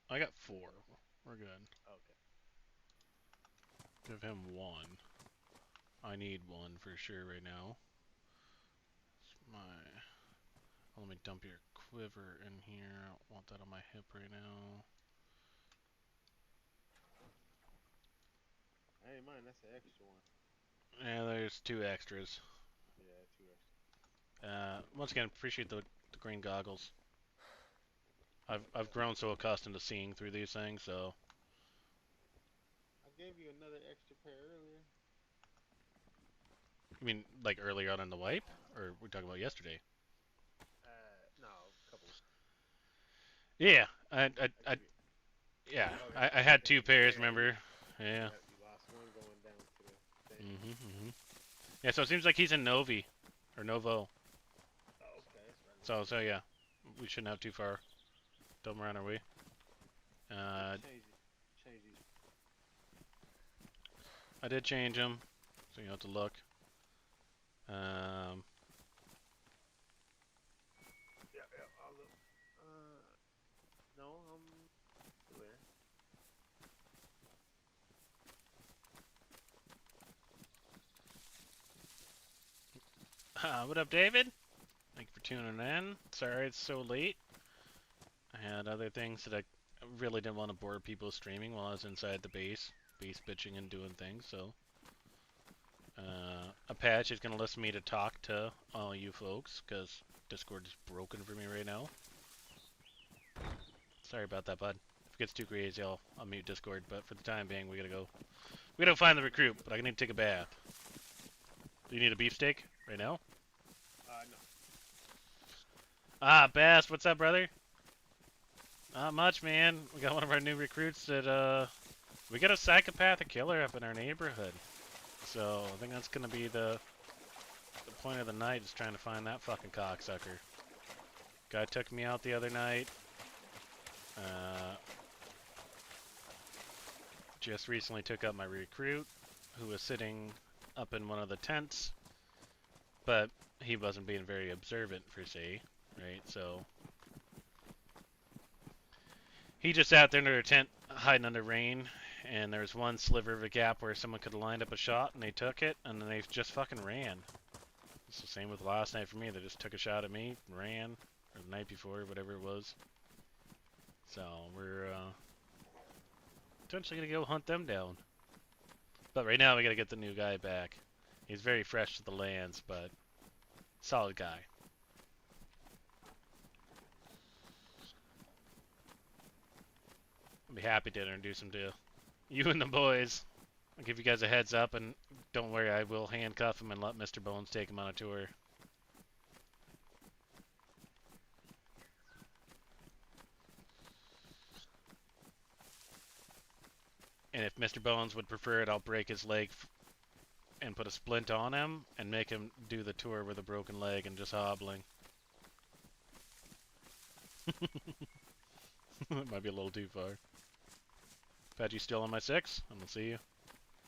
I got 4. We're good. Okay. Give him 1. I need 1 for sure right now. It's my... Let me dump your quiver in here. I don't want that on my hip right now. I ain't mind. That's an extra one. Yeah, there's 2 extras. Yeah, two extra. Once again, appreciate the green goggles. I've grown so accustomed to seeing through these things, so... I gave you another extra pair earlier. You mean, like, earlier on in the wipe? Or we're talking about yesterday? No, a couple. Yeah, I gave you. yeah, Oh I yeah, had 2 pairs, yeah. You remember? Yeah. yeah. You lost one going down to the thing. Yeah, so it seems like he's in Novi. Or Novo. Oh, okay, that's right around So the corner. yeah. We shouldn't have too far. Don't run our way. Need to Uh, change it. Change these. I did change them, so you have to look. Um, Yeah, yeah. I'll look. No, I'm still there. what up, David? Thank you for tuning in. Sorry it's so late. I had other things that I really didn't want to bore people streaming while I was inside the base bitching and doing things. So, a patch is gonna listen me to talk to all you folks because Discord is broken for me right now. Sorry about that, bud. If it gets too crazy, I'll mute Discord. But for the time being, we gotta go. We gotta find the recruit. But I need to take a bath. Do you need a beefsteak right now? No. Ah, Bast, what's up, brother? Not much, man. We got one of our new recruits that we got a psychopathic killer up in our neighborhood. So I think that's gonna be the point of the night is trying to find that fucking cocksucker. Guy took me out the other night. Uh, just recently took up my recruit, who was sitting up in one of the tents, but he wasn't being very observant per se, right? So he just sat there under a tent, hiding under rain, and there was one sliver of a gap where someone could have lined up a shot, and they took it, and then they just fucking ran. It's the same with last night for me. They just took a shot at me, ran, or the night before, whatever it was. So we're potentially gonna go hunt them down. But right now we gotta get the new guy back. He's very fresh to the lands, but solid guy. I'll be happy to introduce him to you and the boys. I'll give you guys a heads up, and don't worry, I will handcuff him and let Mr. Bones take him on a tour. And if Mr. Bones would prefer it, I'll break his leg and put a splint on him and make him do the tour with a broken leg and just hobbling. It might be a little too far. Pat, you still on my 6? I'm gonna see you.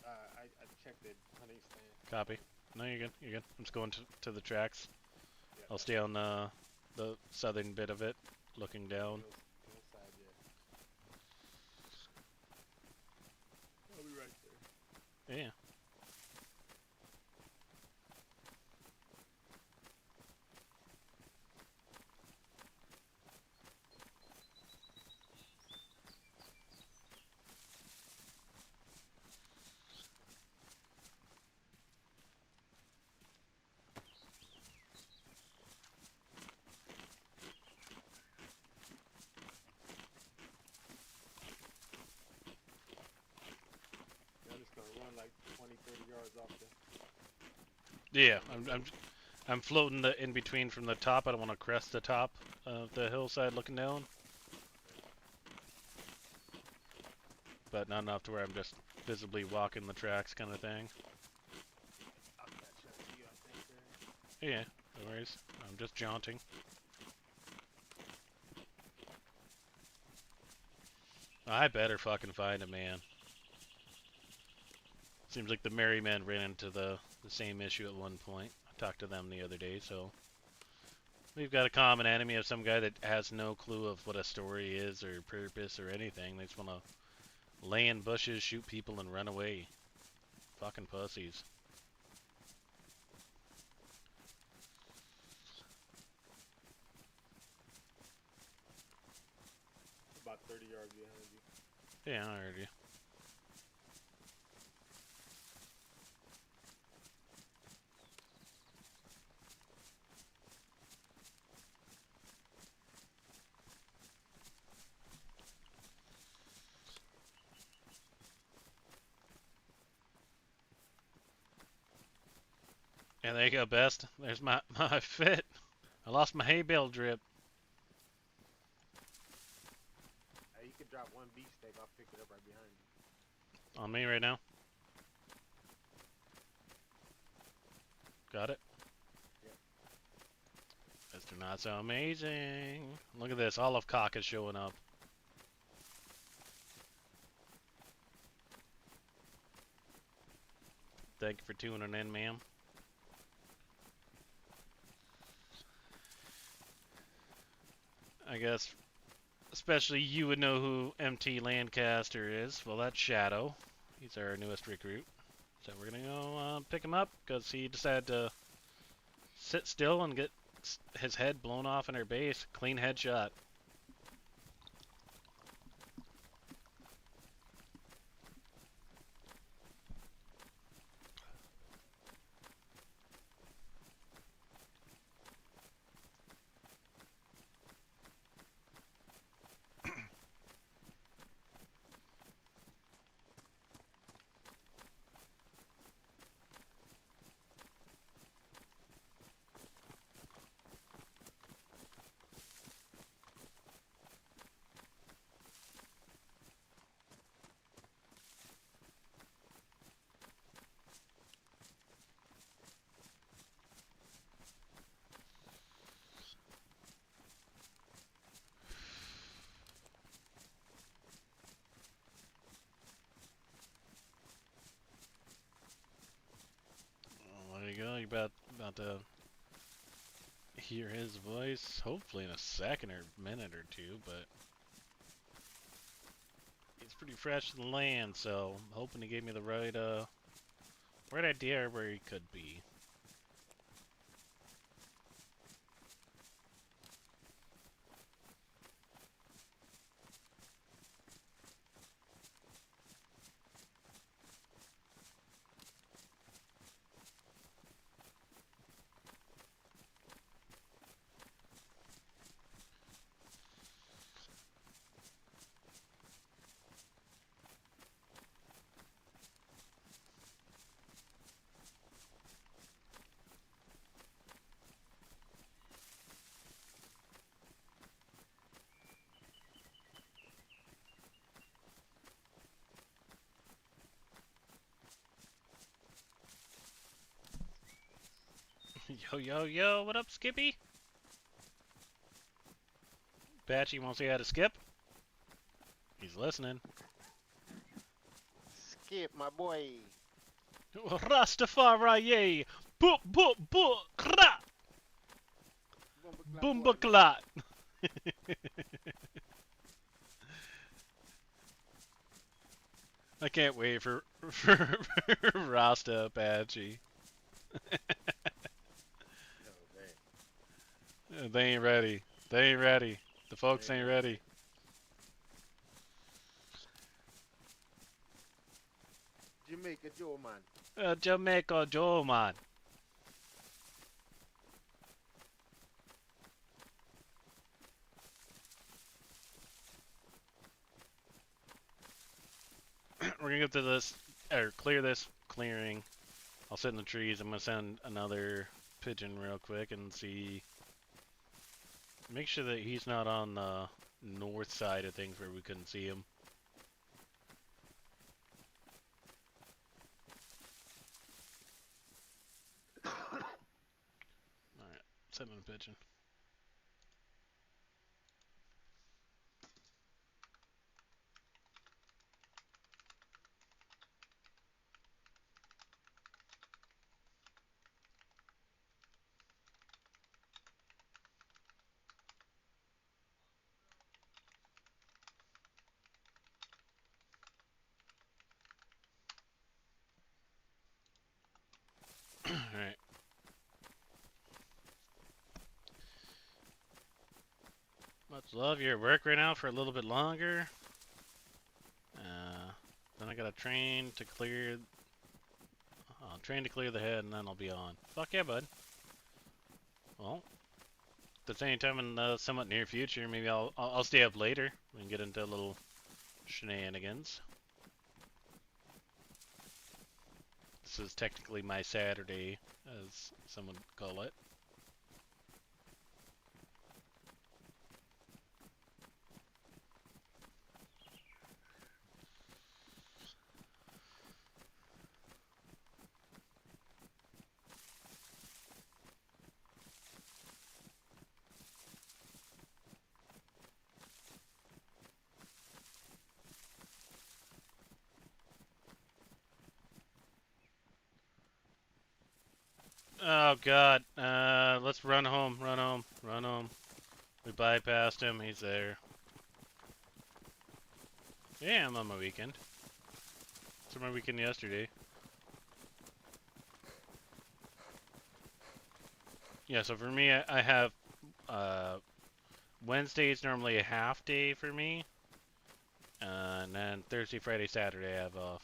I checked the hunting stand. Copy. No, you're good. You're good. I'm just going to the tracks. Yep, I'll yep. stay on the southern bit of it, looking down. Hillside, yeah. I'll be right there. Yeah. Yeah, I'm just gonna run like 20, 30 yards off the. Yeah. Off that I'm hill. I'm floating the in between from the top. I don't want to crest the top of the hillside looking down, Okay. but not enough to where I'm just visibly walking the tracks kind of thing. I'll catch up to you, I think. There. Yeah. No worries. I'm just jaunting. I better fucking find him, man. Seems like the Merry Men ran into the same issue at one point. I talked to them the other day, so We've got a common enemy of some guy that has no clue of what a story is or purpose or anything. They just want to lay in bushes, shoot people, and run away. Fucking pussies. About 30 yards behind you. Yeah, I heard you. Yeah, there you go, best. There's my fit. I lost my hay bale drip. Hey, you could drop one beefsteak. I'll pick it up right behind you. On me right now. Got it. Yep. Mr. Not So Amazing. Look at this. Olive cock is showing up. Thank you for tuning in, ma'am. I guess especially you would know who MT Lancaster is. Well, that's Shadow. He's our newest recruit. So we're gonna go pick him up because he decided to sit still and get his head blown off in our base. Clean headshot. Well, there you go. You're about to hear his voice, hopefully in a second or minute or two, but he's pretty fresh to the land, so I'm hoping he gave me the right idea where he could be. Yo, yo, yo, what up, Skippy? Patchy won't say how to skip. He's listening. Skip, my boy. Rastafari, boop, boop, boop, kra, Boomba boy, man. boomba I can't wait for Rasta Apache. Oh, man. They ain't ready. They ain't ready. The folks They ain't ready. ready. Jamaica Joe, man. Jamaica Joe, man. We're gonna get to this, or clear this clearing. I'll sit in the trees. I'm gonna send another pigeon real quick and see. Make sure that he's not on the north side of things where we couldn't see him. Alright, sending a pigeon. Much love. You're at work right now for a little bit longer. Then I gotta train to clear. I'll train to clear the head, and then I'll be on. Fuck yeah, bud. Well, if there's any time in the somewhat near future, maybe I'll stay up later and get into a little shenanigans. This is technically my Saturday, as some would call it. Oh god, let's run home, run home, run home. We bypassed him, he's there. Yeah, I'm on my weekend. It's my weekend yesterday. Yeah, so for me, I have, Wednesday is normally a half day for me. And then Thursday, Friday, Saturday I have off.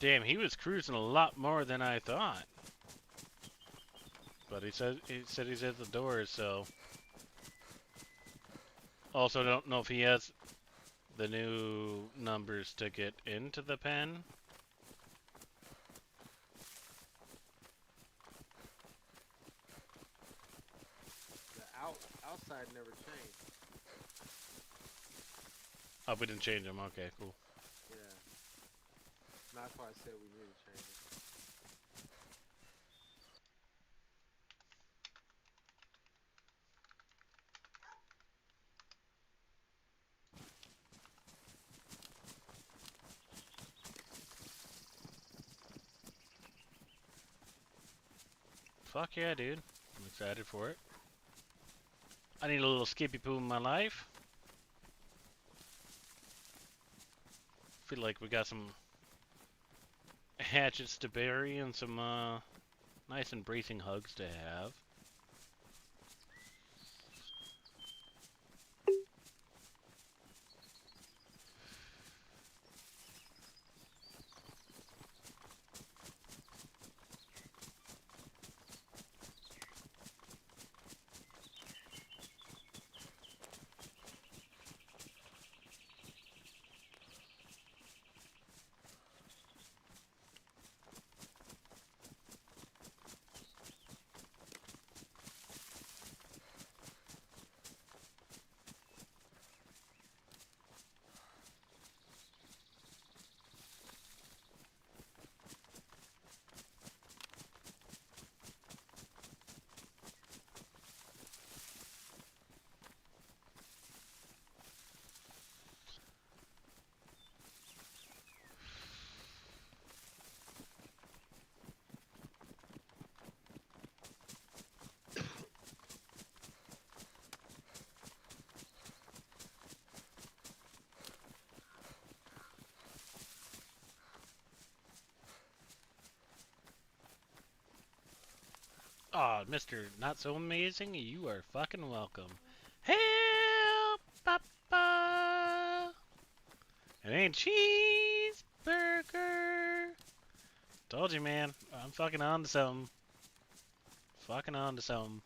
Damn, he was cruising a lot more than I thought. But he said he's at the doors, so. Also, don't know if he has the new numbers to get into the pen. The outside never changed. Oh, we didn't change them. Okay, cool. Yeah. That's why I said we need to change it. Fuck yeah, dude. I'm excited for it. I need a little skippy poo in my life. Feel like we got some hatchets to bury and some nice embracing hugs to have. Aw, Mr. Not So Amazing, you are fucking welcome. Help, Papa! It ain't cheeseburger. Told you, man. I'm fucking on to something. Fucking on to something.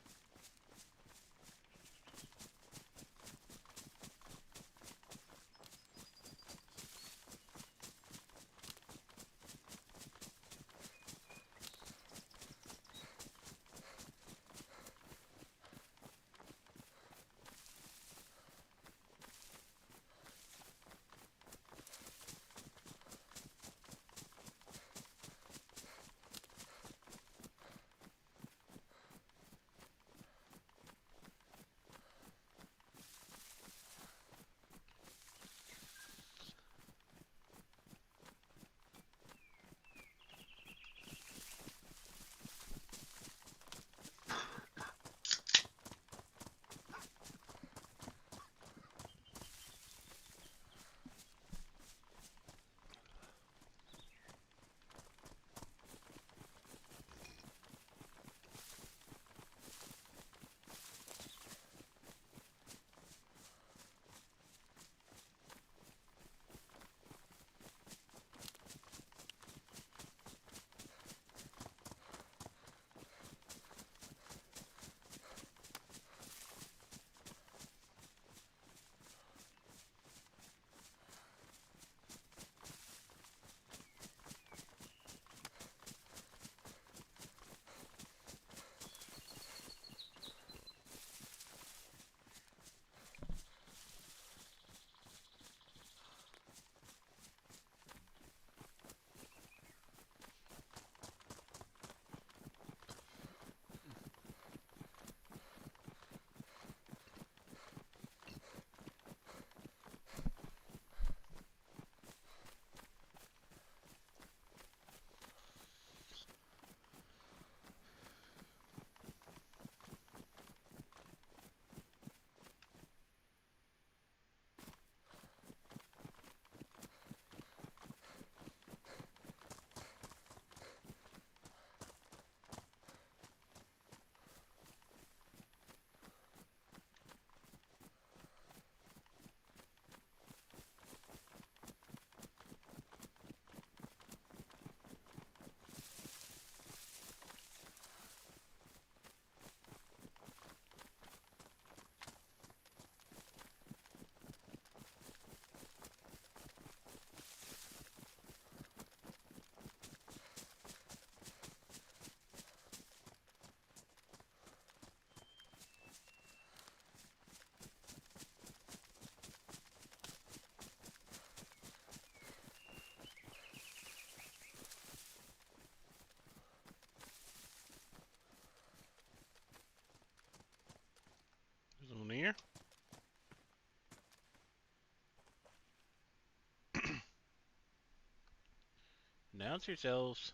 Announce yourselves.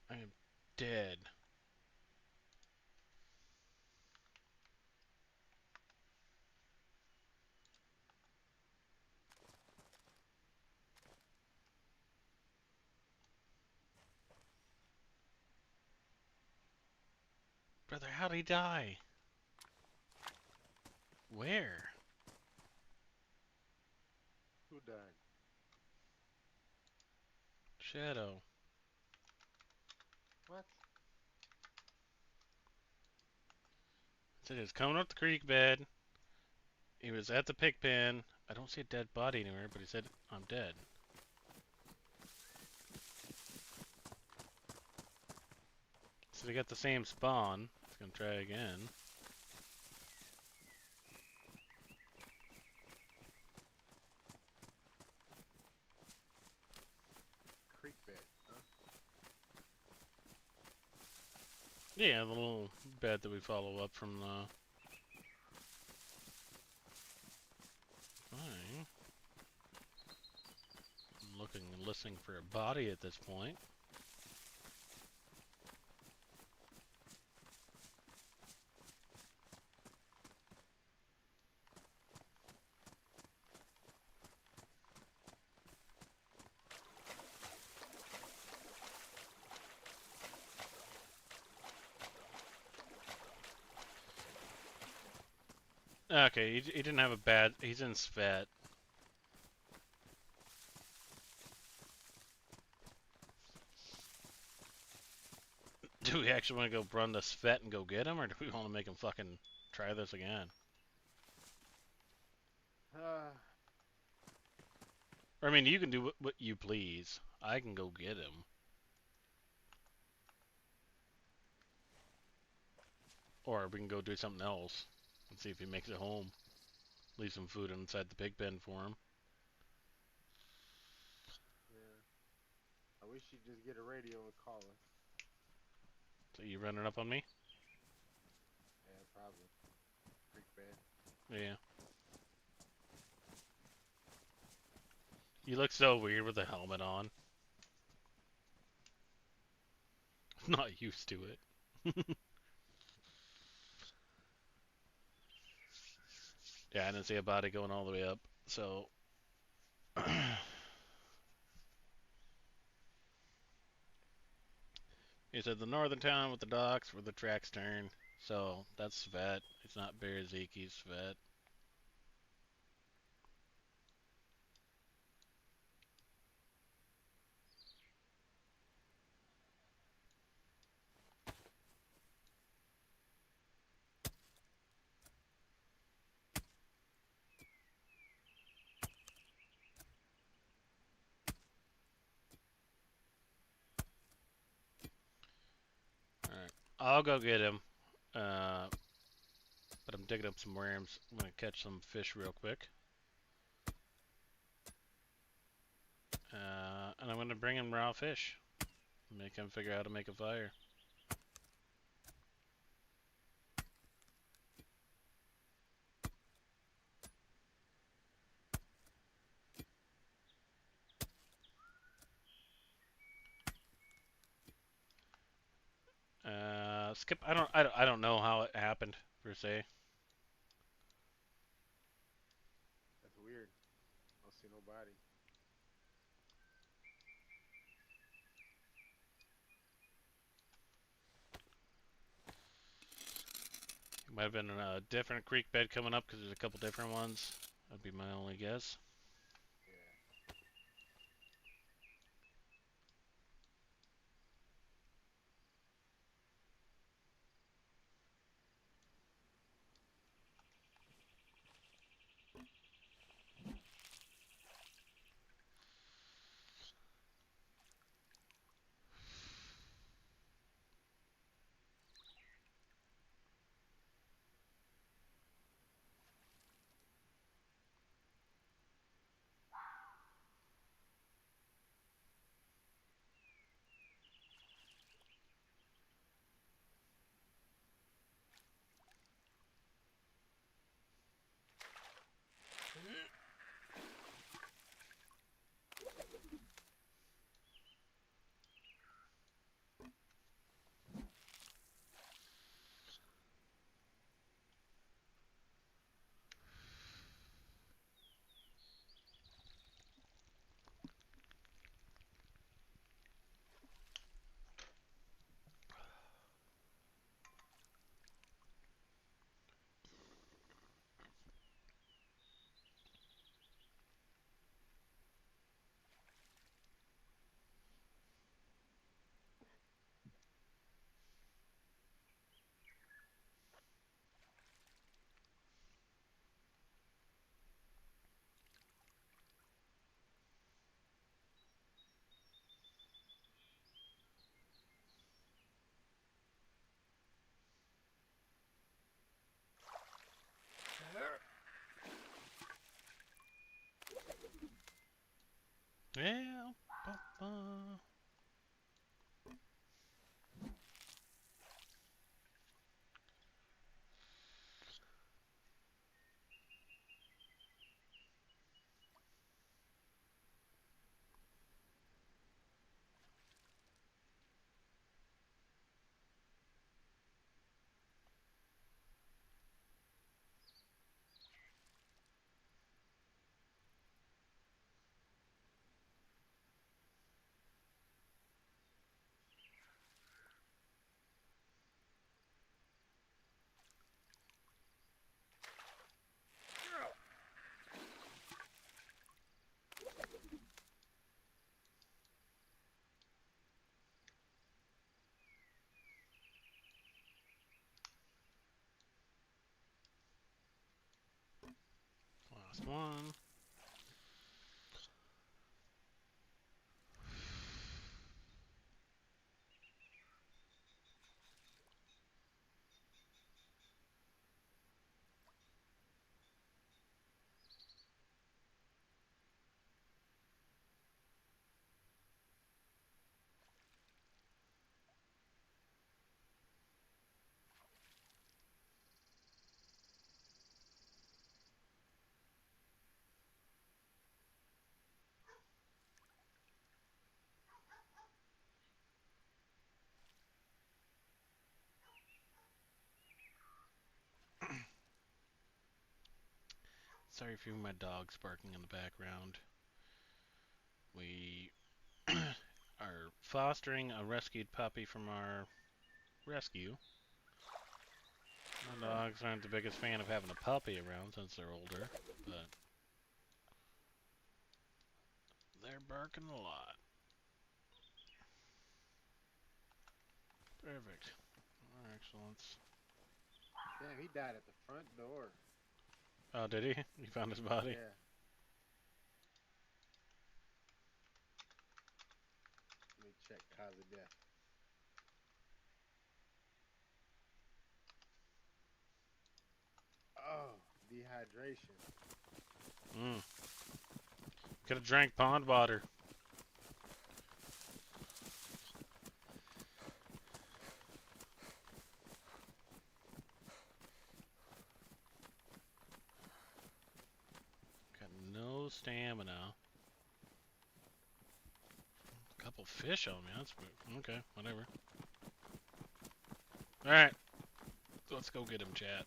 I am dead. Brother, how'd he die? Where? Who died? Shadow. What? So he was coming up the creek bed. He was at the pig pen. I don't see a dead body anywhere, but he said, I'm dead. So they got the same spawn. He's gonna try again. Creek bed, huh? Yeah, the little bed that we follow up from the thing. I'm looking and listening for a body at this point. Okay, he didn't have a bad... He's in Svet. Do we actually want to go run to Svet and go get him, or do we want to make him fucking try this again? Or, I mean, you can do what you please. I can go get him. Or we can go do something else and see if he makes it home. Leave some food inside the pig pen for him. Yeah. I wish you'd just get a radio and call us. So you running up on me? Yeah, probably. Creek bed. Yeah. You look so weird with the helmet on. I'm not used to it. Yeah, I didn't see a body going all the way up, so... He said the northern town with the docks where the tracks turn. So, that's Svet. It's not Berziki, Svet. Alright. I'll go get him. But I'm digging up some worms. I'm gonna catch some fish real quick. And I'm gonna bring him raw fish. Make him figure out how to make a fire. Skip. I don't know how it happened per se. That's weird. I don't see nobody. It might have been a different creek bed coming up because there's a couple different ones. That'd be my only guess. Yeah. Yeah. Ba-ba. Last one. Sorry for my dogs barking in the background. We are fostering a rescued puppy from our rescue. My dogs aren't the biggest fan of having a puppy around since they're older, but they're barking a lot. Perfect. Excellent. Damn, he died at the front door. Oh, did he? You found his body? Yeah. Let me check cause of death. Oh, dehydration. Mm. Could have drank pond water. Got no stamina. A couple fish on me. That's okay. Whatever. All right. Let's go get him, chat.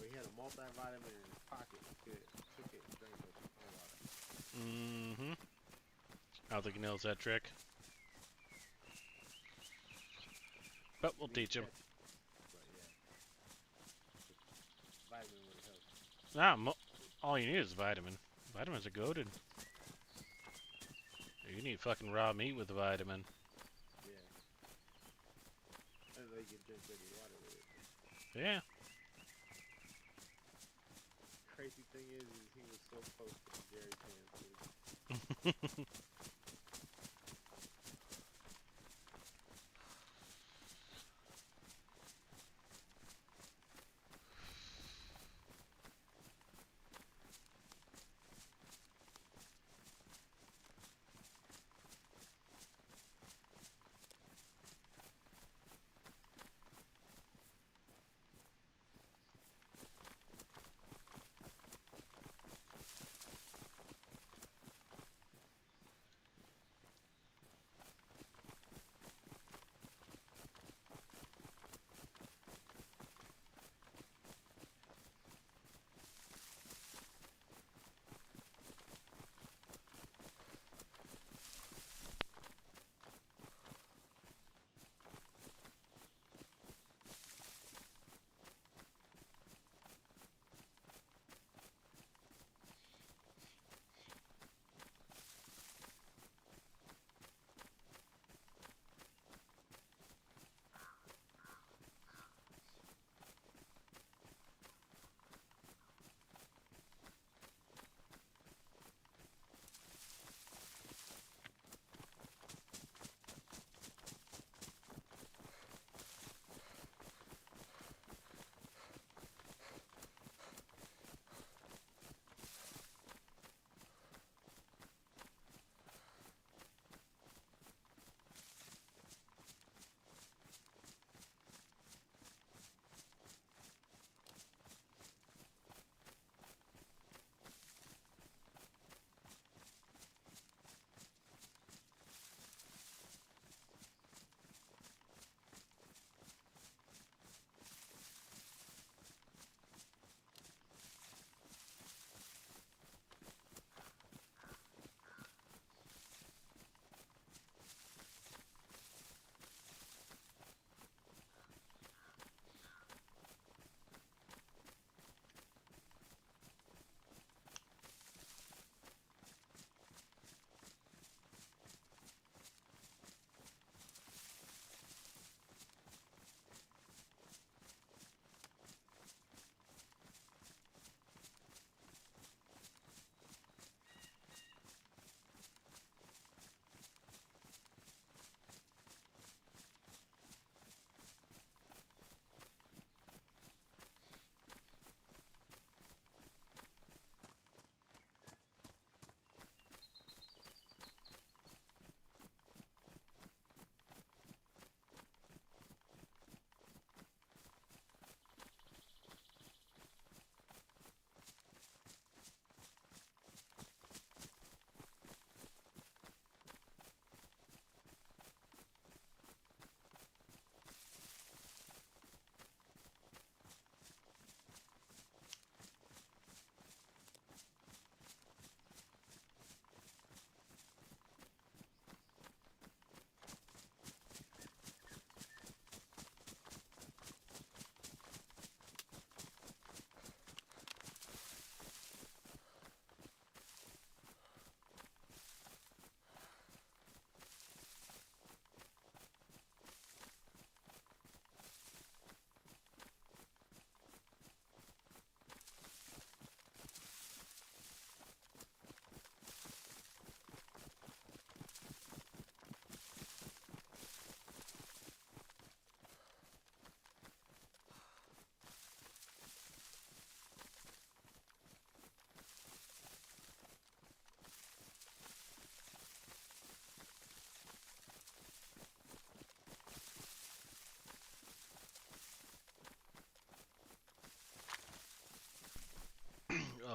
Oh, he had a multivitamin in his pocket. He took it and drank it with water. Mm-hmm. I don't think he knows that trick. But we'll teach him. But yeah, vitamin would help. Nah, all you need is vitamin. Vitamins are goated. You need fucking raw meat with the vitamin. Yeah. I didn't know you could drink regular water with it. Yeah. Crazy thing is he was so close to the Jerry Cans, dude.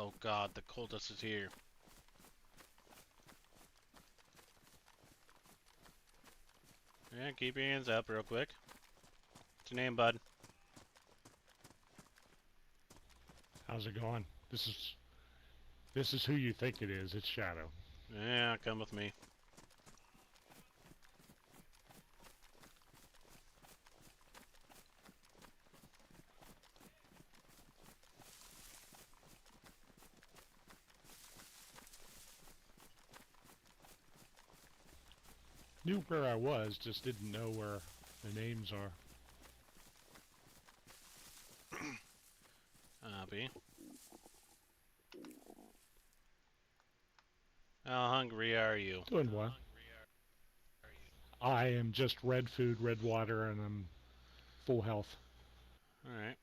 Oh god, the cultist is here. Yeah, keep your hands up real quick. What's your name, bud? How's it going? This is who you think it is. It's Shadow. Yeah, come with me. Knew where I was, just didn't know where the names are. Abby. How hungry are you? Doing well. I am just red food, red water, and I'm full health. Alright.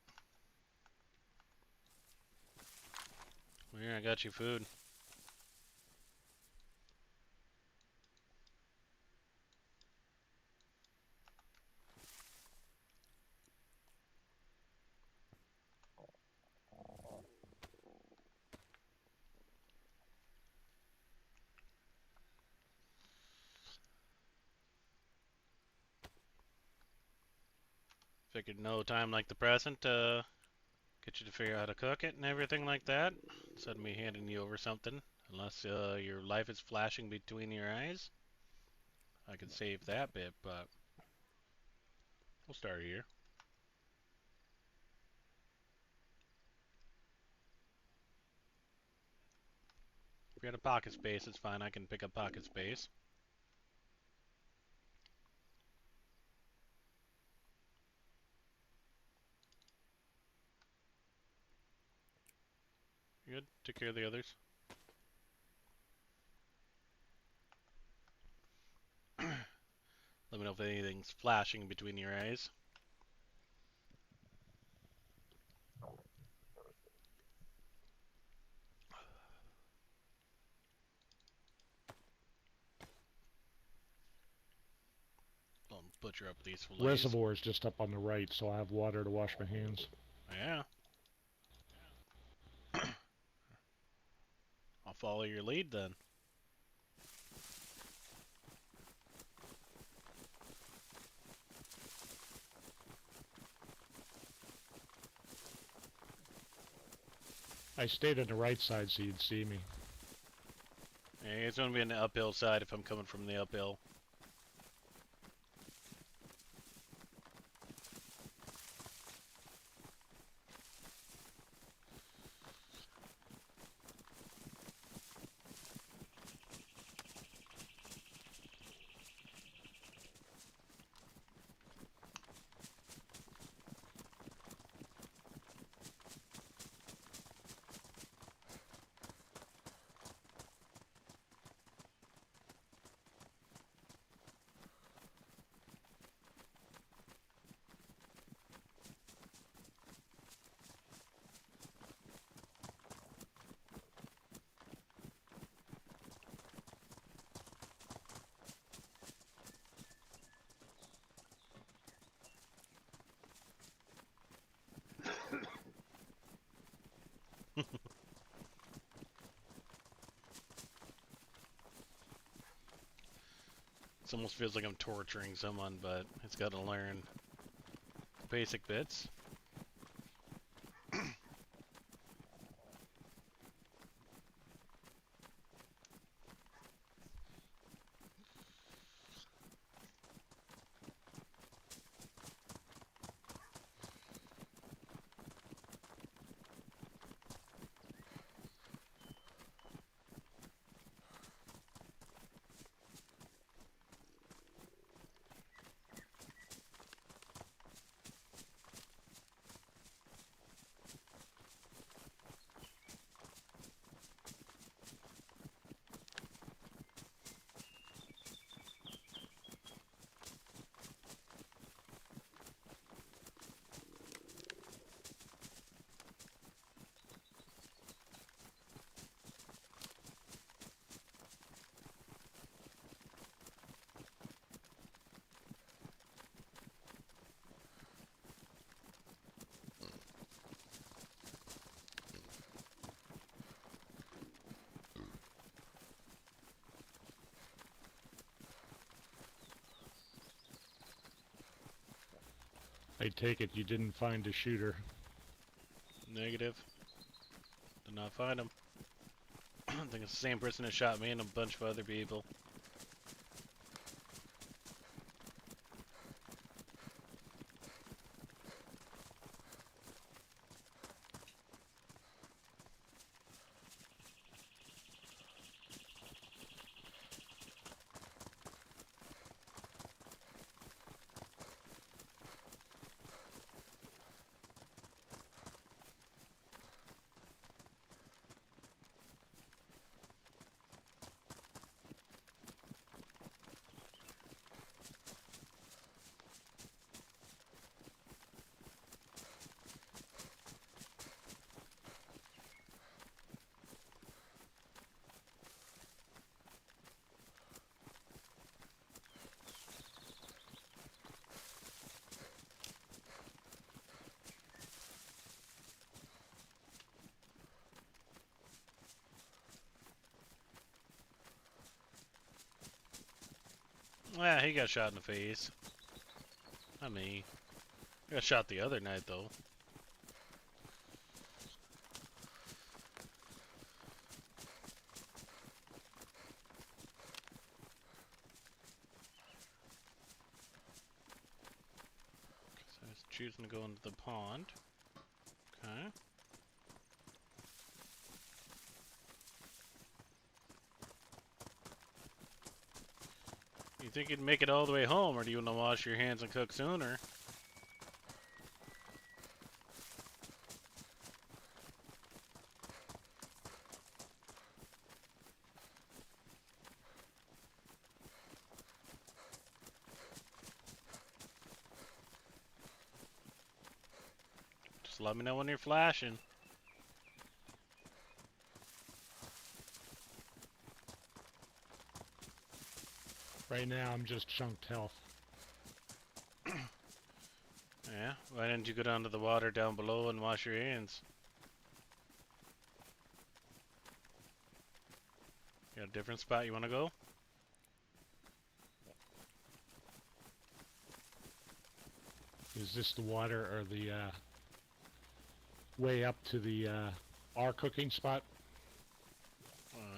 Well, here, I got you food. Figured no time like the present to get you to figure out how to cook it and everything like that. Instead of me handing you over something. Unless your life is flashing between your eyes. I could save that bit, but we'll start here. If you're in a pocket space, it's fine. I can pick up pocket space. You good? Take care of the others. Let me know if anything's flashing between your eyes. I'll butcher up these fillets. Reservoir is just up on the right, so I have water to wash my hands. Yeah. I'll follow your lead then. I stayed on the right side so you'd see me. Yeah, it's gonna be on the uphill side if I'm coming from the uphill. It almost feels like I'm torturing someone, but it's got to learn the basic bits. I take it you didn't find a shooter. Negative. Did not find him. I think it's the same person that shot me and a bunch of other people. Yeah, he got shot in the face. Not me. I got shot the other night, though. So I was choosing to go into the pond. Okay. You think you'd make it all the way home, or do you want to wash your hands and cook sooner? Just let me know when you're flashing. Right now I'm just chunked health. Yeah, why didn't you go down to the water down below and wash your hands? You got a different spot you want to go? Is this the water or the way up to the our cooking spot?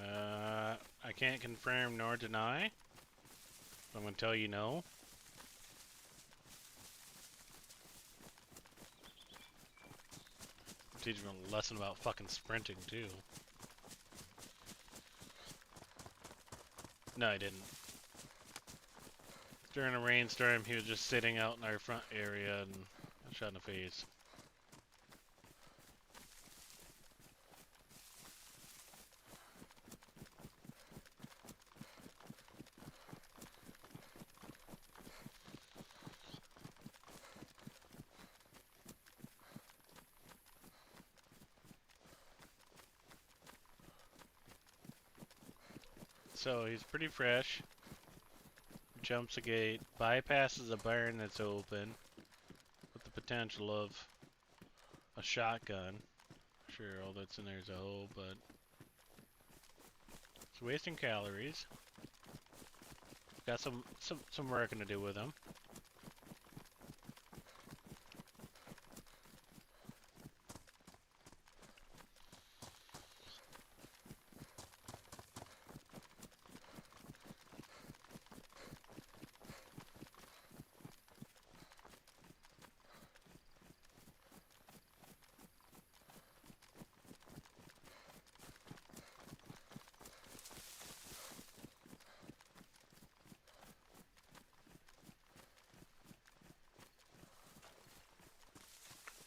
I can't confirm nor deny. I'm going to tell you no. I'm teaching them a lesson about fucking sprinting, too. No, I didn't. During a rainstorm, he was just sitting out in our front area and got shot in the face. So he's pretty fresh. Jumps a gate, bypasses a barn that's open, with the potential of a shotgun. Sure, all that's in there is a hole, but it's wasting calories. Got some working to do with him.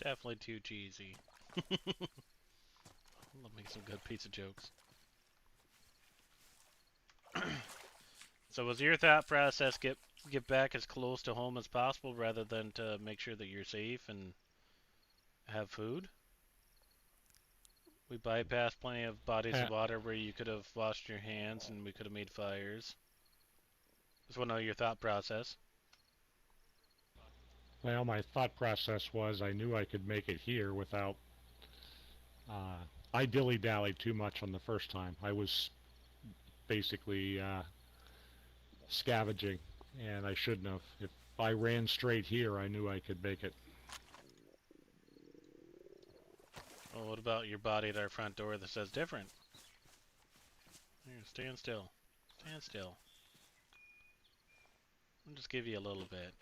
Definitely too cheesy. I'll make some good pizza jokes. So was your thought process get back as close to home as possible rather than to make sure that you're safe and have food? We bypassed plenty of bodies of water where you could have washed your hands and we could have made fires. Just want to know your thought process. Well, my thought process was I knew I could make it here without... I dilly-dallied too much on the first time. I was basically scavenging, and I shouldn't have. If I ran straight here, I knew I could make it. Well, what about your body at our front door that says different? Here, stand still. Stand still. I'll just give you a little bit.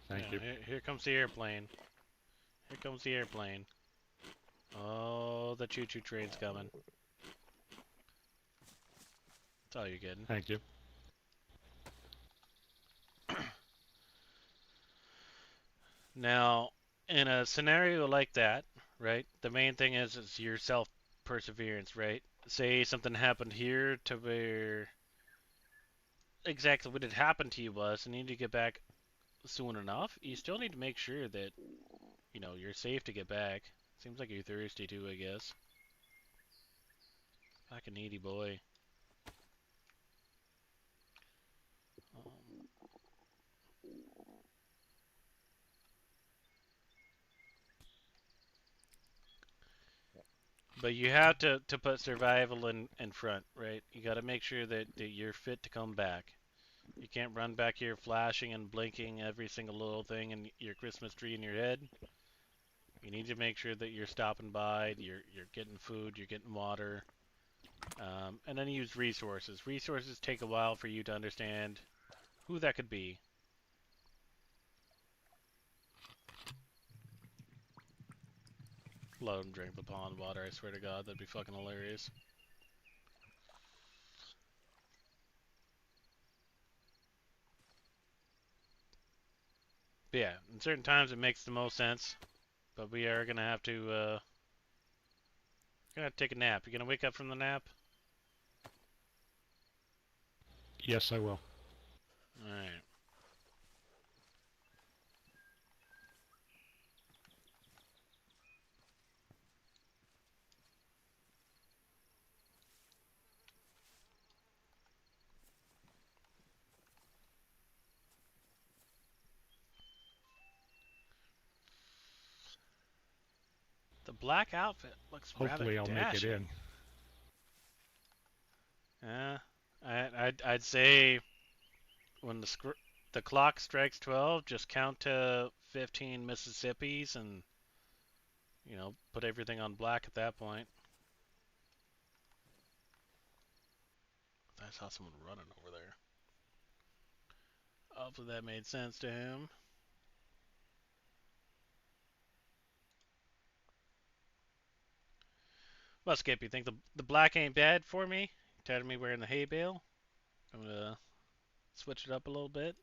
Thank Yeah, you. here comes the airplane. Here comes the airplane. Oh, the choo-choo train's coming. That's all you're getting. Thank you. Now, in a scenario like that, right, the main thing is your self-perseverance, right? Say something happened here to where exactly what had happened to you was, and you need to get back soon enough. You still need to make sure that, you know, you're safe to get back. Seems like you're thirsty too, I guess. Like a needy boy. Um, but you have to put survival in front, right? You got to make sure that you're fit to come back. You can't run back here flashing and blinking every single little thing in your Christmas tree in your head. You need to make sure that you're stopping by, you're getting food, you're getting water, and then use resources. Resources take a while for you to understand who that could be. Let them drink the pond water, I swear to God, that'd be fucking hilarious. But yeah, in certain times it makes the most sense, but we are gonna take a nap. You gonna wake up from the nap? Yes, I will. Alright. The black outfit looks rather Hopefully I'll make it in. dashing. Yeah, I'd say when the clock strikes 12, just count to 15 Mississippis and, you know, put everything on black at that point. I saw someone running over there. Hopefully that made sense to him. Well, Skip, you think the black ain't bad for me? Tired of me wearing the hay bale? I'm gonna switch it up a little bit.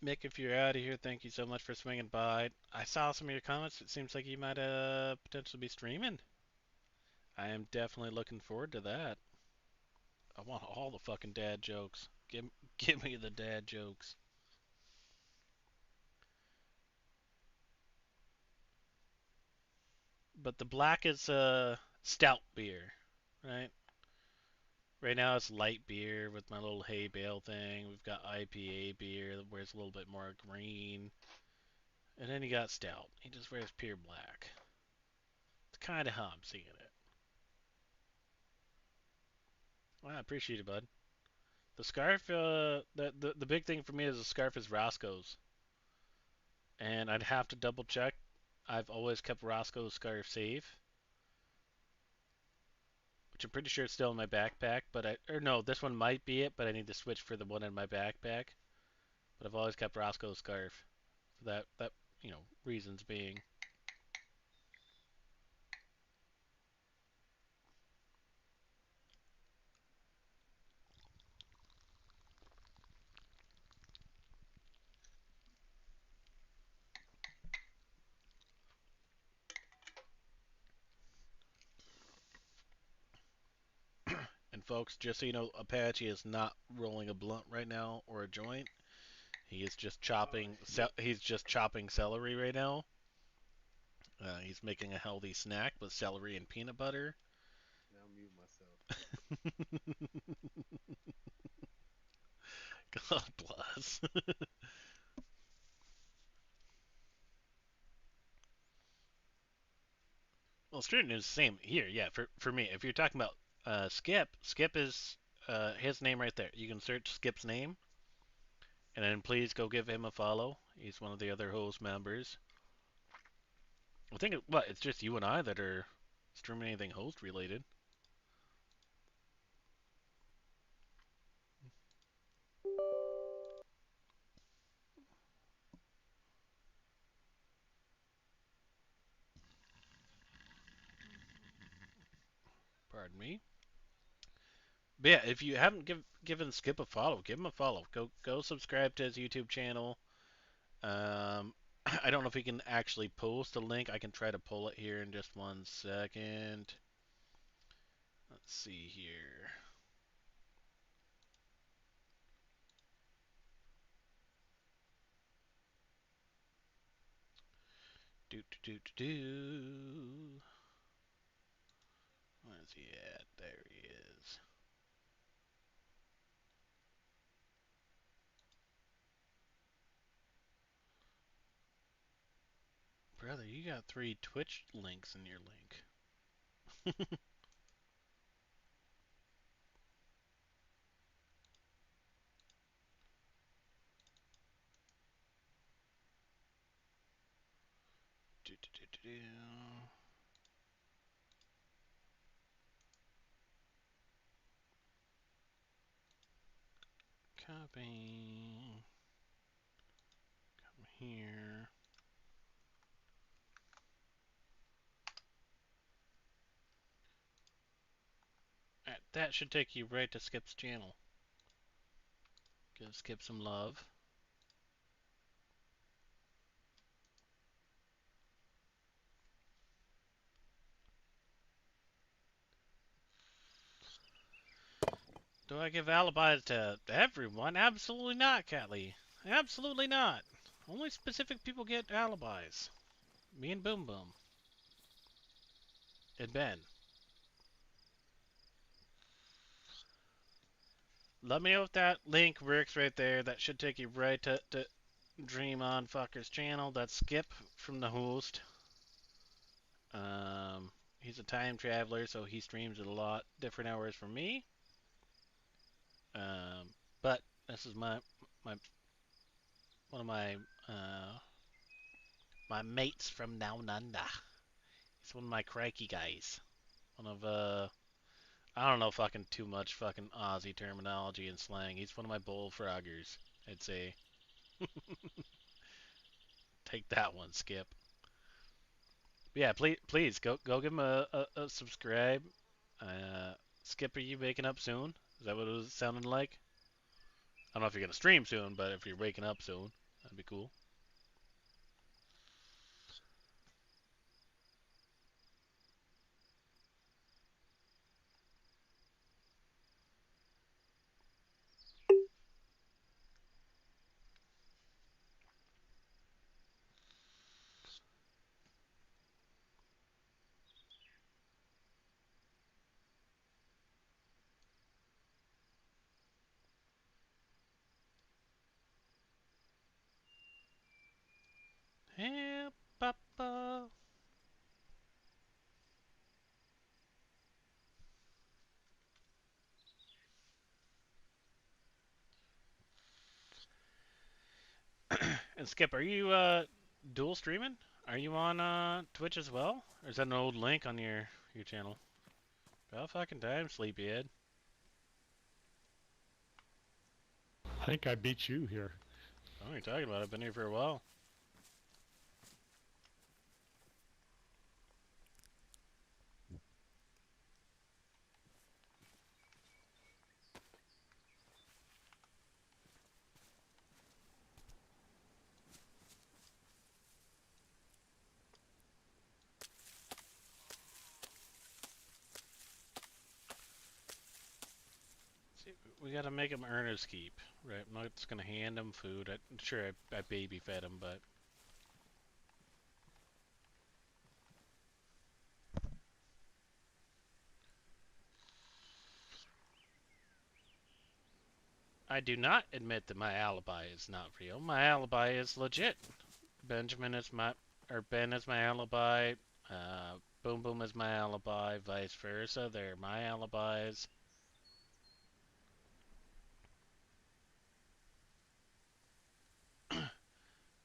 Mick, if you're out of here, thank you so much for swinging by. I saw some of your comments. It seems like you might potentially be streaming. I am definitely looking forward to that. I want all the fucking dad jokes. Give me the dad jokes. But the black is stout beer, right? Right now it's light beer with my little hay bale thing. We've got IPA beer that wears a little bit more green. And then you got stout. He just wears pure black. It's kind of how I'm seeing it. Well, I appreciate it, bud. The scarf, the big thing for me is the scarf is Roscoe's. And I'd have to double check. I've always kept Roscoe's scarf safe, which I'm pretty sure it's still in my backpack. Or no, this one might be it, but I need to switch for the one in my backpack. But I've always kept Roscoe's scarf for that you know reasons being. And folks, just so you know, Apache is not rolling a blunt right now or a joint. He is just Oh chopping. shit. He's just chopping celery right now. He's making a healthy snack with celery and peanut butter. Now mute myself. God bless. Well, student is the same here. Yeah, for me, if you're talking about Skip is his name right there. You can search Skip's name, and then please go give him a follow. He's one of the other host members. I think it's just you and I that are streaming anything host related. Pardon me. But yeah, if you haven't given Skip a follow, give him a follow. Go subscribe to his YouTube channel. I don't know if he can actually post a link. I can try to pull it here in just 1 second. Let's see here. Do. Where's he at? There he is. Brother, you got 3 Twitch links in your link. Do. Copy. Come here. Alright, that should take you right to Skip's channel. Give Skip some love. Do I give alibis to everyone? Absolutely not, Catley. Absolutely not. Only specific people get alibis. Me and Boom Boom. And Ben. Let me know if that link works right there. That should take you right to Dream On Fucker's channel. That's Skip from the host. He's a time traveler, so he streams at a lot different hours from me. But this is my one of my mates from Down Under. He's one of my crikey guys. One of I don't know fucking too much fucking Aussie terminology and slang. He's one of my bullfroggers, I'd say. Take that one, Skip. But yeah, please go give him a subscribe. Skip, are you waking up soon? Is that what it was sounding like? I don't know if you're gonna stream soon, but if you're waking up soon, that'd be cool. Hey, Papa. And Skip, are you dual streaming? Are you on Twitch as well? Or is that an old link on your channel? About fucking time, sleepyhead. I think I beat you here. What are you talking about? I've been here for a while. See, we gotta make him earn his keep, right? I'm not just gonna hand him food. I'm sure I baby fed him, but I do not admit that my alibi is not real. My alibi is legit. Benjamin is my, or Ben is my alibi. Boom Boom is my alibi, vice versa. They're my alibis.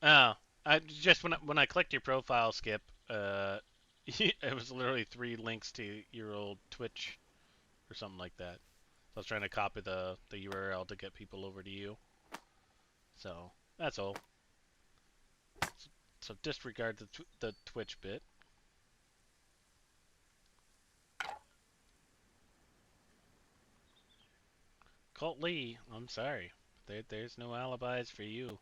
Oh, I just when I clicked your profile, Skip, it was literally 3 links to your old Twitch or something like that. So I was trying to copy the URL to get people over to you. So that's all. So disregard the Twitch bit. Colt Lee, I'm sorry. There's no alibis for you.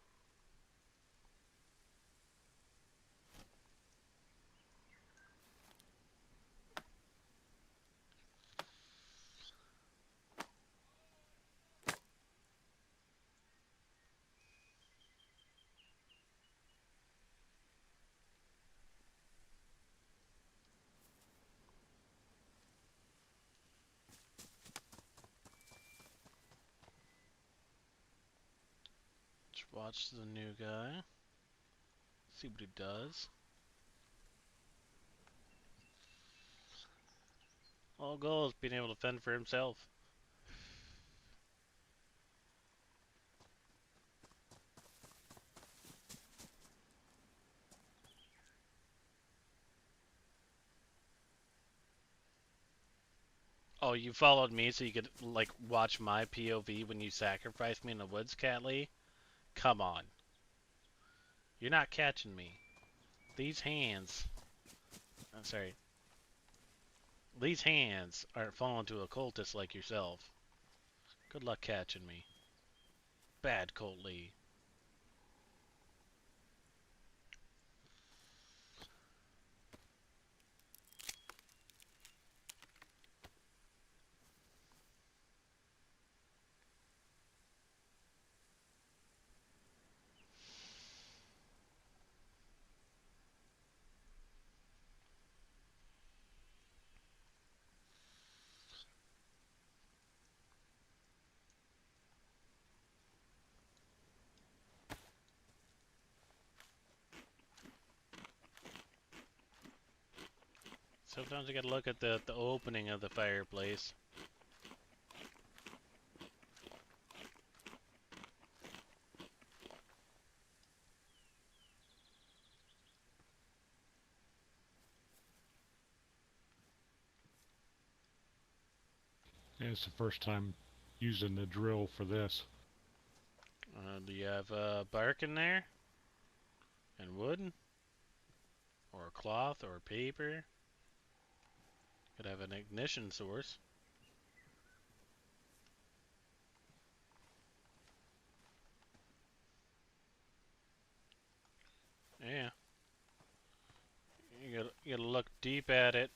Let's watch the new guy. See what he does. All goal is being able to fend for himself. Oh, you followed me so you could, like, watch my POV when you sacrificed me in the woods, Cat Lee? Come on. You're not catching me. These hands... I'm sorry. These hands aren't falling to a cultist like yourself. Good luck catching me. Bad Colt Lee. Sometimes I gotta look at the opening of the fireplace. And it's the first time using the drill for this. Do you have bark in there? And wood? Or cloth or paper? Could have an ignition source. Yeah. You gotta look deep at it.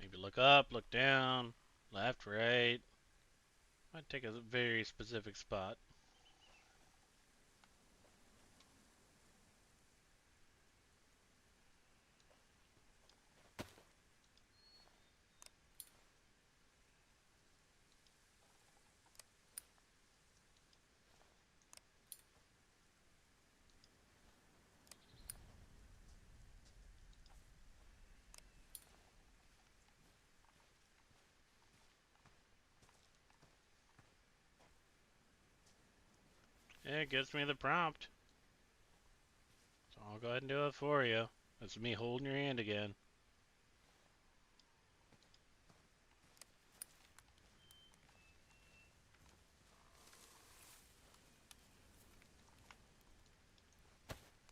Maybe look up, look down, left, right. Might take a very specific spot. Yeah, it gives me the prompt. So I'll go ahead and do it for you. That's me holding your hand again.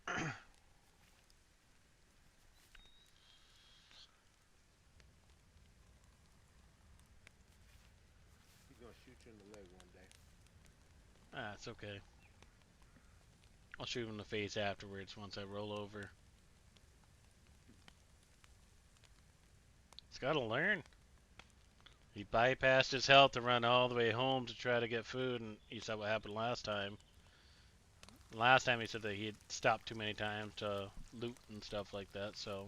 He's gonna shoot you in the leg one day. Ah, it's okay. I'll shoot him in the face afterwards once I roll over. He's gotta learn. He bypassed his health to run all the way home to try to get food, and you saw what happened last time. Last time he said that he had stopped too many times to loot and stuff like that, so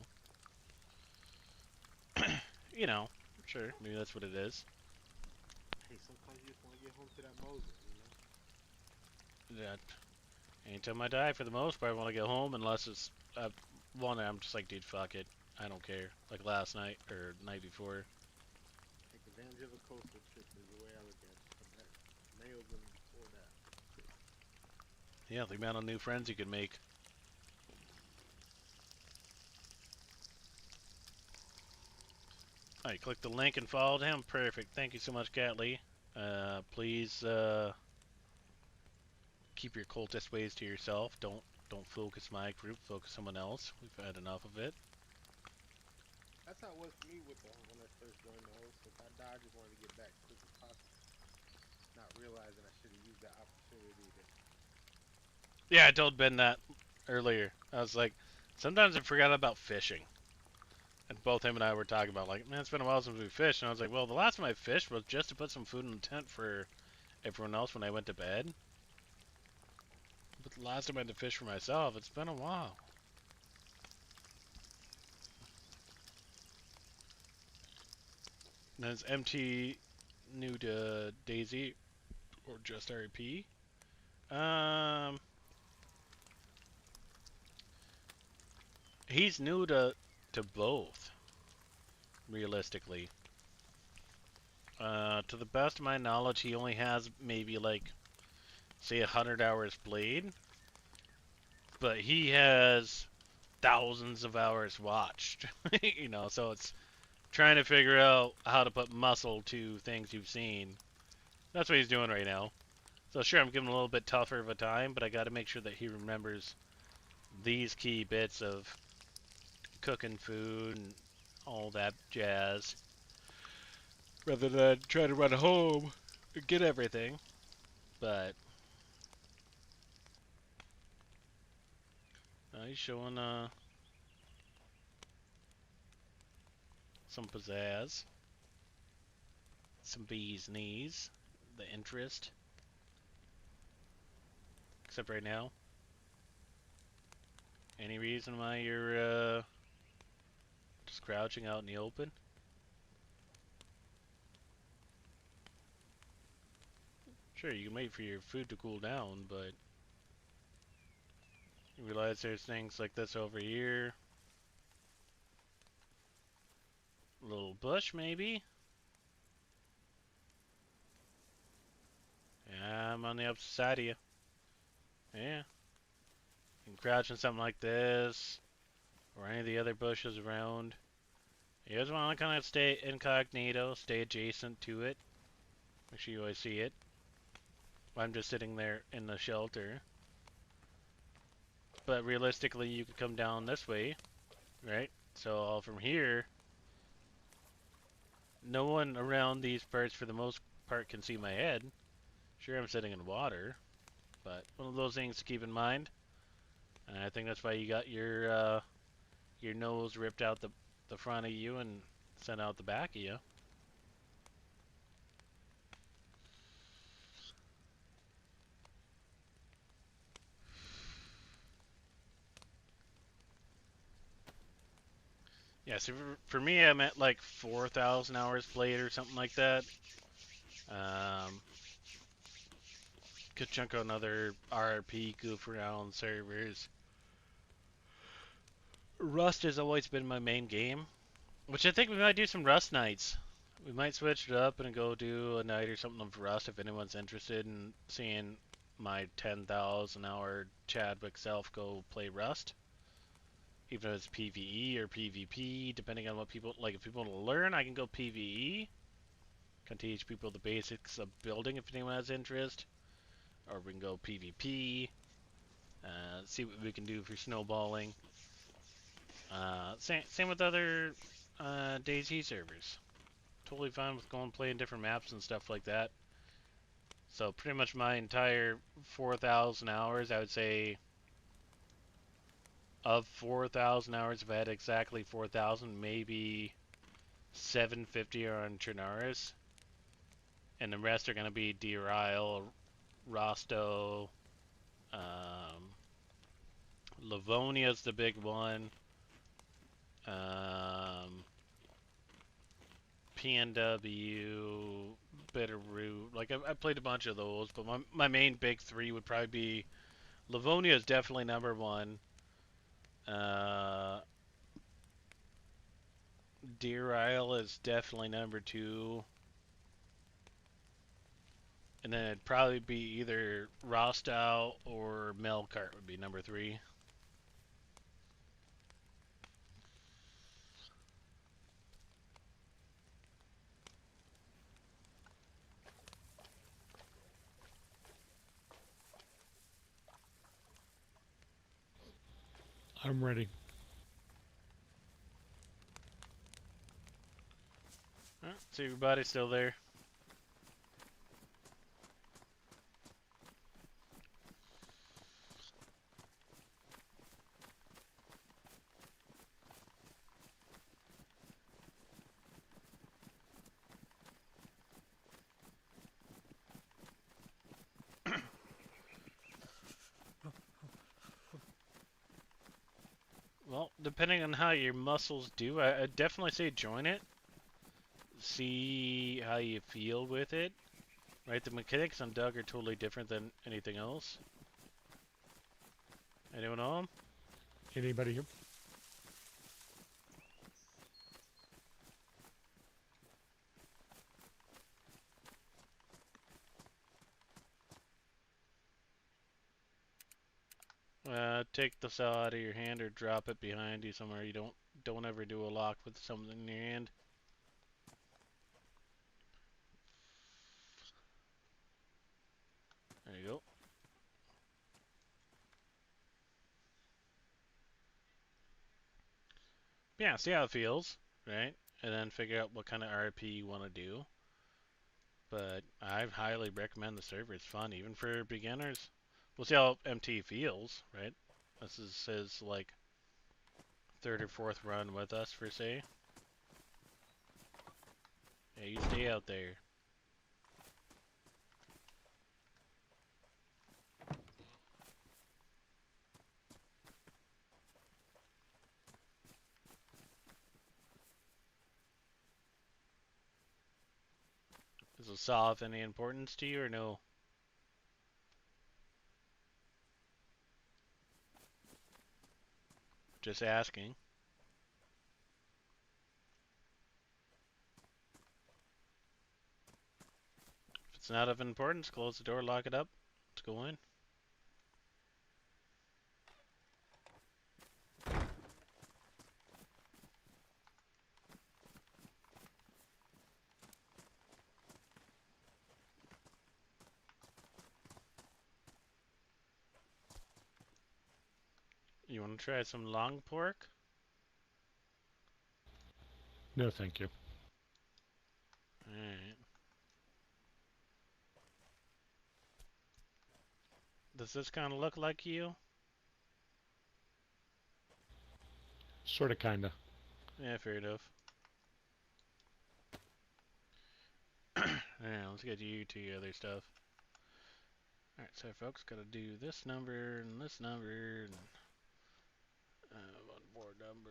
you know, sure, maybe that's what it is. Hey, sometimes you just want to get home to that Mosin, you know? That anytime I die, for the most part, I want to get home unless it's one. I'm just like, dude, fuck it, I don't care. Like last night or night before. Take advantage of a coastal trip is the way I look at it. That nails them before that. Yeah, the amount of new friends you can make. Alright, click the link and follow him. Perfect. Thank you so much, Gatly. Please keep your cultist ways to yourself. Don't focus my group. Focus someone else. We've had enough of it. That's how it was for me with the when I first joined the host. If I died, I just wanted to get back as quick as possible. Not realizing I should have used that opportunity to. Yeah, I told Ben that earlier. I was like, sometimes I forgot about fishing. And both him and I were talking about, like, man, it's been a while since we fished. And I was like, well, the last time I fished was just to put some food in the tent for everyone else when I went to bed. But the last time I had to fish for myself, it's been a while. And is MT new to DayZ or just RP? He's new to both, realistically. To the best of my knowledge, he only has maybe like, say, 100 hours played, but he has thousands of hours watched. You know, so it's trying to figure out how to put muscle to things you've seen. That's what he's doing right now. So sure, I'm giving him a little bit tougher of a time, but I got to make sure that he remembers these key bits of cooking food and all that jazz, rather than try to run home and get everything. But he's showing some pizzazz, some bee's knees, the interest. Except right now, any reason why you're just crouching out in the open? Sure, you can wait for your food to cool down, but you realize there's things like this over here. A little bush, maybe? Yeah, I'm on the opposite side of you. Yeah. You can crouch in something like this, or any of the other bushes around. You just want to kind of stay incognito, stay adjacent to it. Make sure you always see it. I'm just sitting there in the shelter. But realistically, you could come down this way, right? So from here, no one around these parts for the most part can see my head. Sure, I'm sitting in water, but one of those things to keep in mind. And I think that's why you got your nose ripped out the front of you and sent out the back of you. Yeah, so for me, I'm at like 4,000 hours played or something like that. Good chunk of another RP goof around servers. Rust has always been my main game, which I think we might do some Rust nights. We might switch it up and go do a night or something of Rust if anyone's interested in seeing my 10,000 hour Chadwick self go play Rust. Even if it's PvE or PvP, depending on what people like. If people want to learn, I can go PvE. Can teach people the basics of building if anyone has interest. Or we can go PvP. See what we can do for snowballing. Same with other DayZ servers. Totally fine with going playing different maps and stuff like that. So pretty much my entire 4,000 hours, I would say, of 4,000 hours, if I had exactly 4,000, maybe 750 are on Chernarus, and the rest are going to be Deer Isle, Rosto, Livonia's the big one. PNW, Bitterroot. Like I played a bunch of those, but my main big three would probably be Livonia is definitely number one. Uh, Deer Isle is definitely number two. And then it'd probably be either Rostow or Melkart would be number three. I'm ready. So everybody's still there. Well, depending on how your muscles do, I'd definitely say join it. See how you feel with it. Right, the mechanics on Doug are totally different than anything else. Anyone home? Anybody here? Take the saw out of your hand or drop it behind you somewhere. You don't ever do a lock with something in your hand. There you go. Yeah, see how it feels, right? And then figure out what kind of RP you want to do. But I highly recommend the server. It's fun, even for beginners. We'll see how MT feels, right? This is his, like, third or fourth run with us, for say. Yeah, you stay out there. Does the saw have any importance to you, or no? Just asking. If it's not of importance, close the door, lock it up. Let's go in. You want to try some long pork? No, thank you. Alright. Does this kind of look like you? Sorta, kinda. Yeah, fair enough. Alright, let's get you to your other stuff. Alright, so folks, gotta do this number and this number and one more number.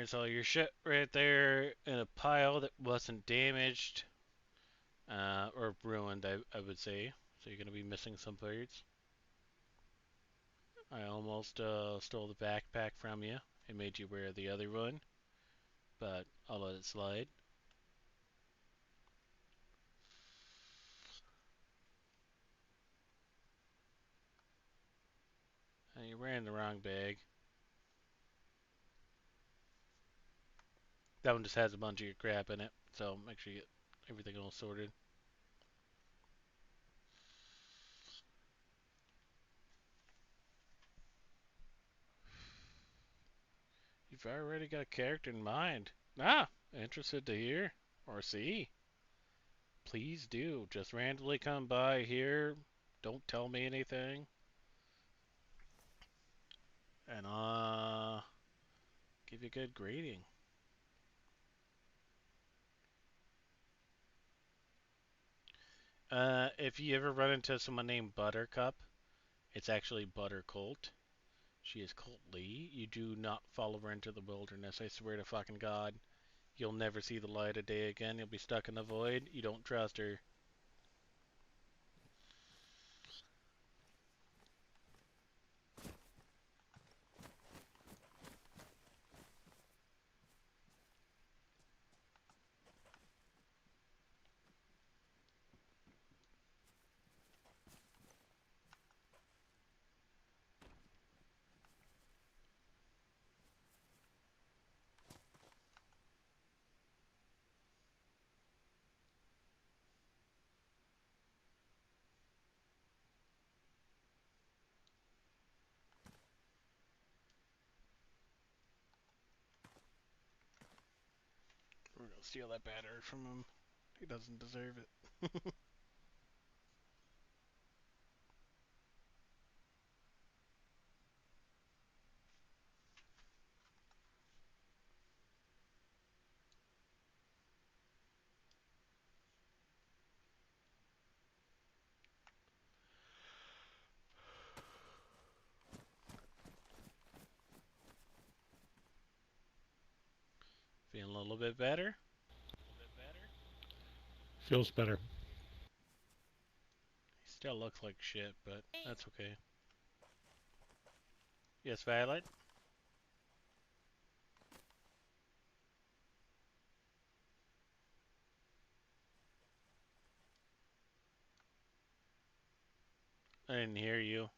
there's all your shit right there in a pile that wasn't damaged or ruined, I would say. So you're gonna be missing some parts. I almost stole the backpack from you and made you wear the other one, but I'll let it slide. And you're wearing the wrong bag. That one just has a bunch of your crap in it, so make sure you get everything all sorted. You've already got a character in mind. Ah, interested to hear or see? Please do. Just randomly come by here. Don't tell me anything. And give you a good grading. If you ever run into someone named Buttercup, it's actually Buttercolt. She is Colt Lee. You do not follow her into the wilderness. I swear to fucking God. You'll never see the light of day again. You'll be stuck in the void. You don't trust her. We're gonna steal that battery from him. He doesn't deserve it. Feeling a little bit better? Feels better. He still looks like shit, but that's okay. Yes, Violet? I didn't hear you,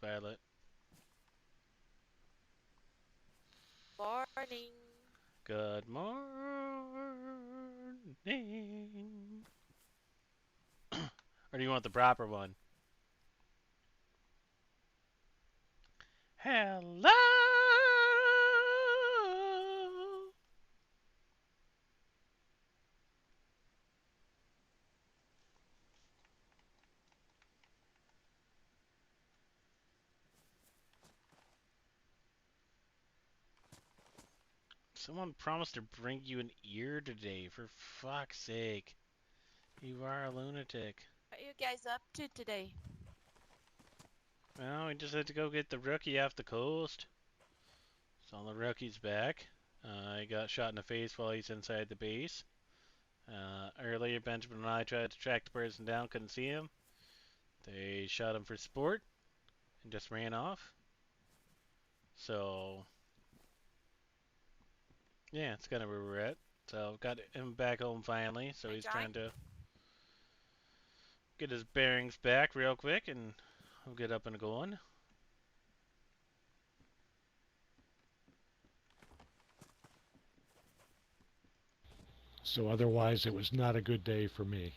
Violet. Morning. Good morning. Or do you want the proper one? Hello. Someone promised to bring you an ear today, for fuck's sake. You are a lunatic. What are you guys up to today? Well, we just had to go get the rookie off the coast. So the rookie's back. He got shot in the face while he's inside the base. Earlier, Benjamin and I tried to track the person down, couldn't see him. They shot him for sport and just ran off. So, yeah, it's kind of where we're at. So, got him back home finally. So, he's trying to get his bearings back real quick and we'll get up and going. So otherwise, it was not a good day for me.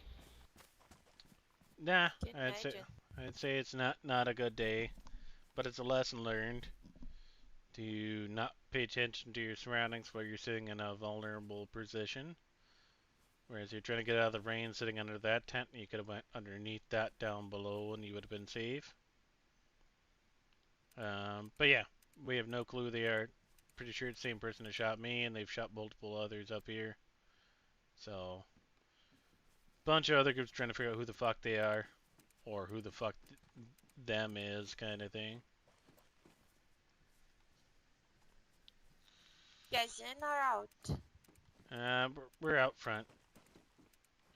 Nah, Can imagine. I'd say it's not a good day, but it's a lesson learned to not pay attention to your surroundings while you're sitting in a vulnerable position. Whereas you're trying to get out of the rain sitting under that tent, you could have went underneath that down below and you would have been safe. But yeah, we have no clue they are. Pretty sure it's the same person that shot me, and they've shot multiple others up here. So, bunch of other groups trying to figure out who the fuck they are, or who the fuck them is, kind of thing. guys in or out? We're out front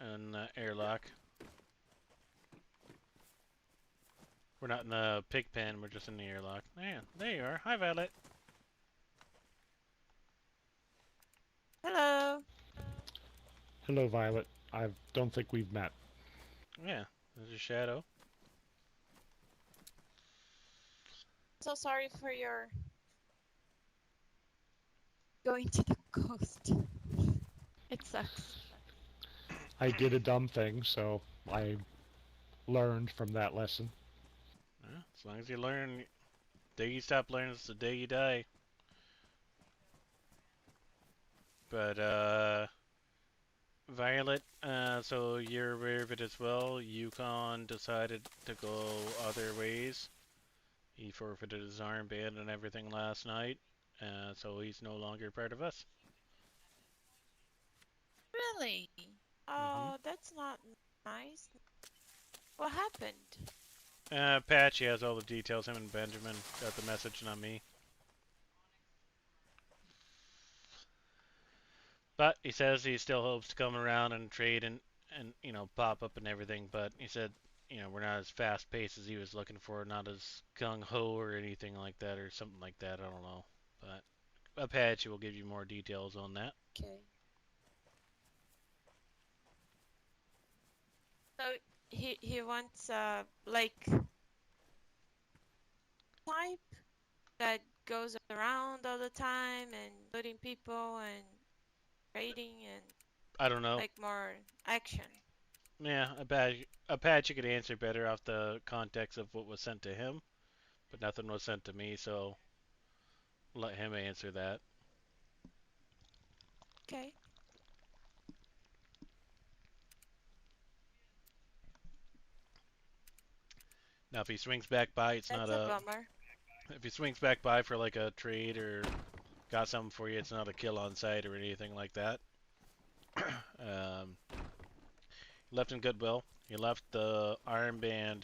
in the airlock. We're not in the pig pen, we're just in the airlock. Man, there you are. Hi, Violet. Hello. Hello, Violet. I don't think we've met. Yeah, there's a shadow. So sorry for your going to the coast. It sucks. I did a dumb thing, so I learned from that lesson. Yeah, as long as you learn, the day you stop learning is the day you die. But, Violet, so you're aware of it as well. Yukon decided to go other ways. He forfeited his armband and everything last night, so he's no longer part of us. Really? Mm-hmm. Oh, that's not nice. What happened? Patchy has all the details. Him and Benjamin got the message, not me. But he says he still hopes to come around and trade and you know, pop up and everything. But he said, you know, we're not as fast paced as he was looking for, not as gung ho or anything like that, or something like that. I don't know. But Apache will give you more details on that. Okay. So he wants like type that goes around all the time and looting people and trading and I don't know. like more action. Yeah, Apache could answer better off the context of what was sent to him, but nothing was sent to me, so let him answer that. Okay. Now, if he swings back by, it's not That's a a. bummer. If he swings back by for like a trade or got something for you, it's not a kill on sight or anything like that. um, left in Goodwill. He left the armband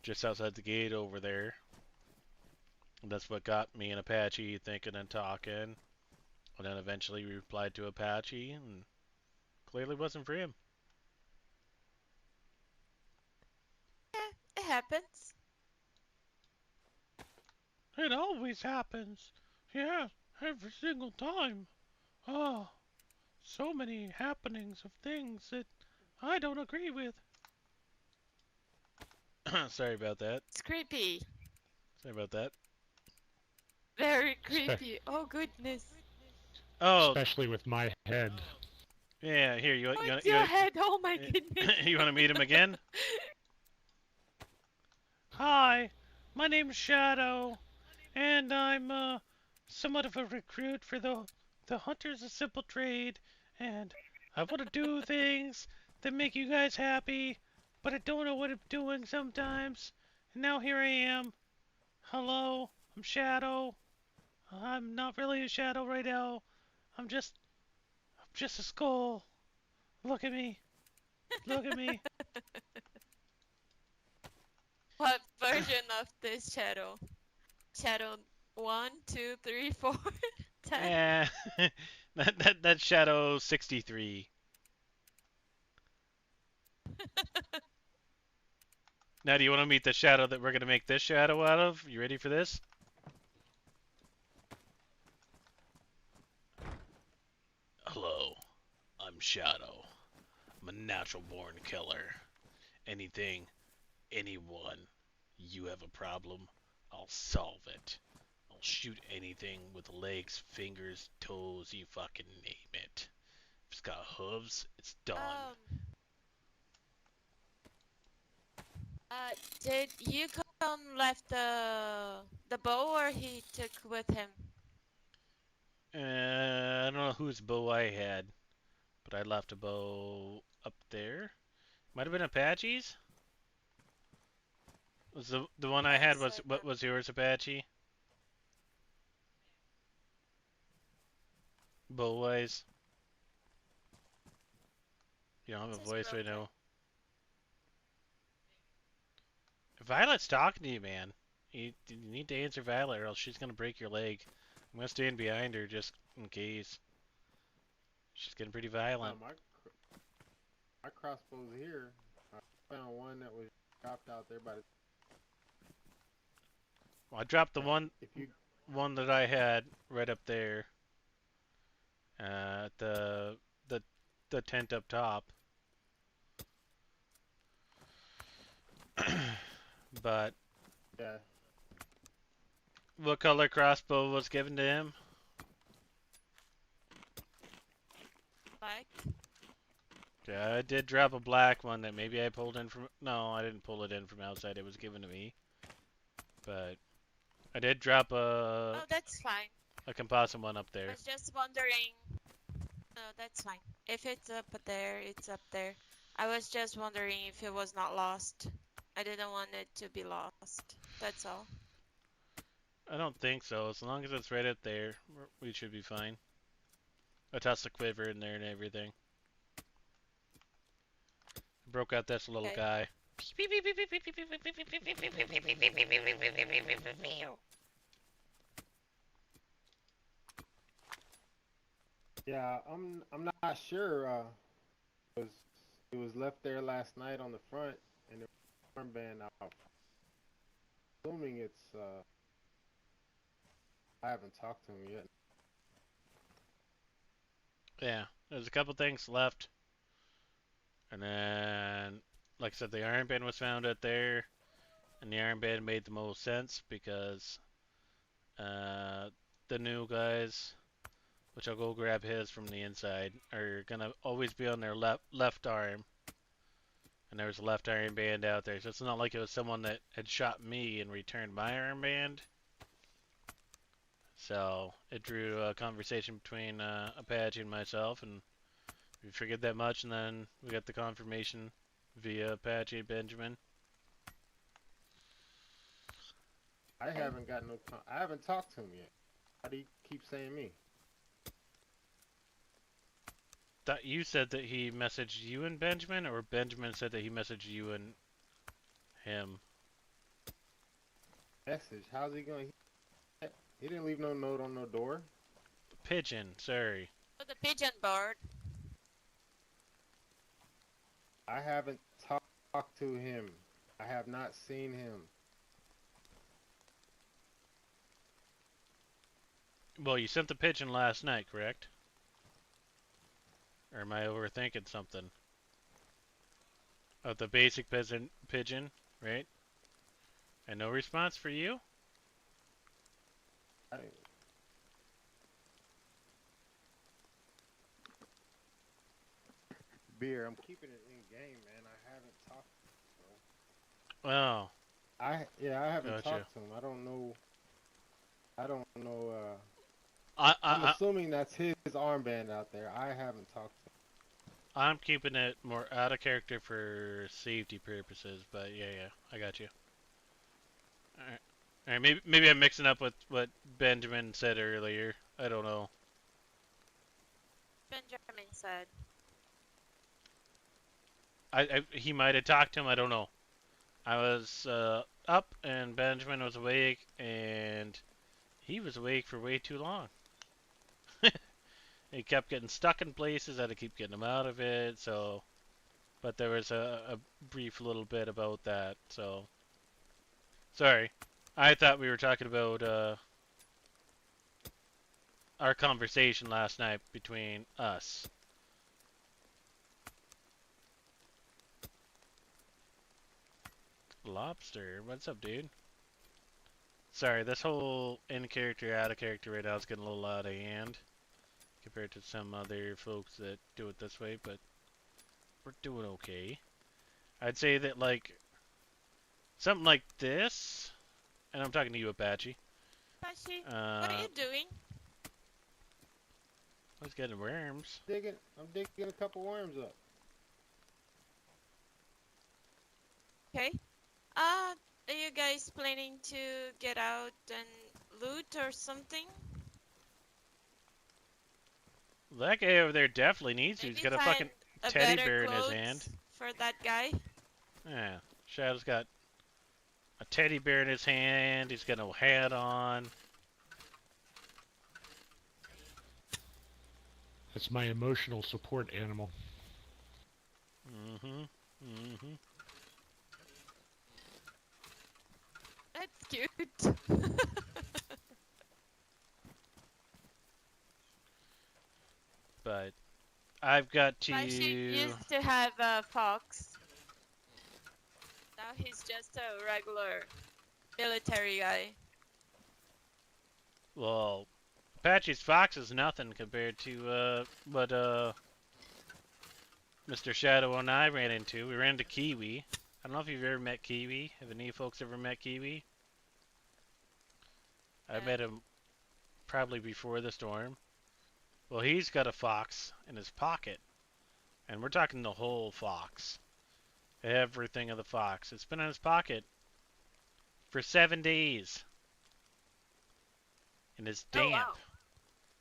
just outside the gate over there. And that's what got me and Apache thinking and talking. And then eventually we replied to Apache, and clearly wasn't for him. Yeah, it happens. It always happens. Yeah, every single time. Oh, so many happenings of things that I don't agree with. Sorry about that. It's creepy. Sorry about that. Very Spe- creepy. Oh goodness. Oh, especially with my head. yeah. Here, Oh, it's your head. Oh my you, goodness. you want to meet him again? Hi, my name's Shadow, and I'm somewhat of a recruit for the Hunters of Simple Trade, and I want to do things that make you guys happy, but I don't know what I'm doing sometimes. And now here I am. Hello, I'm Shadow. I'm not really a shadow right now. I'm just a skull. Look at me. Look at me. What version of this shadow? Shadow 1, 2, 3, 4, 10. Eh, that's Shadow 63. Now, do you want to meet the shadow that we're gonna make this shadow out of? You ready for this? Hello, I'm Shadow. I'm a natural born killer. Anything, anyone, you have a problem, I'll solve it. I'll shoot anything with legs, fingers, toes, you fucking name it. If it's got hooves, it's done. Uh, did you come left the bow or he took with him? I don't know whose bow I had, but I left a bow up there. Might have been Apache's. Was the one I had Yes, was I what was yours, Apache? Bow wise. You don't have a This is voice right broken. now. Violet's talking to you, man. You need to answer Violet, or else she's gonna break your leg. I'm gonna stand behind her just in case. She's getting pretty violent. My crossbows here. I found one that was dropped out there by the. Well, I dropped the If you one that I had right up there. The the the tent up top. But yeah, what color crossbow was given to him? Like, Yeah, I did drop a black one that maybe I pulled in from. No, I didn't pull it in from outside. It was given to me. But I did drop oh, that's fine. a composite one up I there. was just wondering. No, that's fine. If it's up there, it's up there. I was just wondering if it was not lost. I didn't want it to be lost. That's all. I don't think so. As long as it's right up there, we should be fine. I tossed the quiver in there and everything. Broke out this little Okay. guy. yeah. I'm not sure. Was it was left there last night on the front, and the armband out. Assuming it's. I haven't talked to him yet. Yeah, there's a couple things left. And then, like I said, the armband was found out there. And the armband made the most sense because the new guys, which I'll go grab his from the inside, are gonna always be on their left arm. And there was a left armband out there, so it's not like it was someone that had shot me and returned my armband. So it drew a conversation between Apache and myself, and we figured that much, and then we got the confirmation via Apache and Benjamin. I haven't got no. I haven't talked to him yet. How do you keep saying me? That you said that he messaged you and Benjamin, or Benjamin said that he messaged you and him. Message. How's he going? He didn't leave no note on no door. Pigeon, sorry. Oh, the pigeon bird. I haven't talked to him. I have not seen him. Well, you sent the pigeon last night, correct? Or am I overthinking something? Oh, the basic pigeon, right? And no response for you? Beer, I'm keeping it in game, man. I haven't talked to him. Oh. I haven't Gotcha. talked to him. I don't know. I'm I'm assuming that's his armband out there. I haven't talked to him. keeping it more out of character for safety purposes, but yeah, I got you. Alright, maybe I'm mixing up with what Benjamin said earlier. I don't know. Benjamin said. He might have talked to him, I don't know. I was up and Benjamin was awake, and he was awake for way too long. He kept getting stuck in places, I had to keep getting him out of it, so... But there was a brief little bit about that, so... Sorry. I thought we were talking about our conversation last night between us. Lobster, what's up, dude? Sorry, this whole in character, out of character right now is getting a little out of hand compared to some other folks that do it this way, but we're doing okay. I'd say that, like, something like this, and I'm talking to you, Apache. Apache, what are you doing? I was getting worms. I'm digging a couple worms up. Okay. Are you guys planning to get out and loot or something? That guy over there definitely needs to. Maybe He's got a find fucking a teddy better bear in his clothes hand. for that guy. Yeah, Shadow's got a teddy bear in his hand. He's got a hat on. That's my emotional support animal. Mm-hmm. Mm-hmm. That's cute. But I've got Flashy to. used to have a fox. Now he's just a regular military guy. Well, Apache's fox is nothing compared to what Mr. Shadow and I ran into. We ran into Kiwi. I don't know if you've ever met Kiwi. Have any folks ever met Kiwi? I met him probably before the storm. Well, he's got a fox in his pocket, and we're talking the whole fox. Everything of the fox. It's been in his pocket for 7 days. And it's Oh damp. wow.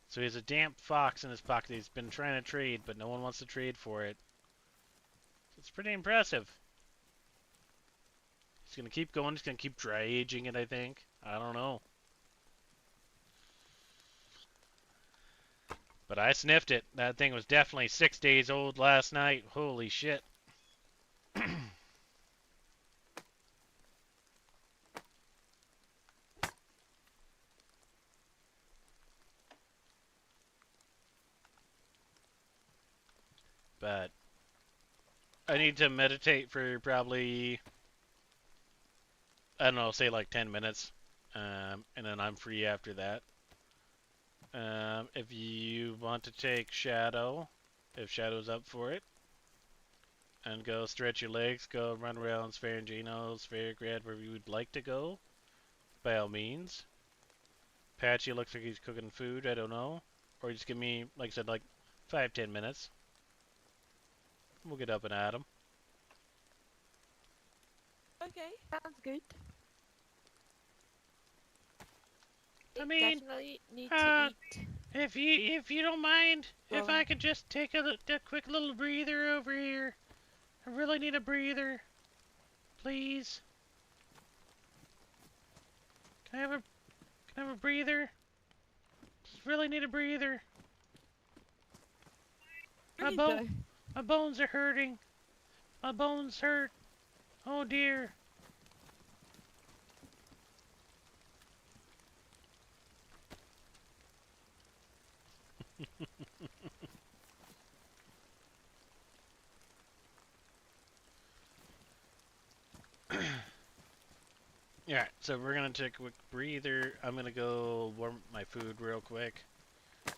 So he has a damp fox in his pocket he's been trying to trade, but no one wants to trade for it. So it's pretty impressive. He's going to keep going. He's going to keep dry aging it, I think. I don't know. But I sniffed it. That thing was definitely 6 days old last night. Holy shit. But I need to meditate for probably, I don't know, say like 10 minutes. And then I'm free after that. If you want to take Shadow, if Shadow's up for it, and go stretch your legs, go run around Sphärangino, Sphärograd, wherever you would like to go, by all means. Patchy looks like he's cooking food, I don't know. Or just give me, like I said, like 5-10 minutes. We'll get up and at him. Okay, sounds good. I mean, Definitely need to eat. if you don't mind, if Well, I could just take a quick little breather over here. I really need a breather. Please. Can I have a breather? Just really need a breather. My breather. my bones are hurting. My bones hurt. Oh dear. Alright, so we're gonna take a quick breather. I'm gonna go warm up my food real quick.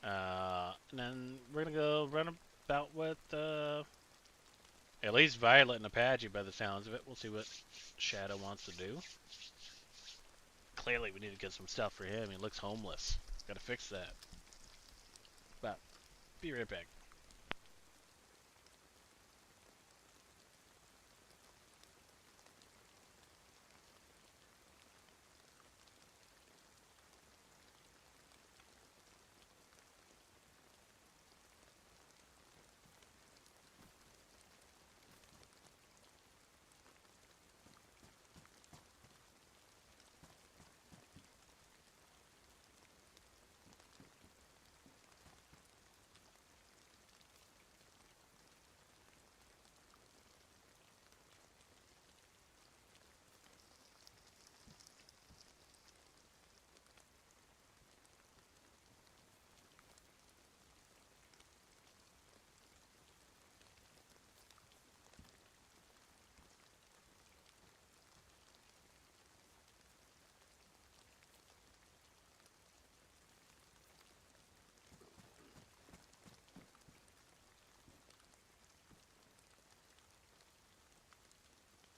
And then we're gonna go run about with at least Violet and Apache by the sounds of it. We'll see what Shadow wants to do. Clearly we need to get some stuff for him. He looks homeless. Gotta fix that. But be right back.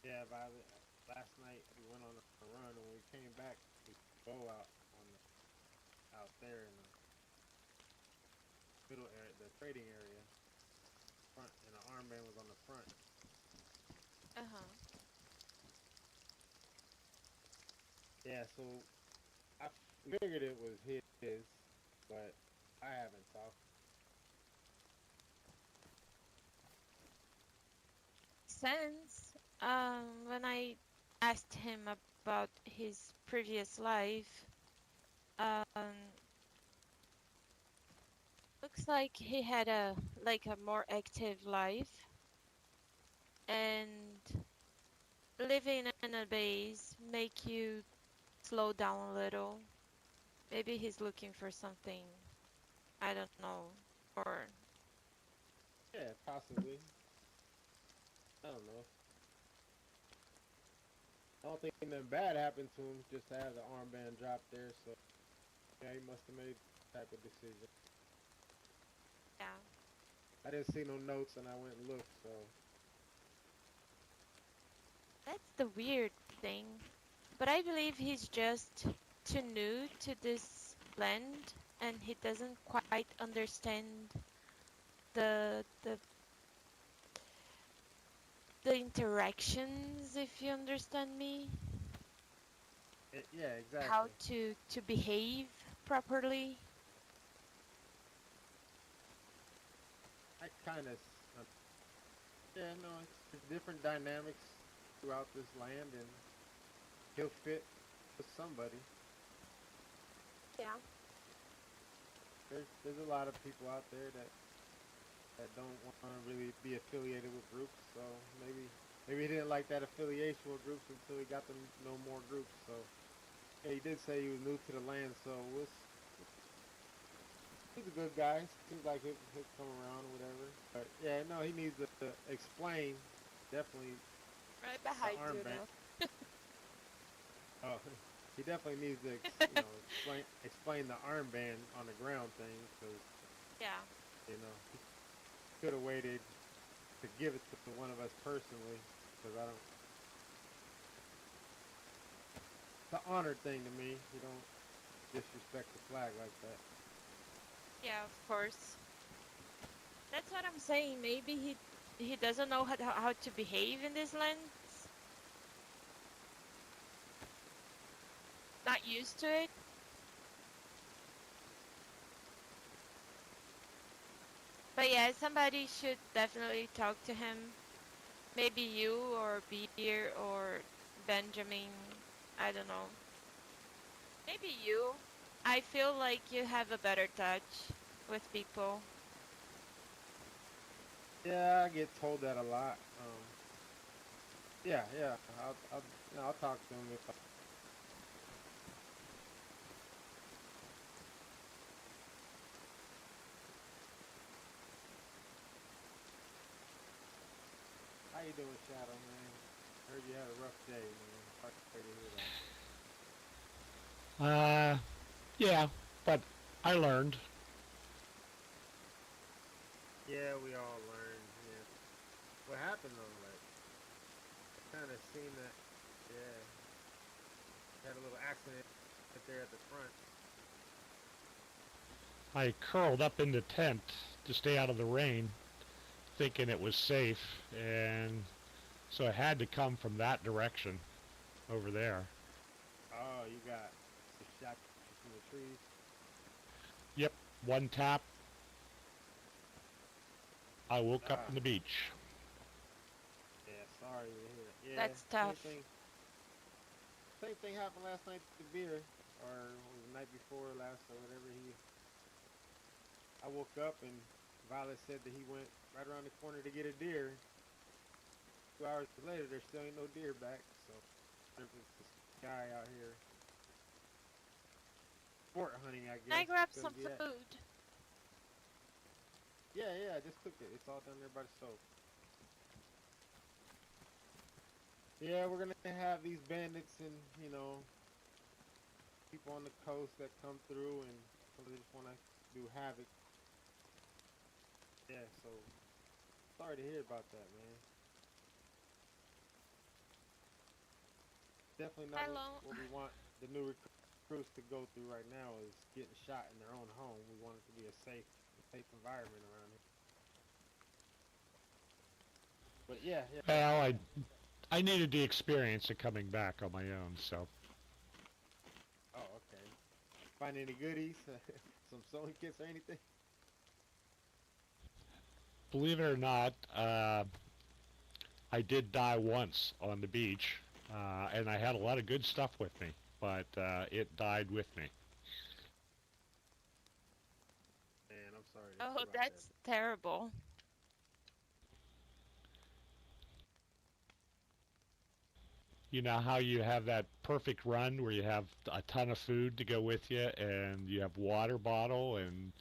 Yeah, Violet. Last night we went on a run, and when we came back, we go out on out there in the middle area, the trading area. Front, and the armband was on the front. Uh-huh. Yeah, so I figured it was his, but I haven't talked. Since when I asked him about his previous life, um, Looks like he had a more active life, and living in a base make you slow down a little. Maybe he's looking for something, I don't know, or Yeah, possibly. I don't know. I don't think nothing bad happened to him just to have the armband dropped there. So yeah, he must have made that type of decision. yeah. I didn't see no notes, and I went and looked. So That's the weird thing. But I believe he's just too new to this land and he doesn't quite understand the the interactions, if you understand me. yeah, How exactly. to behave properly. I kind of, yeah, no, it's there's different dynamics throughout this land, and he'll fit with somebody. Yeah. There's a lot of people out there that don't want to really be affiliated with groups. So maybe he didn't like that affiliation with groups until he got to know more groups. So yeah, he did say he was new to the land. So he's a good guy. Seems like he'll come around or whatever. But yeah, no, he needs to explain definitely Right the behind you armband. now. Oh, he definitely needs to explain the armband on the ground thing because Yeah. he could have waited to give it to one of us personally because I don't. It's an honor thing to me. You don't disrespect the flag like that. Yeah, of course. That's what I'm saying. Maybe he doesn't know how to behave in this land. Not used to it. But yeah, somebody should definitely talk to him. Maybe you or Beer or Benjamin. I don't know. Maybe you. I feel like you have a better touch with people. Yeah, I get told that a lot. Yeah, yeah. I'll talk to him if How you doing, Shadow, man? Heard you had a rough day, man. Sorry to hear that. Yeah, but I learned. Yeah, we all learned. Yeah. What happened though? Like, kind of seen that. Yeah, had a little accident there at the front. I curled up in the tent to stay out of the rain, thinking it was safe, and so it had to come from that direction over there. Oh, you got the shot from the trees. Yep, one tap, I woke up Ah, on the beach. yeah. Sorry to hear that. Yeah, That's tough. same thing. Same thing happened last night to Beer, or was the night before last, or whatever. I woke up and Violet said that he went right around the corner to get a deer. 2 hours later, there still ain't no deer back. So there's this guy out here sport hunting, I I guess. grabbed Because some yeah, food. yeah, I just cooked it. It's all done there by the stove. Yeah, we're gonna have these bandits and people on the coast that come through and they just want to do havoc. Yeah, so sorry to hear about that, man. Definitely not Hello. what we want the new recruits to go through right now is getting shot in their own home. We want it to be a safe environment around here. But yeah, yeah. Well, I needed the experience of coming back on my own, so Oh, okay. Find any goodies? Some sewing kits or anything? believe it or not, I did die once on the beach, and I had a lot of good stuff with me, but it died with me. Man, I'm sorry Oh, About that. that's terrible. You know how you have that perfect run where you have a ton of food to go with you and you have water bottle and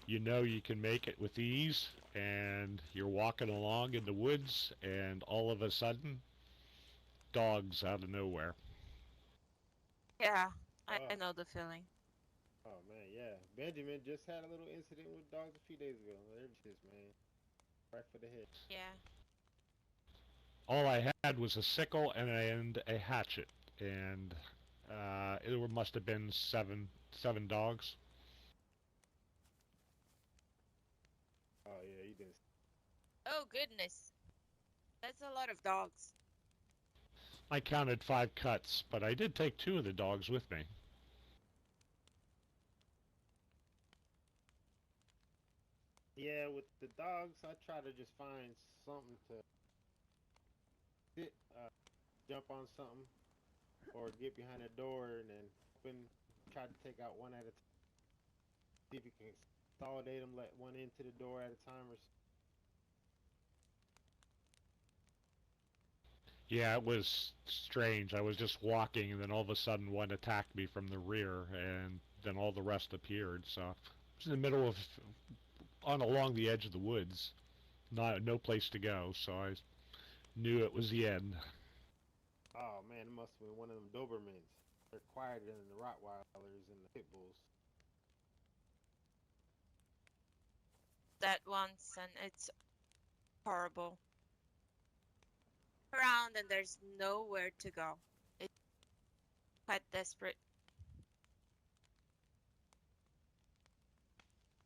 you know you can make it with ease and you're walking along in the woods and all of a sudden dogs out of nowhere. Yeah, I Oh, know the feeling. oh man, yeah. Benjamin just had a little incident with dogs a few days ago. They're vicious, man. Right for the head. Yeah. All I had was a sickle and a hatchet and it must have been seven dogs. Oh yeah, he didn't. Oh, goodness. That's a lot of dogs. I counted 5 cuts, but I did take 2 of the dogs with me. Yeah, with the dogs, I try to just find something to sit, jump on something, or get behind a door and then open. Try to take out one at a time. See if you can consolidate them, let one into the door at a time, or Yeah, it was strange. I was just walking, and then all of a sudden one attacked me from the rear, and then all the rest appeared. So I was in the middle of, along the edge of the woods, no place to go. So I knew it was the end. oh man, it must have been one of them Dobermans. They're quieter than the Rottweilers and the Pit Bulls. That once, and it's horrible. Around, and there's nowhere to go. It's quite desperate.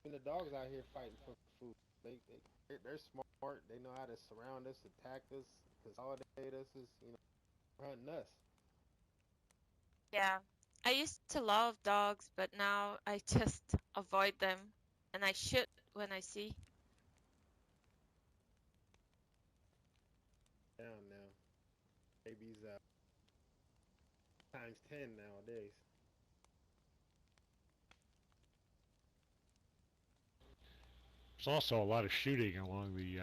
And the dogs out here fighting for food. They're smart. They know how to surround us, attack us, consolidate us. Is hunting us. Yeah. I used to love dogs, but now I just avoid them. And I should when I see. Down now. Babies times 10 nowadays. There's also a lot of shooting along the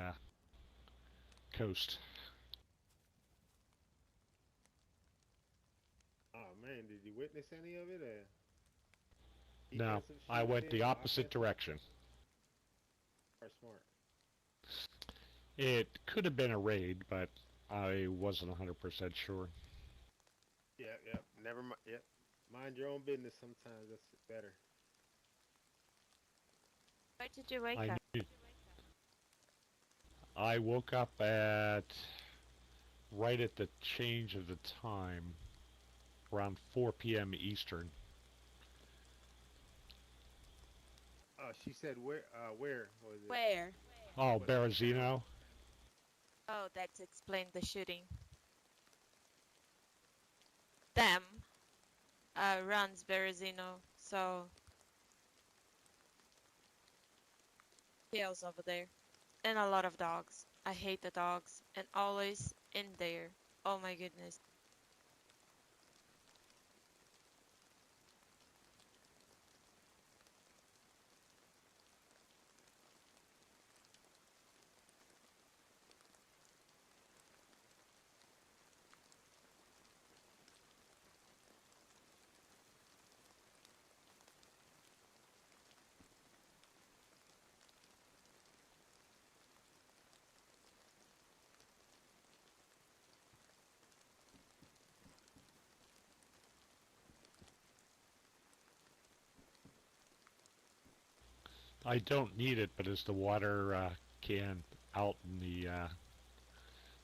coast. Oh man, did you witness any of it? No, Defensive I went the shooting, opposite offensive, direction. or smart? It could have been a raid, but I wasn't 100% sure. Yep, yep. Never mind. Yep. Mind your own business. Sometimes that's better. Where did you wake I up? knew. I woke up at right at the change of the time, around 4 p.m. Eastern. Oh, she said where? Where was it? Where? Oh, What town? Berezino. Oh, that's explained the shooting. Them runs Berezino, so chaos over there. And a lot of dogs. I hate the dogs. And always in there. Oh my goodness. I don't need it, but is the water can out in the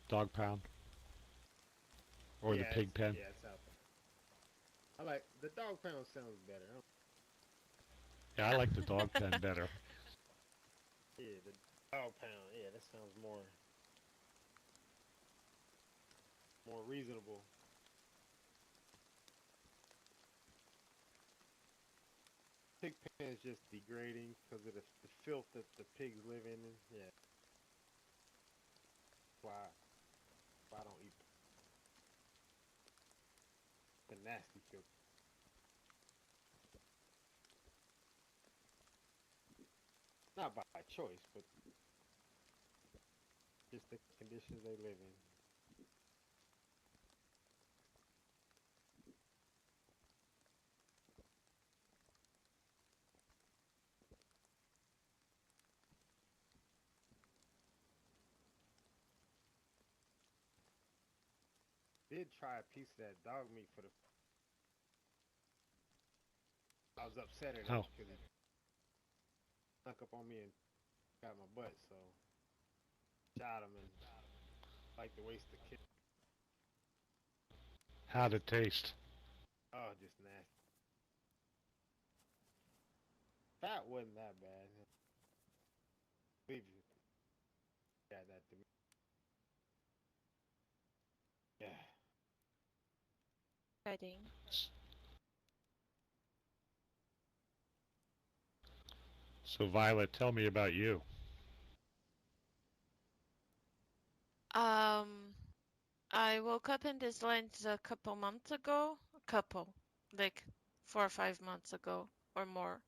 dog pound or the pig pen? Yeah, it's out there. I like the dog pound sounds better. Yeah, I like the dog pen better. Yeah, the dog pound. Yeah, that sounds more reasonable. Pig pen is just degrading because of the filth that the pigs live in. And yeah, why I don't eat the nasty filth. Not by choice, but just the conditions they live in. Did try a piece of that dog meat for the. I was upset at him Oh, because he snuck up on me and got my butt, so shot him and like to waste the kid. how'd it taste? Oh, just nasty. Fat wasn't that bad. Believe you. Yeah, that to me. Yeah. Wedding. So Violet, tell me about you. Um, I woke up in this land a couple months ago. Like 4 or 5 months ago or more.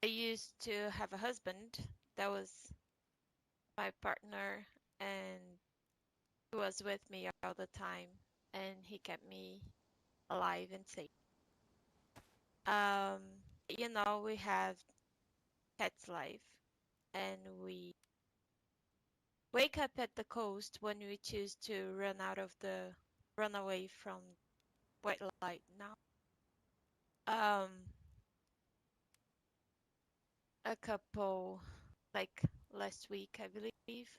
I used to have a husband that was my partner, and he was with me all the time, and he kept me alive and safe. Um, we have cat's life, and we wake up at the coast when we choose to run away from white light now. A couple, like last week, I believe,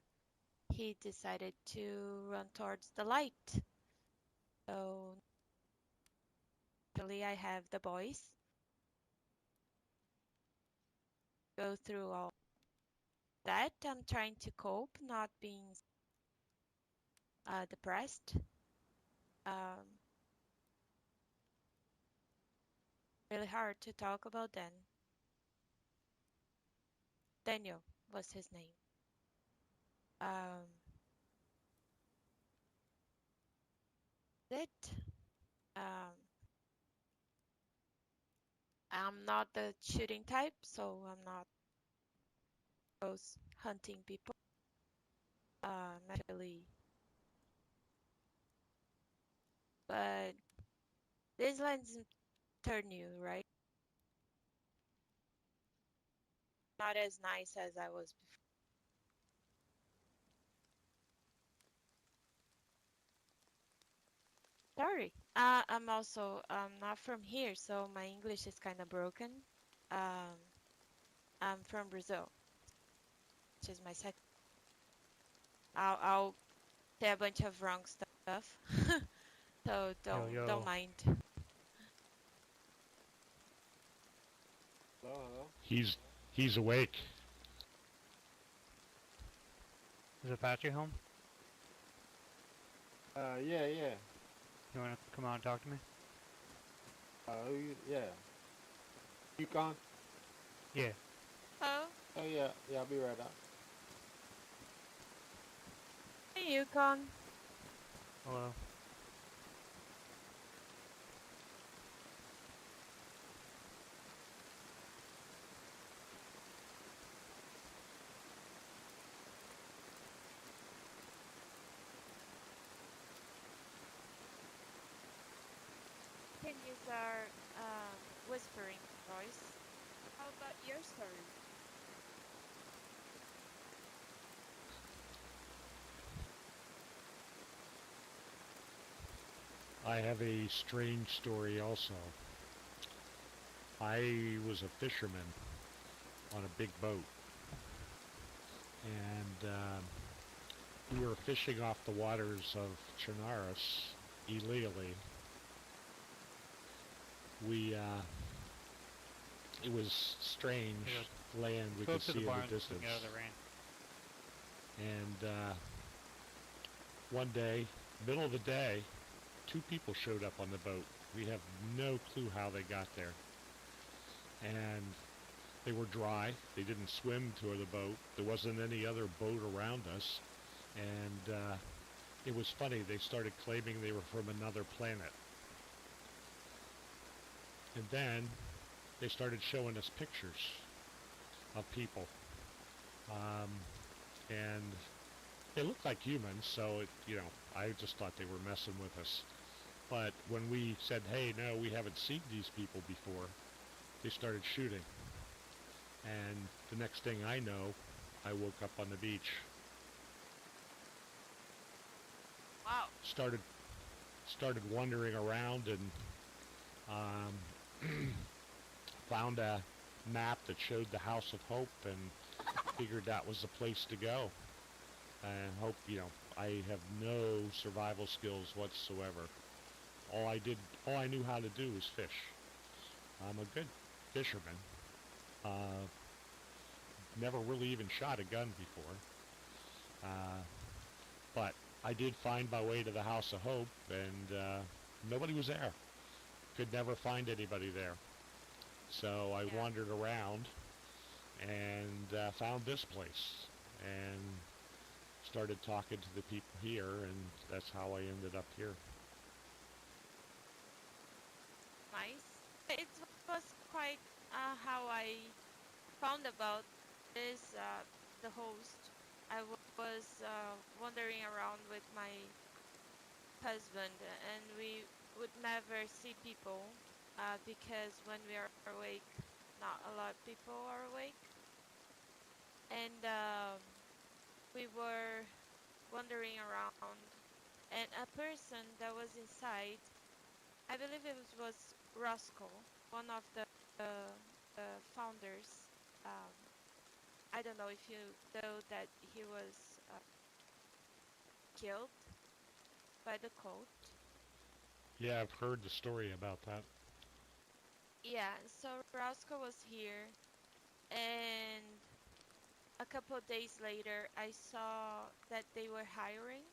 he decided to run towards the light. So, actually, I have the boys go through all that. I'm trying to cope, not being depressed. Really hard to talk about then. Daniel was his name. It. Um, I'm not the shooting type, so I'm not those hunting people. Actually, but this land's turn new, right? Not as nice as I was before. Sorry. I'm also not from here, so my English is kind of broken. Um, I'm from Brazil, which is my second. I'll say a bunch of wrong stuff, so Yo, don't yo. mind. Hello, hello. He's awake. Is Apache home? Yeah, yeah. You wanna come out and talk to me? Yeah. Yukon? Yeah. Oh, Oh, yeah. Yeah, I'll be right out. hey, Yukon. Hello. Can use our whispering voice. How about your story? I have a strange story also. I was a fisherman on a big boat, and we were fishing off the waters of Chinaris illegally. It was strange land. We Go could up to see the in barn the so we distance. can get out of the rain. And one day, middle of the day, two people showed up on the boat. We have no clue how they got there. And they were dry. They didn't swim to the boat. There wasn't any other boat around us. And it was funny. They started claiming they were from another planet. And then they started showing us pictures of people. Um, and they looked like humans, so I just thought they were messing with us. But when we said, hey, no, we haven't seen these people before, they started shooting. And the next thing I know, I woke up on the beach. Wow. Started wandering around and found a map that showed the House of Hope and figured that was the place to go. And hope, I have no survival skills whatsoever. All I knew how to do was fish. I'm a good fisherman. Uh, Never really even shot a gun before. But I did find my way to the House of Hope, and nobody was there. Could never find anybody there. So I Yeah. wandered around and found this place and started talking to the people here, and that's how I ended up here. Nice. It was quite how I found about this, the host. I was wandering around with my husband, and we would never see people because when we are awake, not a lot of people are awake. And we were wandering around, and a person that was inside, I believe was Roscoe, one of the founders. Um, I don't know if you know that he was killed by the cult. Yeah, I've heard the story about that. Yeah, so Roscoe was here, and a couple of days later, I saw that they were hiring,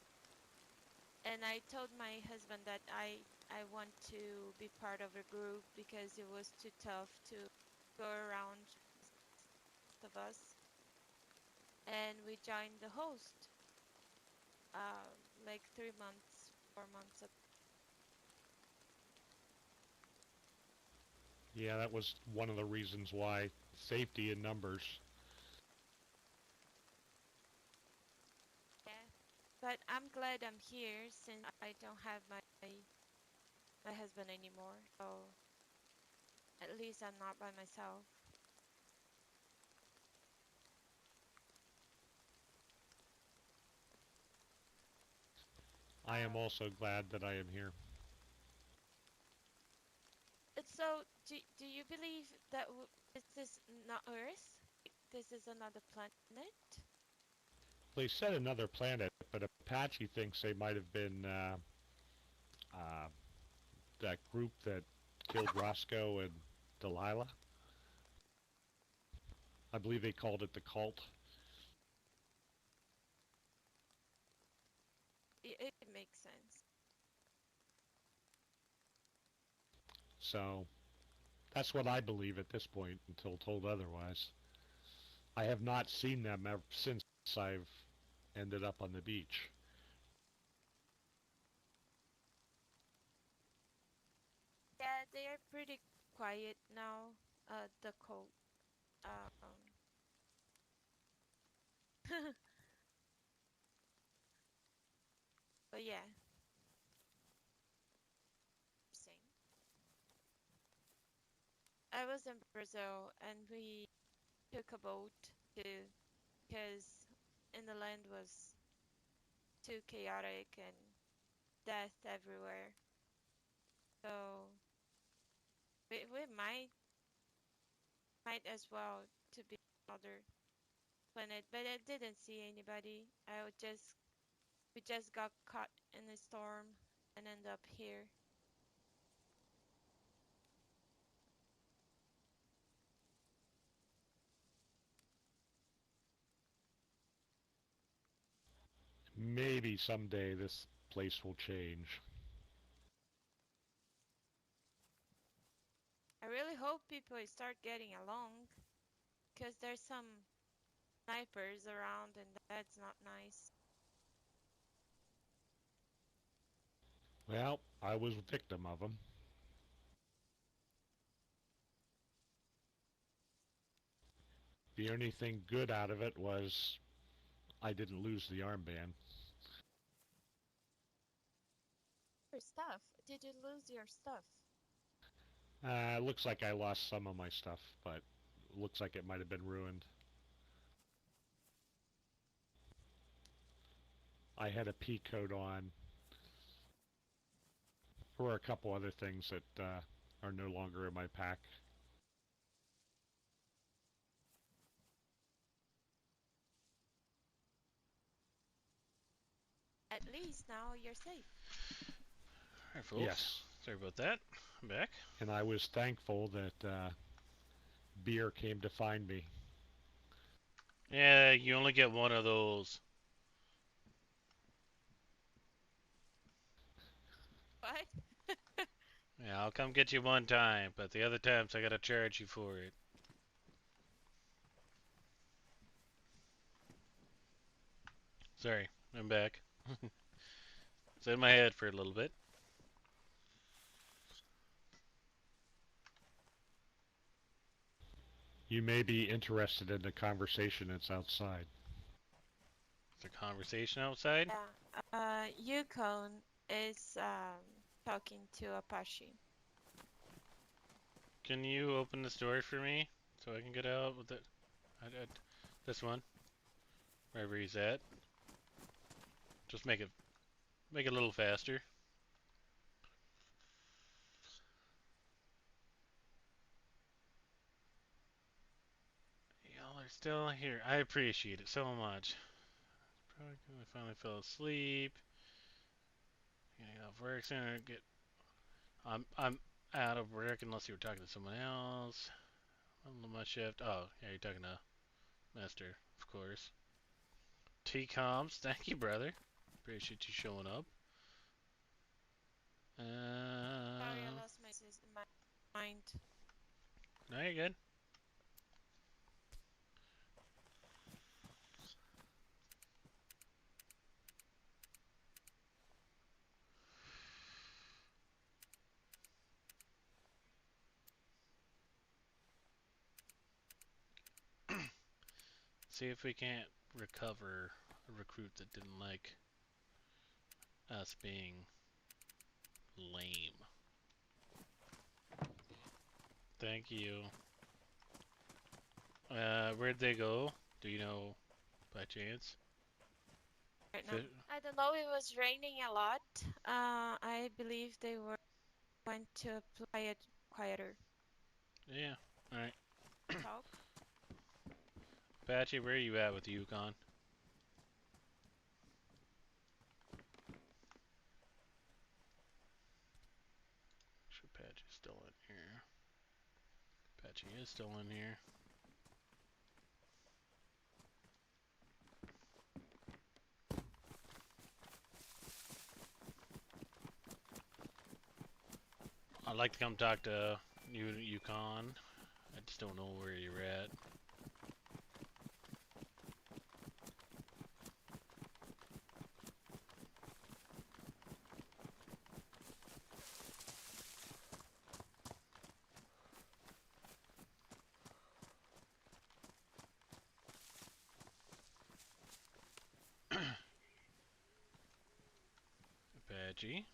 and I told my husband that I want to be part of a group because it was too tough to go around of us, and we joined the host like 3 months, 4 months ago. Yeah, that was one of the reasons why safety in numbers. Yeah, but I'm glad I'm here since I don't have my husband anymore. So at least I'm not by myself. I am also glad that I am here. So do you believe that this is not Earth? This is another planet? They said another planet, but Apache thinks they might have been uh, that group that killed Roscoe and Delilah. I believe they called it the cult. It makes sense. So that's what I believe at this point until told otherwise. I have not seen them ever since I've ended up on the beach. Yeah, they are pretty quiet now. The cult. Um, but yeah, same. I was in Brazil and we took a boat to because in the land was too chaotic and death everywhere. So we might as well to be another planet, but I didn't see anybody. We just got caught in a storm and end up here. Maybe someday this place will change. I really hope people start getting along, because there's some snipers around and that's not nice. Well, I was a victim of them. The only thing good out of it was I didn't lose the armband. Your stuff. Did you lose your stuff? Looks like I lost some of my stuff, but looks like it might have been ruined. I had a P coat on for a couple other things that are no longer in my pack. At least now you're safe. Alright, folks. Yes. Sorry about that. I'm back. And I was thankful that Beer came to find me. Yeah, you only get one of those. What? Yeah, I'll come get you one time, but the other times I gotta charge you for it. Sorry, I'm back. It's in my head for a little bit. You may be interested in the conversation that's outside. Is there conversation outside? Yeah. Yukon is talking to Apache. Can you open this door for me so I can get out with it? This one, wherever he's at. Just make it a little faster. Y'all are still here. I appreciate it so much. Probably 'cause I finally fell asleep. Getting off work soon. I'm out of work unless you were talking to someone else. I'm on my shift. Oh, yeah, you're talking to Master, of course. T-Coms, thank you, brother. Appreciate you showing up. Sorry, I lost my mind. No, you're good. See if we can't recover a recruit that didn't like us being lame. Thank you. Where'd they go? Do you know by chance? Right now. I don't know, it was raining a lot. I believe they went to play it quieter. Yeah, alright. Talk. Patchy, where are you at with Yukon? Sure, Patchy's still in here. Patchy is still in here. I'd like to come talk to you, Yukon. I just don't know where you're at. Patchy.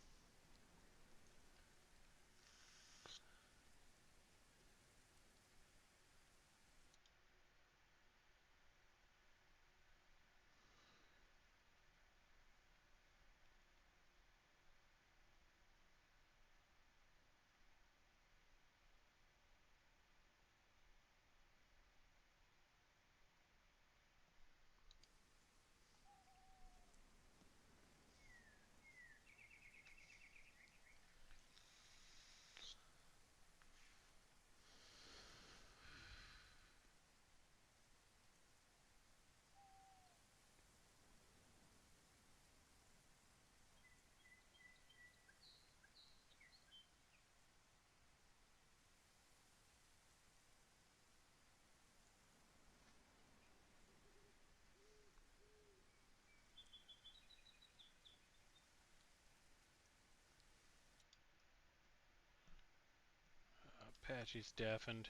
Patchy's deafened.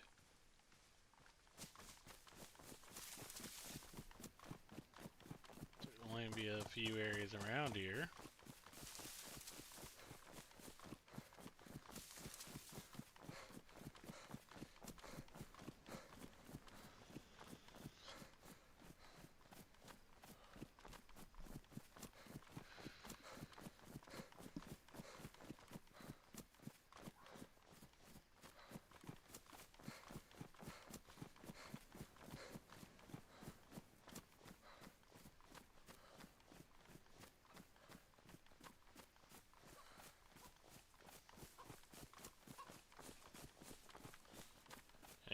might be a few areas around here.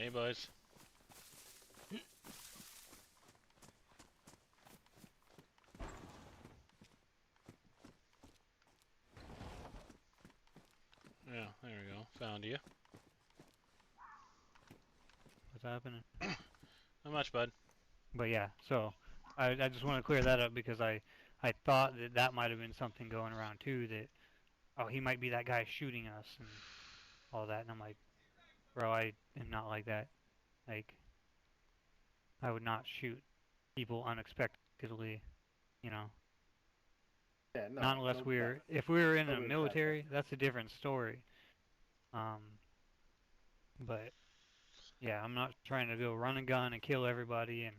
Hey, boys. Yeah, there we go. Found you. What's happening? Not much, bud. But yeah, so I just want to clear that up because I thought that that might have been something going around too. That oh, he might be that guy shooting us and all that. And I'm like, bro, I am not like that. Like, I would not shoot people unexpectedly, you know. Yeah, no, Not unless no we doubt. were, if we were in the Totally got that. military, that's a different story. Um, but yeah, I'm not trying to go run and gun and kill everybody. And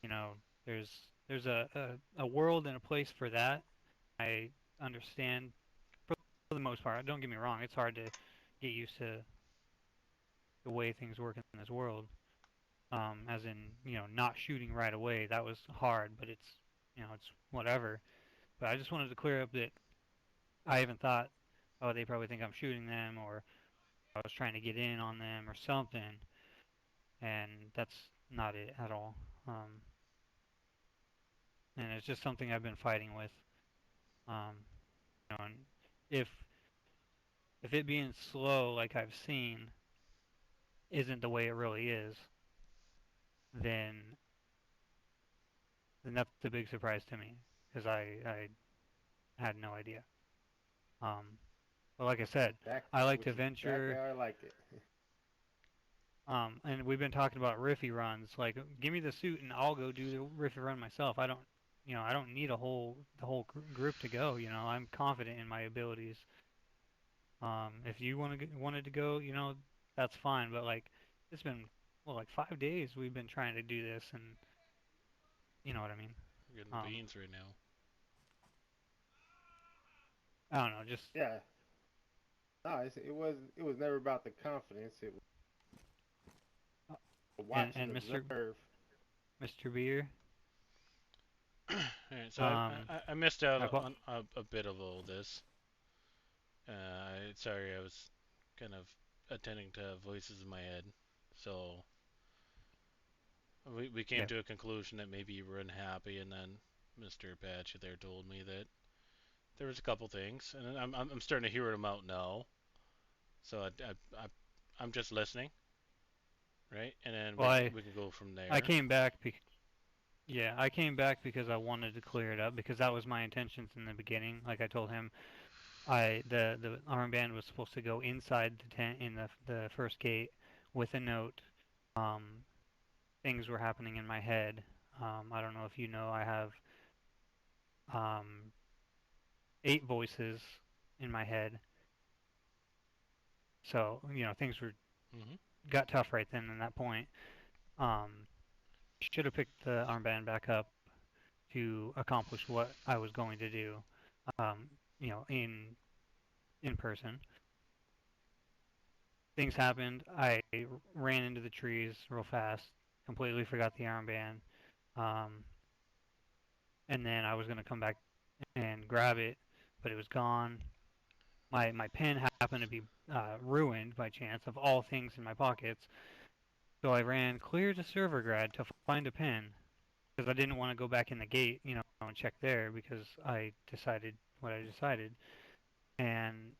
you know, there's there's a world and a place for that. I understand for the most part. Don't get me wrong; it's hard to get used to the way things work in this world. As in, you know, not shooting right away. That was hard, but it's, you know, it's whatever. But I just wanted to clear up that I haven't thought, oh, they probably think I'm shooting them or I was trying to get in on them or something. And that's not it at all. And it's just something I've been fighting with. Um, you know, and if if it being slow, like I've seen, isn't the way it really is, then that's a big surprise to me because I had no idea. Um, but like I said, I like Which to is exactly venture. how I like it. And we've been talking about riffy runs. Like, give me the suit and I'll go do the riffy run myself. I don't, you know, I don't need the whole group to go. You know, I'm confident in my abilities. If you wanted to go, you know, that's fine. But like, it's been well, like 5 days we've been trying to do this, and you know what I mean. We're getting Um, beans right now. I don't know, just Yeah. No, it was never about the confidence. It was uh, to watch and and observe. Mr. Beer, Alright, so um, I missed out I, po- on a bit of all this. Sorry, I was kind of attending to voices in my head. So we came yeah. to a conclusion that maybe you were unhappy, and then Mr. Patchy there told me that there was a couple things, and I'm starting to hear them out now. So I'm just listening, right? And then Well, we can go from I there. came back. Yeah, I came back because I wanted to clear it up because that was my intentions in the beginning. Like I told him, the armband was supposed to go inside the tent in the first gate with a note. Um, things were happening in my head. I don't know if you know, I have um, 8 voices in my head. So you know things were Hmm. got tough right then and that point. Um, should have picked the armband back up to accomplish what I was going to do. Um, you know, in person. Things happened. I ran into the trees real fast. Completely forgot the armband. Um, and then I was gonna come back and grab it, but it was gone. My pen happened to be ruined by chance of all things in my pockets. So I ran clear to Servergrad to find a pen because I didn't want to go back in the gate, you know, and check there because I decided what I decided, and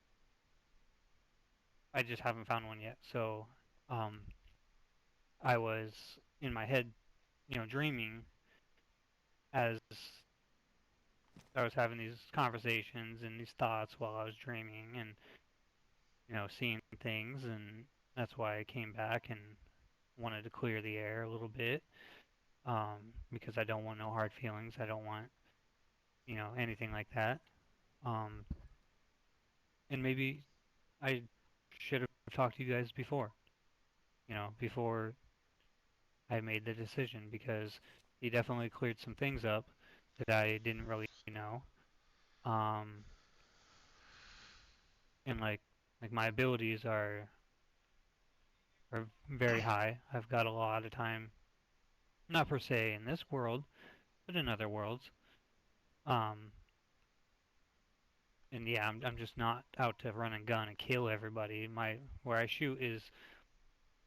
I just haven't found one yet. So um, I was in my head, you know, dreaming as I was having these conversations and these thoughts while I was dreaming and, you know, seeing things. And that's why I came back and wanted to clear the air a little bit because I don't want no hard feelings. I don't want anything like that. Um, and maybe I should have talked to you guys before, before I made the decision because he definitely cleared some things up that I didn't really know. Um, and like my abilities are very high. I've got a lot of time, not per se in this world, but in other worlds. Um, and yeah, I'm just not out to run and gun and kill everybody. My where I shoot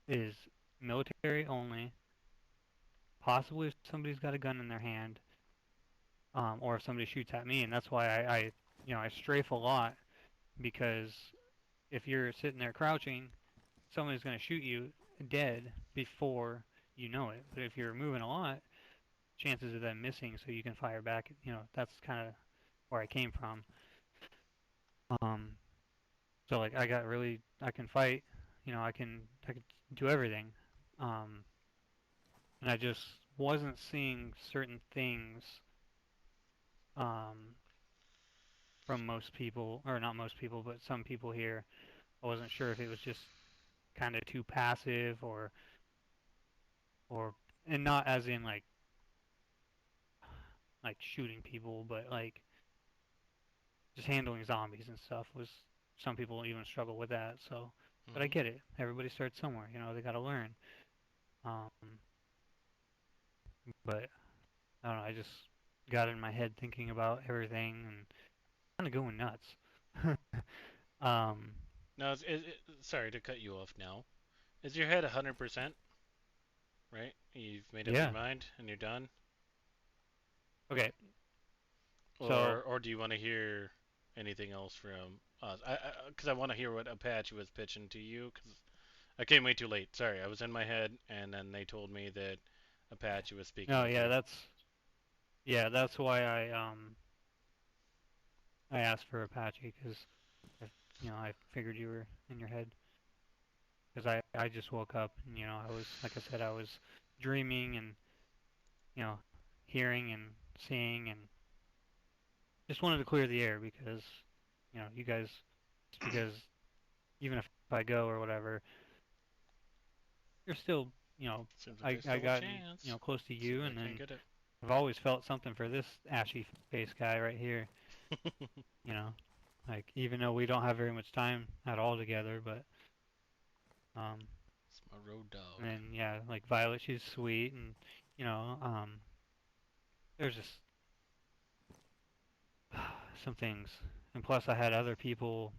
is military only. Possibly if somebody's got a gun in their hand, or if somebody shoots at me, and that's why I strafe a lot because if you're sitting there crouching, somebody's going to shoot you dead before you know it. But if you're moving a lot, chances of them missing, so you can fire back. That's kind of where I came from. Um, so like I can fight. I can do everything. Um, and I just wasn't seeing certain things um, from most people, or not most people, but some people here. I wasn't sure if it was just kind of too passive or and not as in like shooting people, but like just handling zombies and stuff was some people even struggle with that. So, but I Hmm. get it. Everybody starts somewhere. They got to learn. Um, but I don't know. I just got in my head thinking about everything and kind of going nuts. um, Now, sorry to cut you off now. Is your head 100%, right? You've made up your yeah. mind and you're done? Okay. Or So or do you want to hear anything else from us? Because I want to hear what Apache was pitching to you, because I came way too late. Sorry, I was in my head, and then they told me that Apache was speaking no, with yeah, you. that's why I asked for Apache because I figured you were in your head because I just woke up and I was like I said I was dreaming and you know hearing and seeing and just wanted to clear the air because you guys just because even if I go or whatever you're still Seems like I there's I still a gotten chance. close to See you if I and can't then get it. I've always felt something for this ashy face guy right here. You know, like even though we don't have very much time at all together, but um, It's my road dog. and yeah, like Violet, she's sweet, and you know, um, there's just some things, and plus I had other people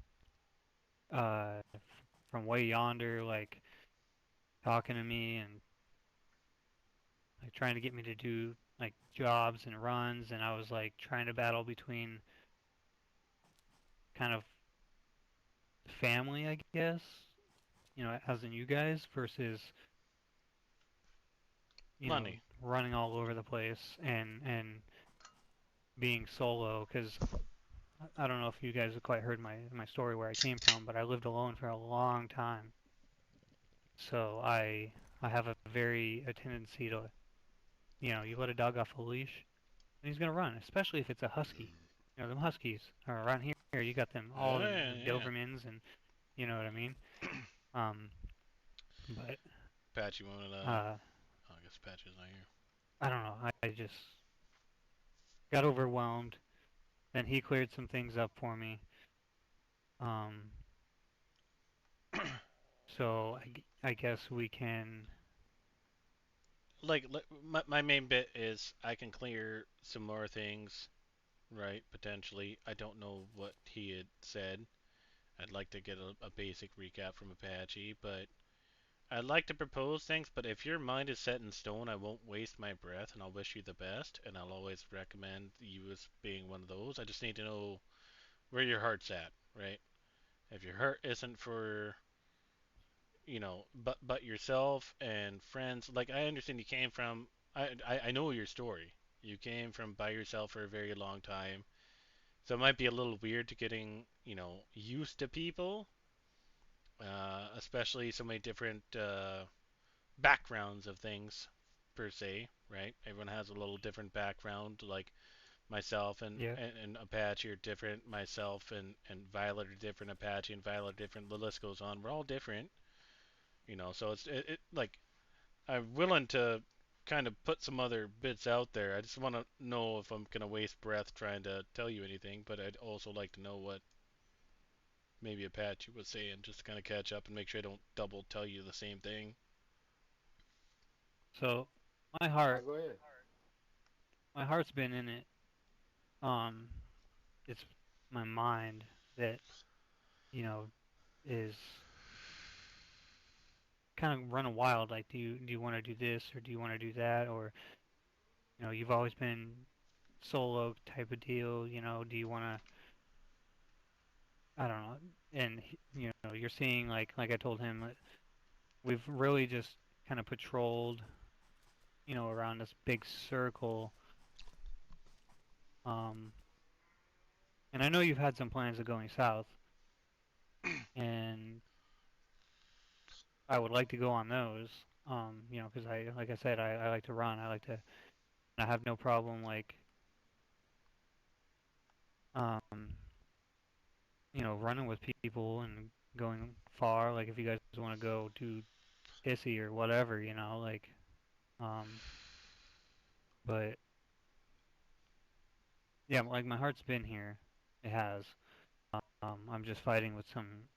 uh from way yonder like talking to me and like trying to get me to do like jobs and runs, and I was like trying to battle between kind of family, I guess, as in you guys versus Money. running all over the place and being solo because I don't know if you guys have quite heard my story where I came from, but I lived alone for a long time. So I have a tendency to, you let a dog off a leash and he's gonna run, especially if it's a husky. Them huskies are around here. You got them all Oh, them, yeah, them yeah. Dobermans and you know what I mean. Um, but Apache wanted uh, oh, I guess Apache's not here. I don't know. I just got overwhelmed. Then he cleared some things up for me. Um, so I guess we can. My main bit is I can clear some more things, right? Potentially. I don't know what he had said. I'd like to get a basic recap from Apache, but I'd like to propose things, but if your mind is set in stone, I won't waste my breath and I'll wish you the best, and I'll always recommend you as being one of those. I just need to know where your heart's at, right? If your heart isn't for, but yourself and friends, like I understand you came from, I know your story. You came from by yourself for a very long time, so it might be a little weird to getting, used to people, especially so many different backgrounds of things per se, right? Everyone has a little different background. Like myself and, Yeah. and Apache are different. Myself and Violet are different. Apache and Violet are different. The list goes on. We're all different, So it like I'm willing to kind of put some other bits out there. I just want to know if I'm gonna waste breath trying to tell you anything, but I'd also like to know what maybe Apache was saying, just to kind of catch up and make sure I don't double tell you the same thing. So my Now heart, go ahead. my heart's been in it. Um, it's my mind that you know is kind of running wild. Like, do you want to do this or do you want to do that? Or you've always been solo type of deal. Do you want to? I don't know. And you're seeing like I told him, we've really just kind of patrolled, around this big circle. Um, and I know you've had some plans of going south, and I would like to go on those. Because like I said, I like to run. I have no problem um, running with people and going far. Like if you guys want to go to Pissy or whatever, um, but yeah, like my heart's been here. It has. I'm just fighting with some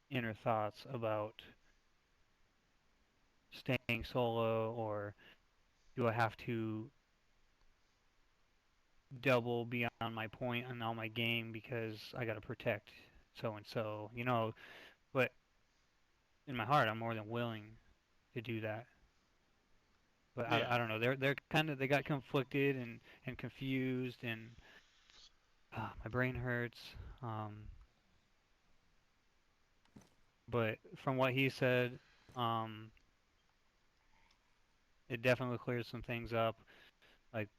inner thoughts about staying solo, or do I have to double beyond my point on all my game because I got to protect so and so, but in my heart I'm more than willing to do that. But Yeah, I don't know. They got conflicted and confused, and my brain hurts. Um, but from what he said, um, it definitely clears some things up. Like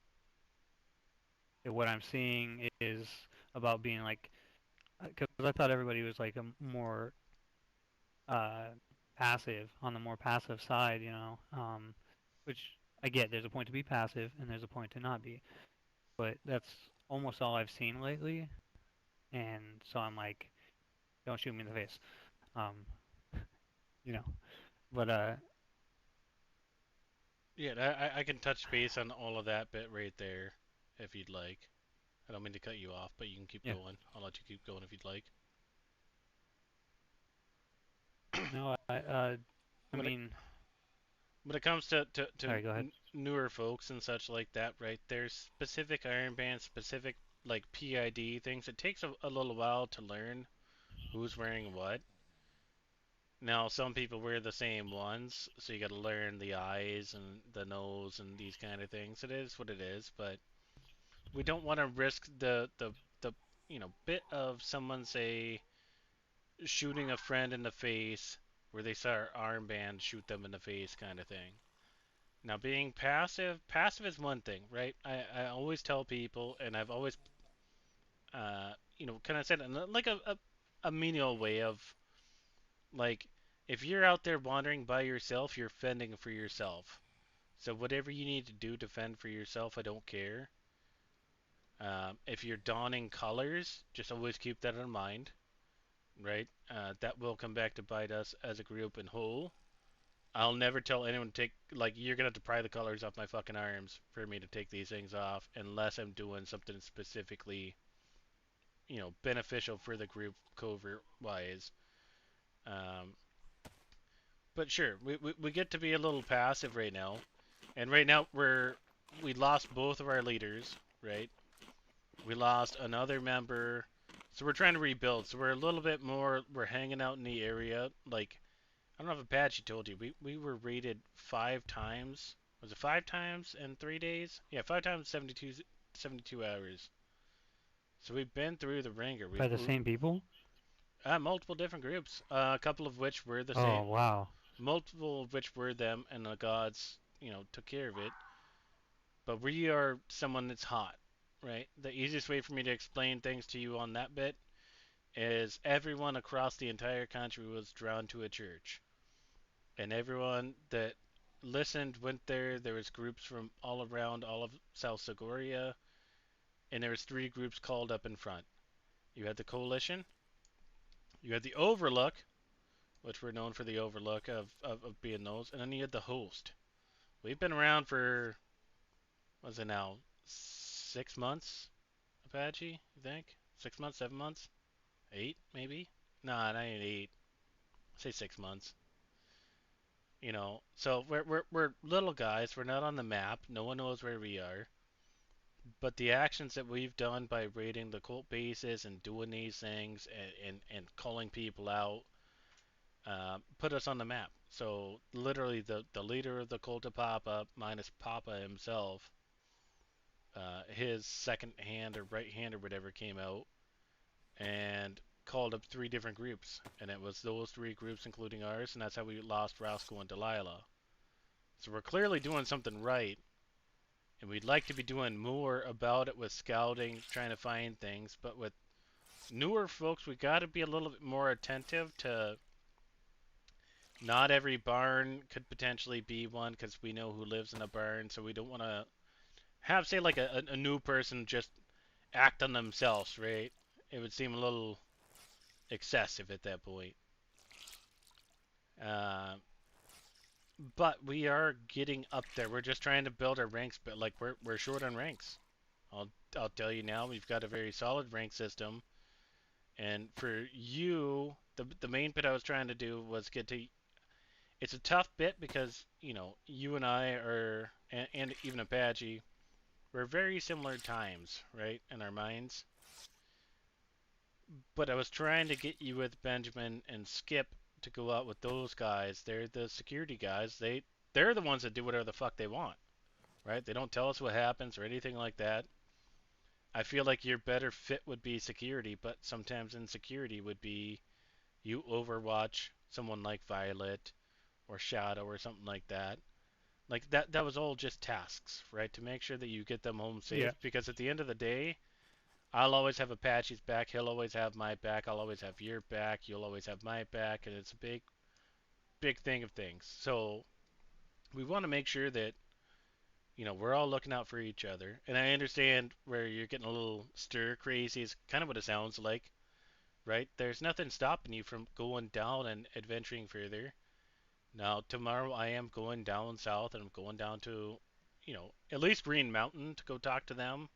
what I'm seeing is about being like, because I thought everybody was like a more uh, passive, on the more passive side, which I get. There's a point to be passive and there's a point to not be, but that's almost all I've seen lately, and so I'm like, don't shoot me in the face, um, you know. But yeah. I can touch base on all of that bit right there, if you'd like. I don't mean to cut you off, but you can keep yeah, going. I'll let you keep going if you'd like. no, I When it mean, when it comes to sorry, go ahead. newer folks and such like that, right? There's specific Iron Band, specific like PID things. It takes a little while to learn who's wearing what. Now, some people wear the same ones, so you got to learn the eyes and the nose and these kind of things. It is what it is, but we don't want to risk the bit of someone say shooting a friend in the face where they saw our armband shoot them in the face kind of thing. Now, being passive is one thing, right? I always tell people, and I've always, kind of said it in like a menial way of, like, if you're out there wandering by yourself, you're fending for yourself. So whatever you need to do to fend for yourself, I don't care. If you're donning colors, just always keep that in mind, right? That will come back to bite us as a group in whole. I'll never tell anyone to take, like, you're gonna have to pry the colors off my fucking arms for me to take these things off, unless I'm doing something specifically, beneficial for the group covert wise. Um, but sure, we get to be a little passive right now, and right now we lost both of our leaders, right? We lost another member, so we're trying to rebuild. So we're a little bit more. We're hanging out in the area. Like, I don't know if Apache told you, we were raided 5 times. Was it 5 times in 3 days? Yeah, 5 times in 72 hours. So we've been through the ringer. By the same people? Multiple different groups. A couple of which were the Oh same. wow. Multiple of which were them, and the gods, took care of it. But we are someone that's hot, right? The easiest way for me to explain things to you on that bit is everyone across the entire country was drawn to a church. And everyone that listened went there. There was groups from all around all of South Segoria. and there was 3 groups called up in front. You had the Coalition, you had the Overlook, which we're known for the Overlook of being those, and then you had the Host. We've been around for, what's it now, 6 months, Apache, you think? 6 months, 7 months? 8, maybe? Nah, not even 8. Say 6 months. You know, so we're little guys. We're not on the map. No one knows where we are. But the actions that we've done by raiding the cult bases and doing these things and calling people out put us on the map. So literally, the leader of the cult of Papa, minus Papa himself, his second hand or right hand or whatever came out and called up 3 different groups, and it was those 3 groups, including ours, and that's how we lost Roscoe and Delilah. So we're clearly doing something right, and we'd like to be doing more about it with scouting, trying to find things, but with newer folks, we got to be a little bit more attentive to not every barn could potentially be one because we know who lives in a barn, so we don't want to have, say, like a new person just act on themselves, right? It would seem a little excessive at that point. Uh, but we are getting up there. We're just trying to build our ranks, but like we're short on ranks. I'll tell you now, we've got a very solid rank system. And for you, the main bit I was trying to do was get to. It's a tough bit because you and I are, and even Apache, we're very similar times, right, in our minds. But I was trying to get you with Benjamin and Skip to go out with those guys. They're the security guys. They're the ones that do whatever the fuck they want, right? They don't tell us what happens or anything like that. I feel like your better fit would be security, but sometimes in security would be you overwatch someone like Violet or Shadow or something like that. Like that was all just tasks, right? To make sure that you get them home safe. Yeah. Because at the end of the day, I'll always have Apache's back. He'll always have my back. I'll always have your back. You'll always have my back. And it's a big thing of things. So we want to make sure that, we're all looking out for each other. And I understand where you're getting a little stir crazy is kind of what it sounds like, right? There's nothing stopping you from going down and adventuring further. Now, tomorrow I am going down south and I'm going down to, at least Green Mountain to go talk to them.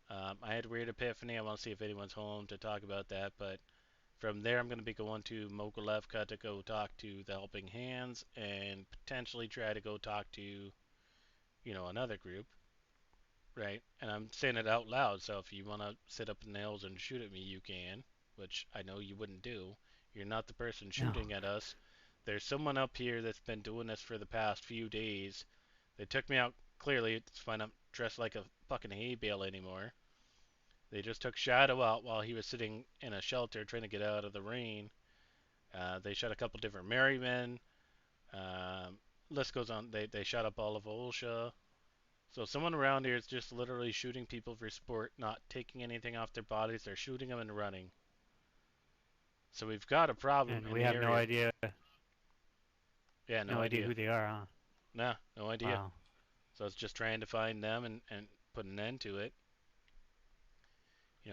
I had a weird epiphany. I want to see if anyone's home to talk about that. But from there, I'm going to be going to Mokolevka to go talk to the Helping Hands and potentially try to go talk to, another group, right? And I'm saying it out loud, so if you want to sit up in the hills and shoot at me, you can, which I know you wouldn't do. You're not the person No. shooting at us. There's someone up here that's been doing this for the past few days. They took me out, clearly, it's fine, I'm dressed like a fucking hay bale anymore. They just took Shadow out while he was sitting in a shelter trying to get out of the rain. They shot a couple different Merrymen. List goes on. They shot up all of Olsha. So someone around here is just literally shooting people for sport, not taking anything off their bodies. They're shooting them and running. So we've got a problem And in we the have area. no idea. Yeah, No idea who they are, huh? Nah, no idea. Wow. So it's just trying to find them and put an end to it.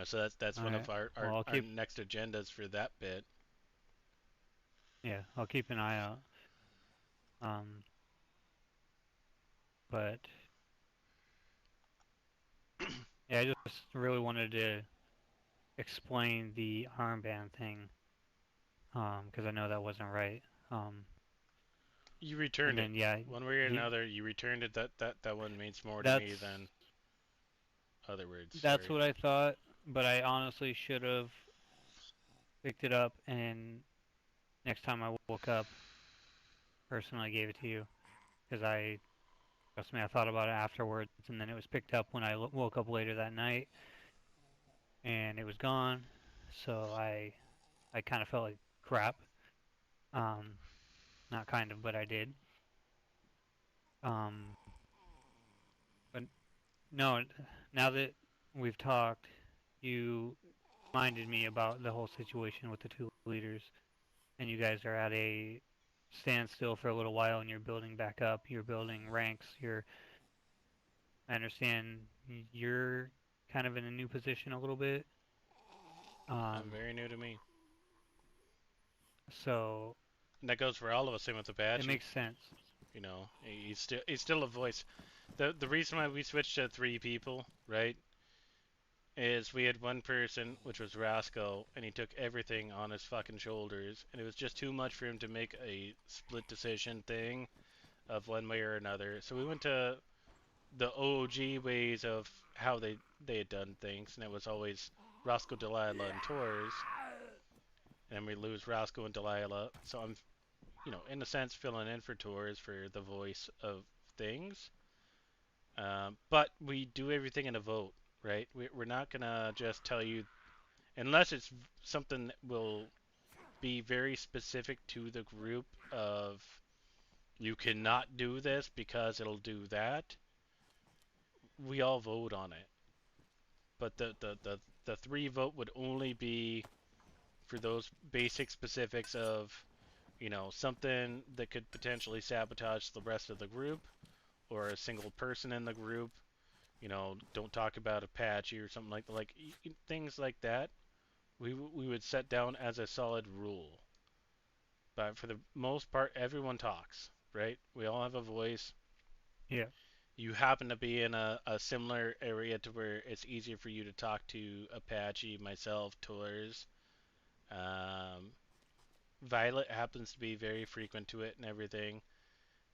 So that's one Alright. of our Well, I'll keep. next agendas for that bit. Yeah, I'll keep an eye out. Um, but yeah, I just really wanted to explain the armband thing, because I know that wasn't right. You And returned it. then yeah, One way or he, another, you returned it. That one means more to that's me than other words. that's Sorry. what I thought, but I honestly should have picked it up and next time I woke up, personally gave it to you, because trust me, I thought about it afterwards, and then it was picked up when I woke up later that night, and it was gone, so I kind of felt like crap. Um, Not kind of, but I did. Um, but no, now that we've talked, you reminded me about the whole situation with the 2 leaders, and you guys are at a standstill for a little while, and you're building back up. You're building ranks. I understand you're kind of in a new position a little bit. Very new to me. So And that goes for all of us. Same with it Apache. makes sense. You know, he's still a voice. The reason why we switched to 3 people, right, is we had one person, which was Rasco, and he took everything on his fucking shoulders, and it was just too much for him to make a split decision thing of one way or another. So we went to the OG ways of how they had done things, and it was always Roscoe, Delilah, and Torres. And we lose Roscoe and Delilah, so I'm, in a sense, filling in for Torres for the voice of things. But we do everything in a vote, right? We're not gonna just tell you, unless it's something that will be very specific to the group of you cannot do this because it'll do that. We all vote on it. But the 3 vote would only be for those basic specifics of, something that could potentially sabotage the rest of the group or a single person in the group. Don't talk about Apache or something like things like that. We would set down as a solid rule. But for the most part, everyone talks, right? We all have a voice. Yeah. You happen to be in a similar area to where it's easier for you to talk to Apache, myself, Tours. Um, Violet happens to be very frequent to it and everything.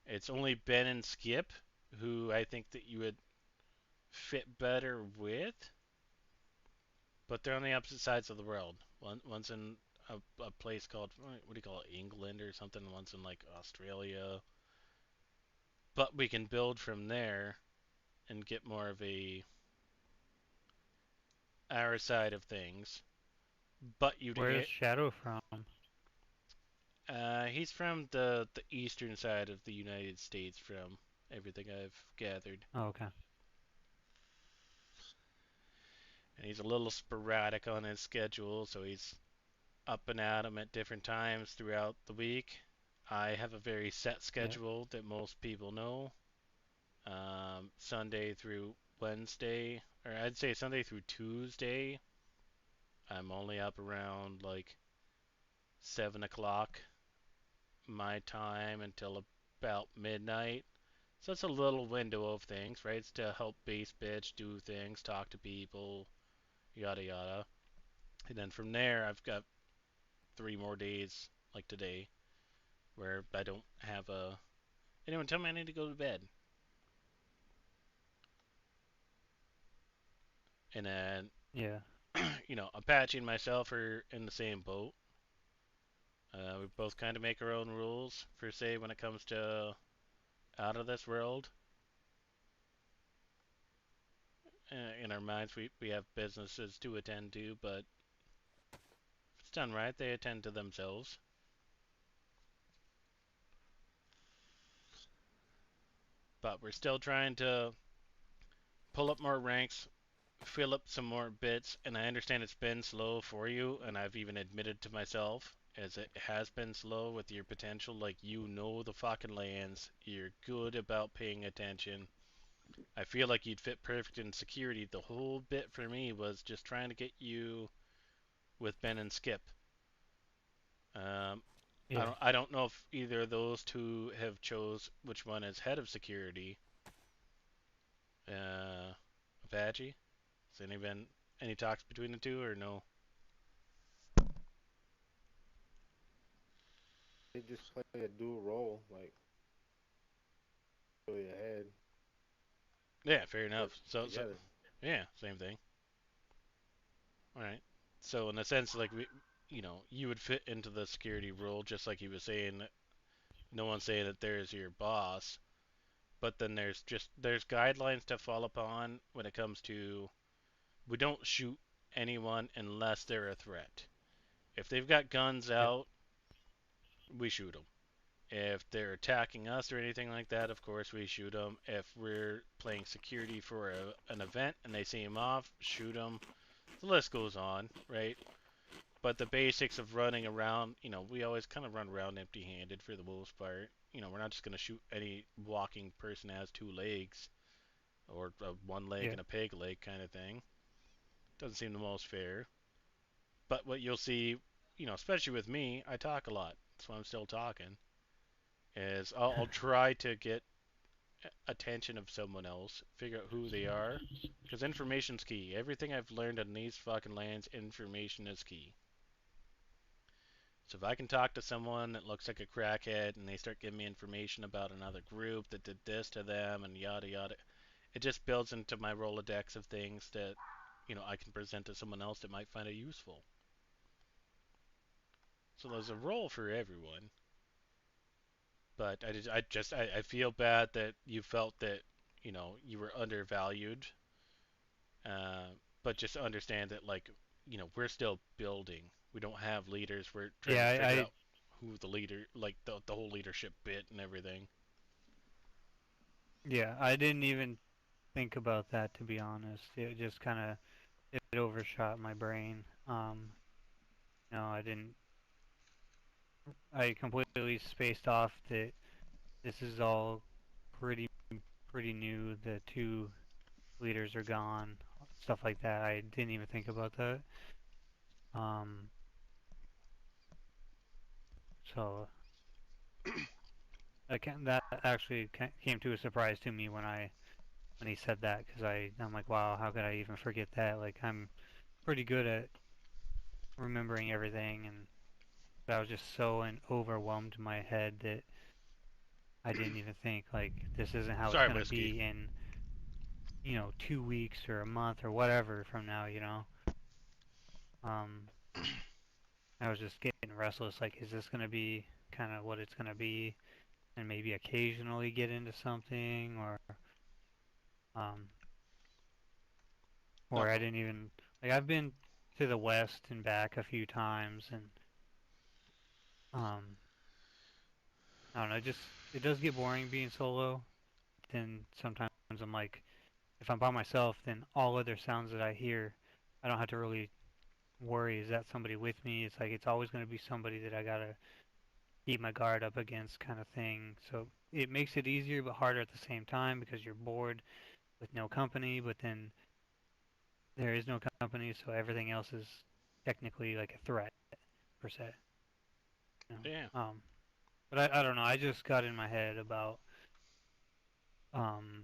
It's only Ben and Skip who I think that you would fit better with, but they're on the opposite sides of the world. One's in a place called, what do you call it, England or something. One's in like Australia. But we can build from there and get more of our side of things. But you'd Where's get, Shadow from? he's from the eastern side of the United States, from everything I've gathered. Oh, okay. And he's a little sporadic on his schedule, so he's up and at 'em at different times throughout the week. I have a very set Yeah. schedule that most people know. Sunday through Wednesday, or I'd say Sunday through Tuesday, I'm only up around like 7 o'clock my time until about midnight. So it's a little window of things, right? It's to help base bitch do things, talk to people, yada yada. And then from there, I've got 3 more days, like today, where I don't have anyone tell me I need to go to bed. And then, Yeah. Apache and myself are in the same boat. We both kind of make our own rules for, say, when it comes to out of this world. In our minds, we have businesses to attend to, but if it's done right, they attend to themselves. But we're still trying to pull up more ranks, fill up some more bits, and I understand it's been slow for you, and I've even admitted to myself as it has been slow with your potential. Like, the fucking lands, you're good about paying attention. I feel like you'd fit perfect in security. The whole bit for me was just trying to get you with Ben and Skip. Um, Yeah. I don't know if either of those two have chose which one is head of security. Apache? Has any talks between the two or no? They just play a dual role, like really ahead, Yeah, fair enough. work So together. yeah, same thing. All right. So in a sense, like you would fit into the security role, just like he was saying. No one's saying that there's your boss, but then there's guidelines to fall upon when it comes to, we don't shoot anyone unless they're a threat. If they've got guns Yeah. out, we shoot them. If they're attacking us or anything like that, of course we shoot them. If we're playing security for an event and they seem off, shoot them. The list goes on, right? But the basics of running around, we always kind of run around empty-handed for the most part. We're not just going to shoot any walking person that has 2 legs or one leg Yeah. and a peg leg kind of thing. Doesn't seem the most fair. But what you'll see, especially with me, I talk a lot. That's why I'm still talking. Is I'll try to get attention of someone else, figure out who they are, because information's key. Everything I've learned on these fucking lands, information is key. So if I can talk to someone that looks like a crackhead and they start giving me information about another group that did this to them and yada yada, it just builds into my Rolodex of things that, I can present to someone else that might find it useful. So there's a role for everyone. But I feel bad that you felt that, you were undervalued. Uh, but just understand that, like, we're still building. We don't have leaders. We're trying to Yeah, figure out who the leader, like the whole leadership bit and everything. I didn't even think about that, to be honest. It just kind of it overshot my brain. No, I didn't. I completely spaced off that this is all pretty pretty new. The two leaders are gone, stuff like that. I didn't even think about that. Um, so that actually came to a surprise to me when he said that, because I'm like, wow, how could I even forget that? Like, I'm pretty good at remembering everything, and I was just so overwhelmed in my head that I didn't even think, like, this isn't how it's Sorry, gonna whiskey. be in 2 weeks or a month or whatever from now. Um, I was just getting restless. Like, is this gonna be kind of what it's gonna be, and maybe occasionally get into something, um, No, or I didn't even like I've been to the west and back a few times, and um, I don't know, it does get boring being solo. Then sometimes I'm like, if I'm by myself, then all other sounds that I hear, I don't have to really worry, is that somebody with me? It's like it's always going to be somebody that I gotta keep my guard up against, kind of thing. So it makes it easier but harder at the same time, because you're bored with no company, but then there is no company, so everything else is technically like a threat per se. You yeah. know? But I don't know. I just got in my head about um,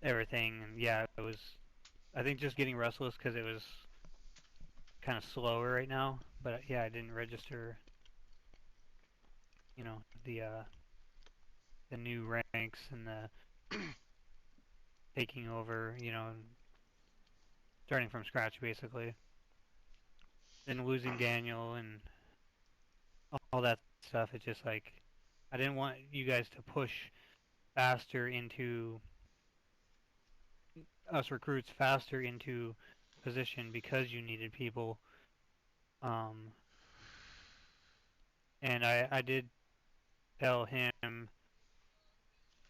everything, and yeah, it was. I think just getting restless because it was kind of slower right now. But yeah, I didn't register, you know, the new ranks and the taking over, starting from scratch basically. Then losing Daniel and all that stuff. It's just like I didn't want you guys to push faster into us recruits faster into position because you needed people. Um, and I did tell him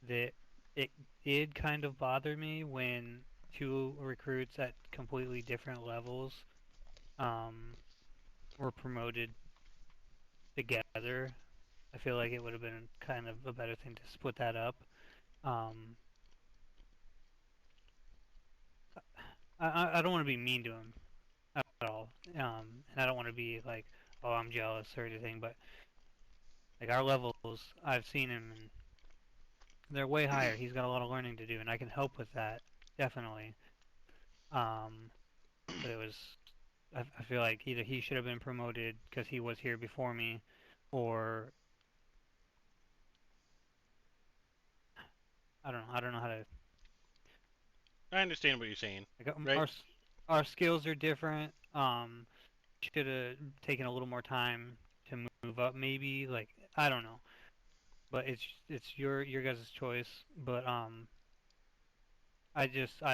that it did kind of bother me when two recruits at completely different levels um, were promoted together. I feel like it would have been kind of a better thing to split that up. Um, I don't want to be mean to him at all, and I don't want to be like, oh, I'm jealous or anything. But like our levels, I've seen him, and they're way higher. He's got a lot of learning to do, and I can help with that definitely. Um, but I feel like either he should have been promoted because he was here before me, or I don't know how to. I understand what you're saying, Like, right? our skills are different. Should have taken a little more time to move up, maybe. Like, I don't know, but it's your guys' choice. But I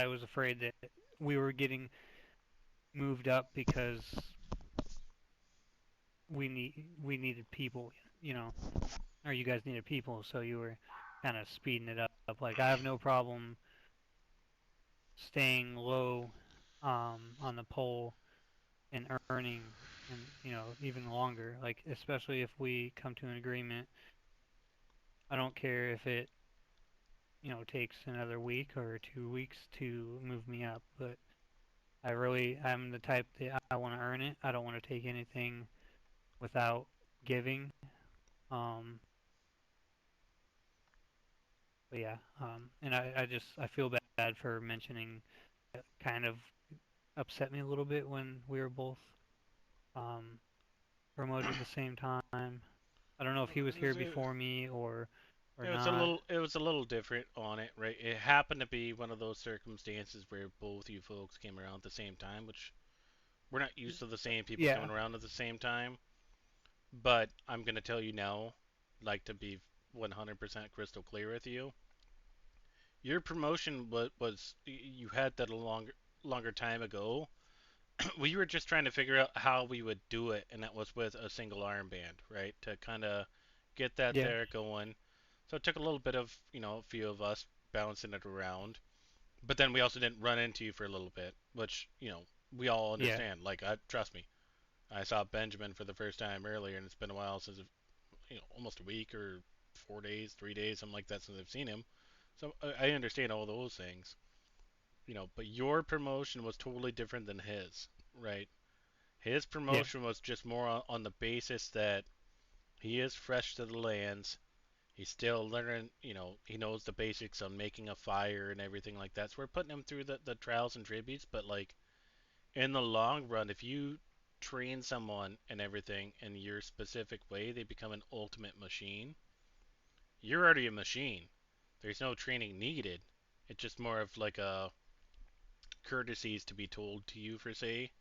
was afraid that we were getting moved up because we needed people, you know, or you guys needed people, so you were kind of speeding it up. Like, I have no problem staying low on the pole and earning, and even longer. Like, especially if we come to an agreement, I don't care if it takes another week or 2 weeks to move me up, but I'm the type that I want to earn it. I don't want to take anything without giving. Um, but yeah, and I feel bad for mentioning. It kind of upset me a little bit when we were both um, promoted at the same time. I don't know if he was It here was, before me or it was a not. little different on it, right? It happened to be one of those circumstances where both you folks came around at the same time, which we're not used to the same people Yeah, coming around at the same time. But I'm gonna tell you now, like to be 100% crystal clear with you. Your promotion was you had that a longer time ago. We were just trying to figure out how we would do it, and that was with a single armband, right? To kind of get that yeah, there going. So it took a little bit of, a few of us bouncing it around. But then we also didn't run into you for a little bit, which, we all yeah, understand. Like, trust me, I saw Benjamin for the first time earlier, and it's been a while since, almost a week or 4 days, 3 days, something like that since I've seen him. So I understand all those things, but your promotion was totally different than his, right? His yeah, promotion was just more on the basis that he is fresh to the lands. He's still learning, he knows the basics on making a fire and everything like that. So we're putting him through the trials and tributes, but like in the long run, if you train someone and everything in your specific way, they become an ultimate machine. You're already a machine. There's no training needed. It's just more of like a courtesies to be told to you for say,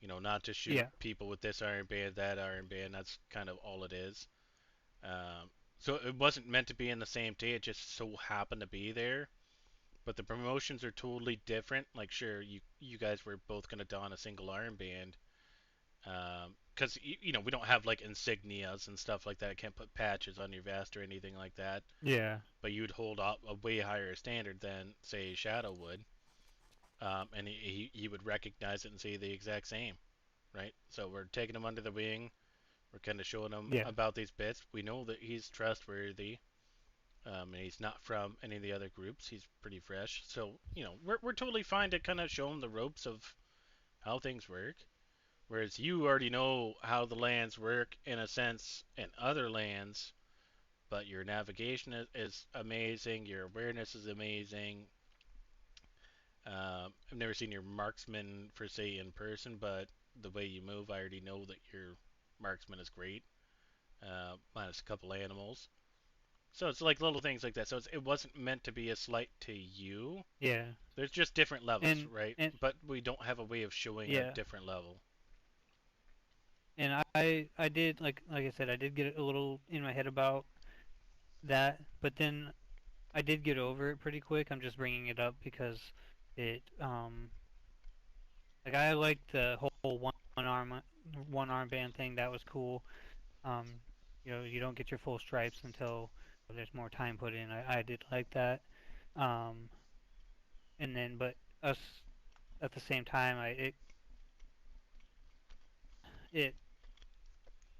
not to shoot yeah, people with this iron band, that iron band. That's kind of all it is. Um, so it wasn't meant to be in the same day. It just so happened to be there. But the promotions are totally different. Like, sure, you guys were both gonna don a single iron band, because we don't have like insignias and stuff like that. I can't put patches on your vest or anything like that. yeah, But you'd hold up a way higher standard than say Shadow would, and he would recognize it and say the exact same, right? So we're taking him under the wing. We're kind of showing him yeah, about these bits. We know that he's trustworthy, and he's not from any of the other groups. He's pretty fresh, so we're totally fine to kind of show him the ropes of how things work. Whereas you already know how the lands work in a sense in other lands, but your navigation is amazing. Your awareness is amazing. I've never seen your marksman for say in person, but the way you move, I already know that your marksman is great. Minus a couple animals. So it's like little things like that. So it wasn't meant to be a slight to you. yeah, There's just different levels, and right? and But we don't have a way of showing a yeah, different level. and I did like I said, I did get a little in my head about that, but then I did get over it pretty quick. I'm just bringing it up because it like I liked the whole one arm band thing. That was cool. Um, you don't get your full stripes until there's more time put in. I did like that. Um, and then but us at the same time, it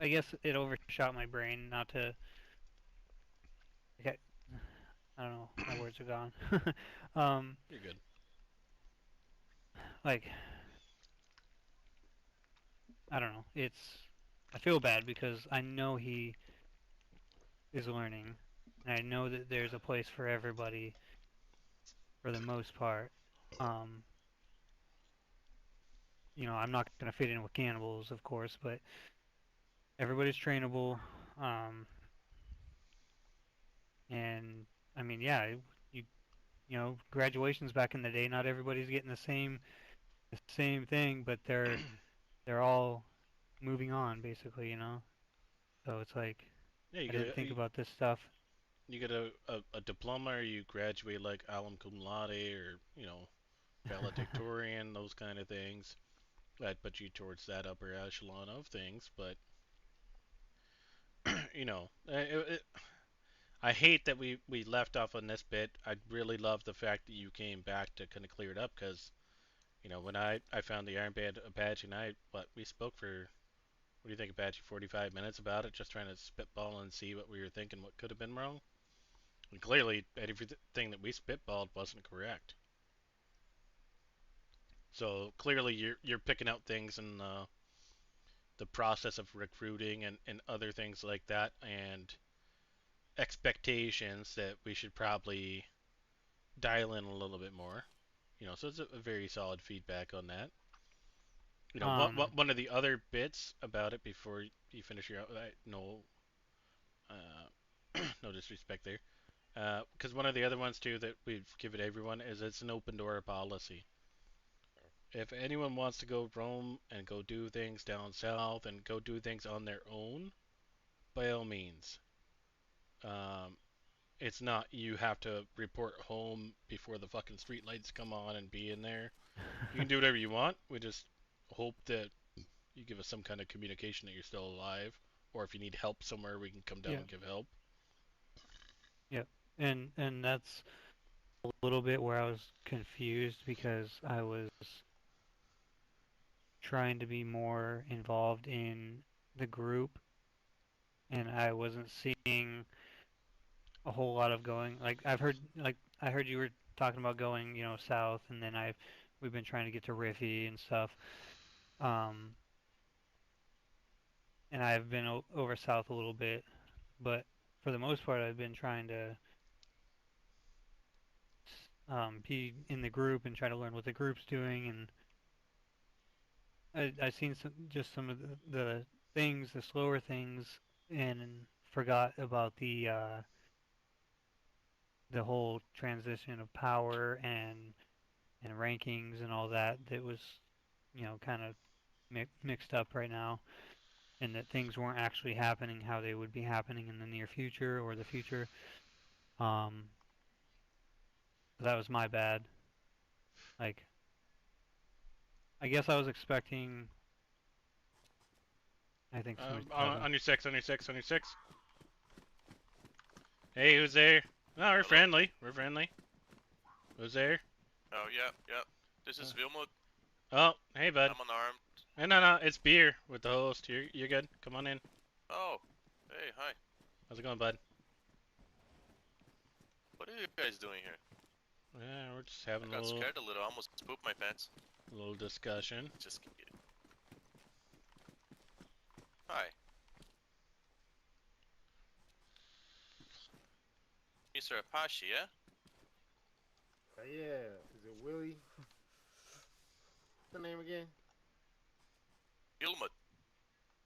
I guess it overshot my brain. Not to okay, I don't know. My words are gone. um, You're good. like I don't know. I feel bad because I know he is learning, and I know that there's a place for everybody for the most part. Um, I'm not gonna fit in with cannibals, of course, but everybody's trainable. Um, and I mean, yeah, you graduations back in the day, not everybody's getting the same thing, but they're all moving on basically. So it's like Yeah, I didn't think about this stuff. you get a diploma, or you graduate like alum cum laude, or valedictorian, those kind of things. That put you towards that upper echelon of things, but I hate that we left off on this bit. I really love the fact that you came back to kind of clear it up because when I found the Iron Band Apache and we spoke for, what do you think, Apache, 45 minutes about it, just trying to spitball and see what we were thinking, what could have been wrong. And clearly everything that we spitballed wasn't correct. So clearly you're picking out things in the process of recruiting and other things like that, and expectations that we should probably dial in a little bit more. So it's a very solid feedback on that. One of the other bits about it before you finish your no no disrespect there, because one of the other ones too that we've given everyone is it's an open door policy. If anyone wants to go roam and go do things down south and go do things on their own, by all means. Um, it's not you have to report home before the fucking street lights come on and be in there. You can do whatever you want. We just hope that you give us some kind of communication that you're still alive, or if you need help somewhere, we can come down Yeah. and give help. Yep. And that's a little bit where I was confused because I was trying to be more involved in the group and I wasn't seeing a whole lot of going I heard you were talking about going, south and then we've been trying to get to Riffy and stuff. Um and I've been over south a little bit, but for the most part I've been trying to be in the group and try to learn what the group's doing and I seen some of the things, the slower things, and forgot about the whole transition of power and rankings and all that. That was, kind of mixed up right now, and that things weren't actually happening how they would be happening in the near future or the future. Um, that was my bad. Like, I guess I was expecting. I think somebody's talking. On your six, on your six, on your six. Hey, who's there? No, we're friendly. We're friendly. Who's there? Oh, yeah, yeah. This is Wilmot. Oh, hey, bud. I'm unarmed. Hey, no, it's beer with the host. You're good. Come on in. Oh, hey, hi. How's it going, bud? What are you guys doing here? Yeah, we're just I having got scared a little. I almost pooped my pants. little discussion. Just kidding. Hi. Mr. Apache, yeah? Yeah, is it Willie? What's the name again? Wilmot.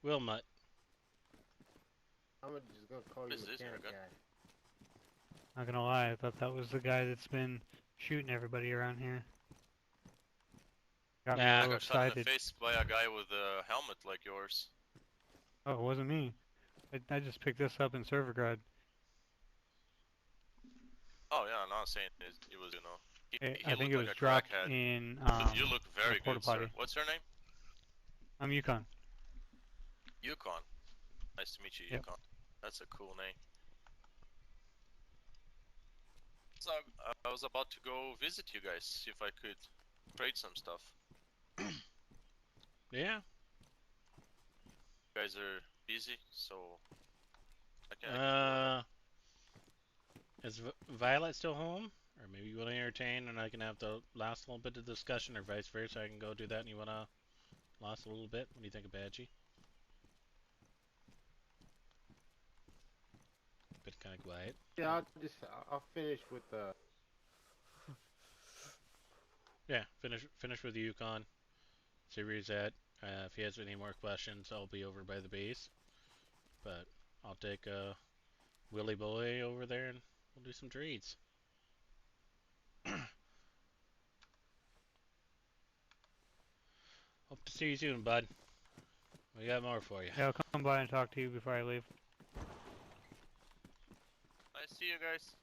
Wilmot. I'm just gonna call you This is mechanic your gun. guy. Not gonna lie, I thought that was the guy that's been shooting everybody around here. Got me Nah, a I little got shot in the excited. face by a guy with a helmet like yours. Oh, it wasn't me. I just picked this up in Servergrad. Oh, yeah, I'm not saying it was, He I think looked it like was a dropped crackhead. in You look very porta good, sir. potty. What's your name? I'm Yukon. Yukon. Nice to meet you, Yep. Yukon. That's a cool name. So I was about to go visit you guys, see if I could trade some stuff. Yeah. You guys are busy, so I can Is Violet still home? Or maybe you want to entertain and I can have the last little bit of discussion, or vice versa. I can go do that and you want to last a little bit. What do you think of Badgie? Been kind of quiet. Yeah, I'll finish with Yeah, finish with Yukon. See where he's at. If he has any more questions, I'll be over by the base. But I'll take Willy Boy over there and we'll do some trades. Hope to see you soon, bud. We got more for you. Yeah, I'll come by and talk to you before I leave. nice to see you guys.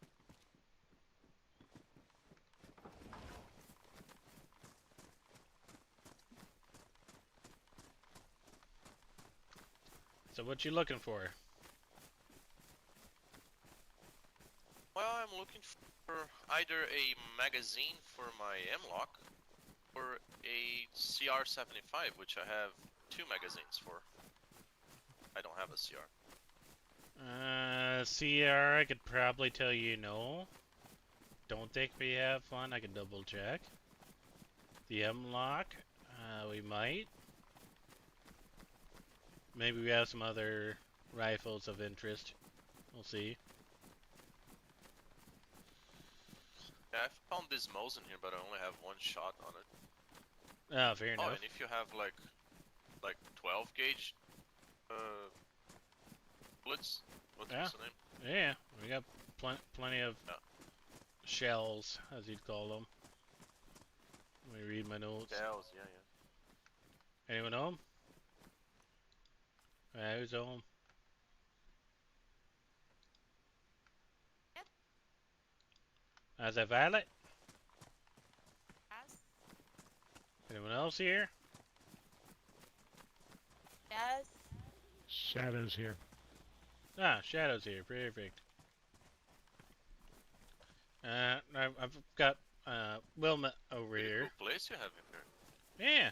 So what you looking for? Well, I'm looking for either a magazine for my M-Lock or a CR75, which I have 2 magazines for. I don't have a CR. CR, I could probably tell you no. Don't think we have one. I can double check. The M-Lock? We might. Maybe we have some other rifles of interest. We'll see. Yeah, I found this Mosin here, but I only have one shot on it. Oh, fair Oh, enough. and if you have like 12 gauge bullets, what's Yeah. the name? Yeah, we got plenty of Yeah. shells, as you'd call them. Let me read my notes. Shells, yeah. Anyone home? Who's home? Yep. Is that Violet? Yes. Anyone else here? Yes. Shadow's here. Ah, Shadow's here. Perfect. I've got Wilma over Pretty here. cool place you have in here. Yeah.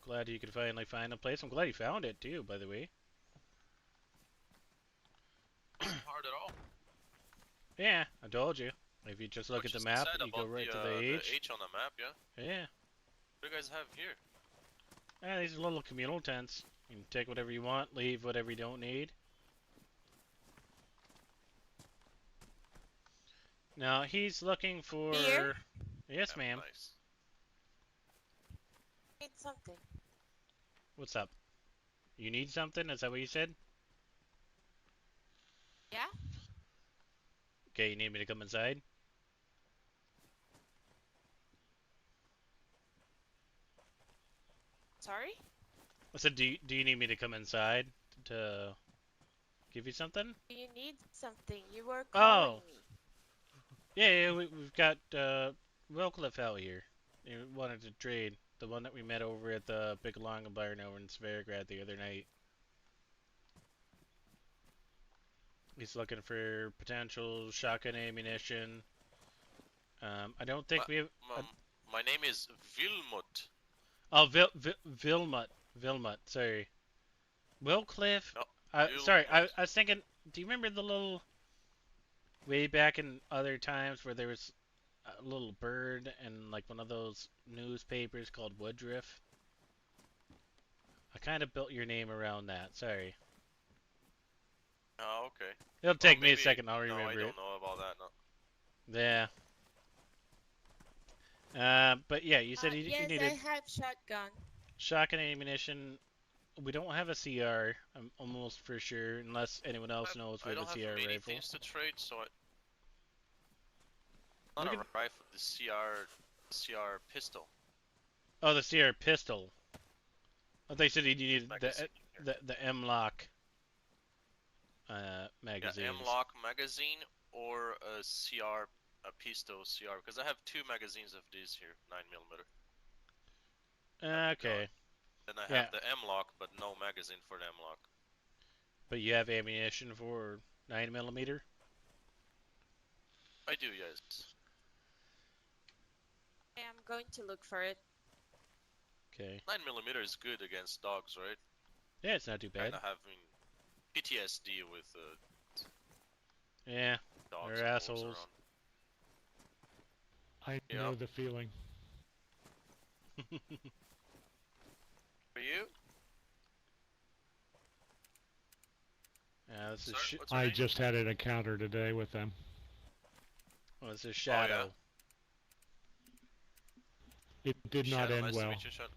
Glad you could finally find a place. I'm glad you found it too, by the way. Wasn't hard at all. Yeah, I told you. If you just look Which at the is map, sad you go about right to the the H. H on the map, yeah. Yeah. What do you guys have here? Yeah, these are little communal tents. You can take whatever you want, leave whatever you don't need. Now, he's looking for... Beer? Yes, Yeah, ma'am. Nice. Need something. What's up? You need something? Is that what you said? Yeah? Okay, you need me to come inside? Sorry? I said, do you need me to come inside to give you something? Do you need something? You were Oh. calling me. Yeah, we've got Willcliffe out here. He wanted to trade. The one that we met over at the big long barn over in Svargrad the other night. He's looking for potential shotgun ammunition. I don't think we have... My name is Vilmut. Oh, Vilmut, sorry. Willcliffe? No, Sorry, I Vilmut. was thinking, do you remember the little... Way back in other times where there was a little bird and like one of those newspapers called Woodruff? I kind of built your name around that, sorry. Oh, okay. It'll take Well, me a maybe- second, I'll No, I remember it. don't know about that, no. Yeah. But yeah, you said you Yes, needed I have shotgun. shotgun ammunition. We don't have a CR, I'm almost for sure, unless anyone else knows we I have don't a have CR many rifle. things to trade, so We not can- a rifle, the CR pistol. Oh, the CR pistol. I thought you said you needed Magazine here. the M-Lock magazines. Yeah, M-Lock magazine or a CR, a pistol CR, because I have two magazines of these here, 9mm. Okay. Then I Yeah. have the M-Lock, but no magazine for the M-Lock. But you have ammunition for 9mm? I do, yes. Okay, I'm going to look for it. Okay. 9mm is good against dogs, right? Yeah, it's not too bad. Kinda having PTSD with Yeah, dogs they're and wolves assholes. around. I Yeah. know the feeling. For you? Yeah, this is Sir, what's your I name? just had an encounter today with them. this is Shadow. It did not Shadow, end nice well. to meet you, Shadow.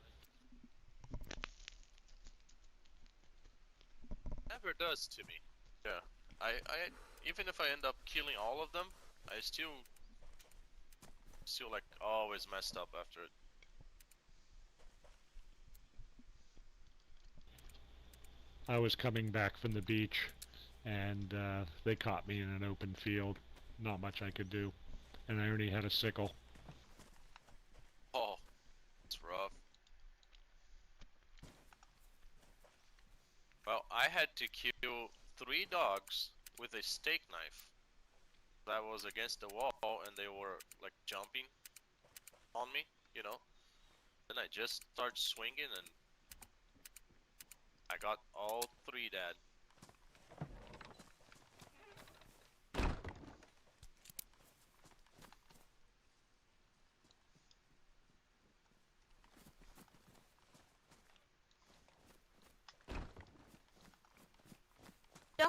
Never does to me. Yeah. I even if I end up killing all of them, I still like always messed up after it. I was coming back from the beach, and they caught me in an open field. Not much I could do, and I only had a sickle. Oh, it's rough. Well, I had to kill 3 dogs with a steak knife. That was against the wall, and they were like jumping on me, you know. Then I just started swinging, and I got all 3 dead.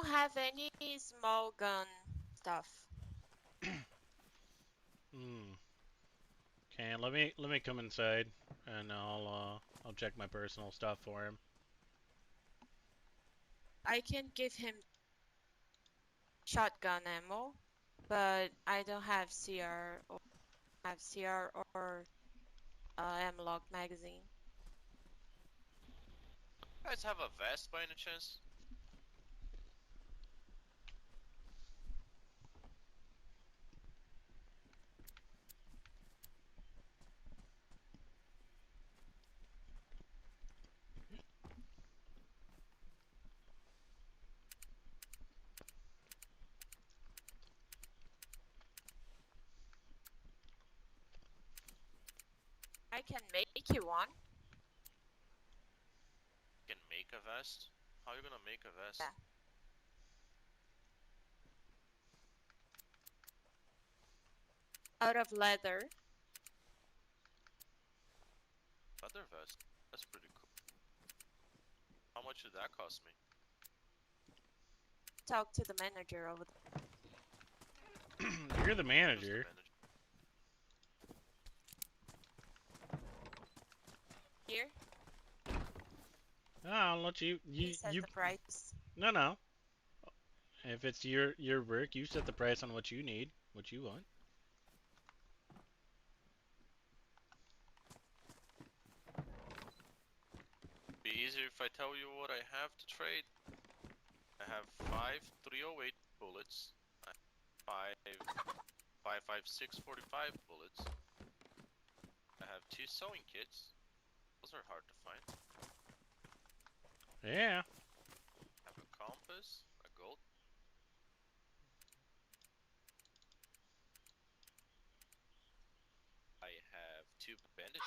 have any small gun stuff. Hmm. Okay, let me come inside, and I'll check my personal stuff for him. I can give him shotgun ammo, but I don't have CR or M-Lock magazine. You guys have a vest by any chance? I can make you one. You can make a vest? How are you gonna make a vest? Yeah. Out of leather. Leather vest? That's pretty cool. How much did that cost me? Talk to the manager over there. You're the Who's the manager. Here, No, I'll let you. he says the price. No. If it's your work, you set the price on what you need, what you want. Be easier if I tell you what I have to trade. I have 5 308 bullets. I have 5.56 45 bullets. I have 2 sewing kits. Those are hard to find. Yeah. I have a compass, a gold. I have 2 bandages.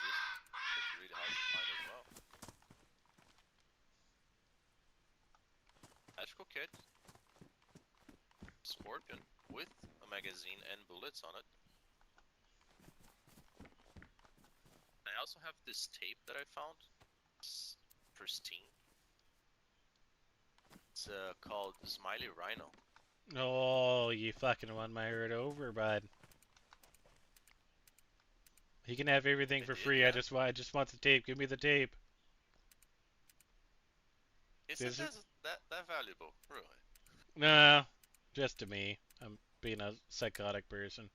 That's really hard to find as well. Electrical kit. Scorpion with a magazine and bullets on it. I also have this tape that I found. It's pristine. It's called Smiley Rhino. Oh, you fucking won my herd over, bud. He can have everything I for did, free. yeah. I just want the tape. Give me the tape. Isn't Is it? that valuable? Really? Nah, just to me. I'm being a psychotic person.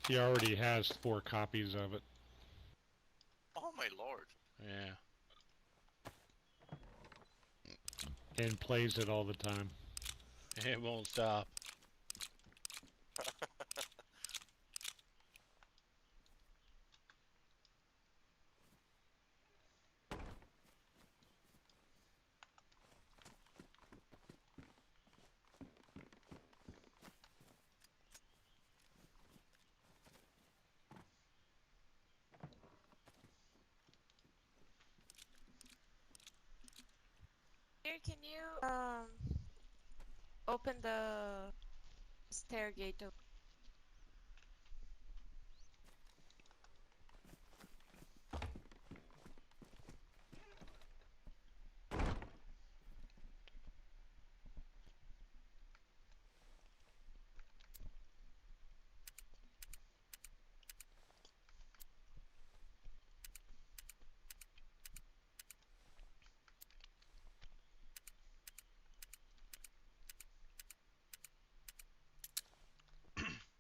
He already has 4 copies of it. Oh my lord. Yeah. And plays it all the time. It won't stop. Here, can you open the stair gate?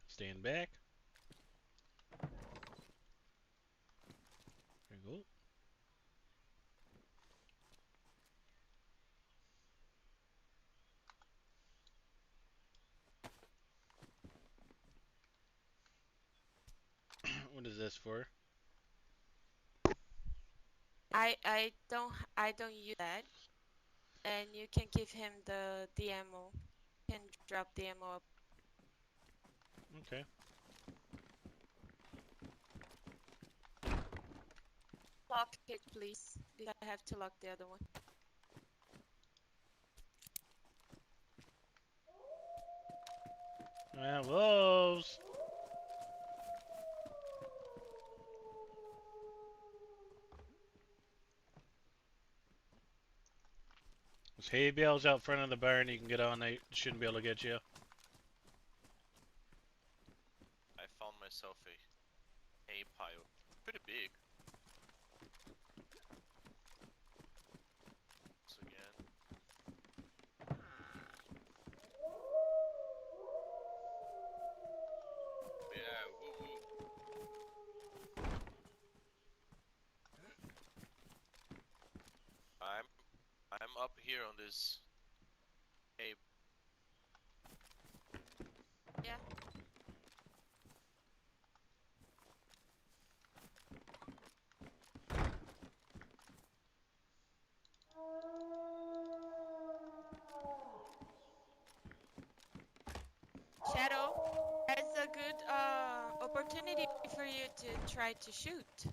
Stand back. There you go. What is this for? I don't use that. And you can give him the ammo. You can drop the ammo up. Okay. Lock it, please. Because I have to lock the other one. Wolves. There's hay bales out front of the barn. You can get on. They shouldn't be able to get you. I found myself a hay pile. Pretty big. Once again. Yeah, woo woo. I'm up here on this hay. Yeah. Shadow, that's a good opportunity for you to try to shoot.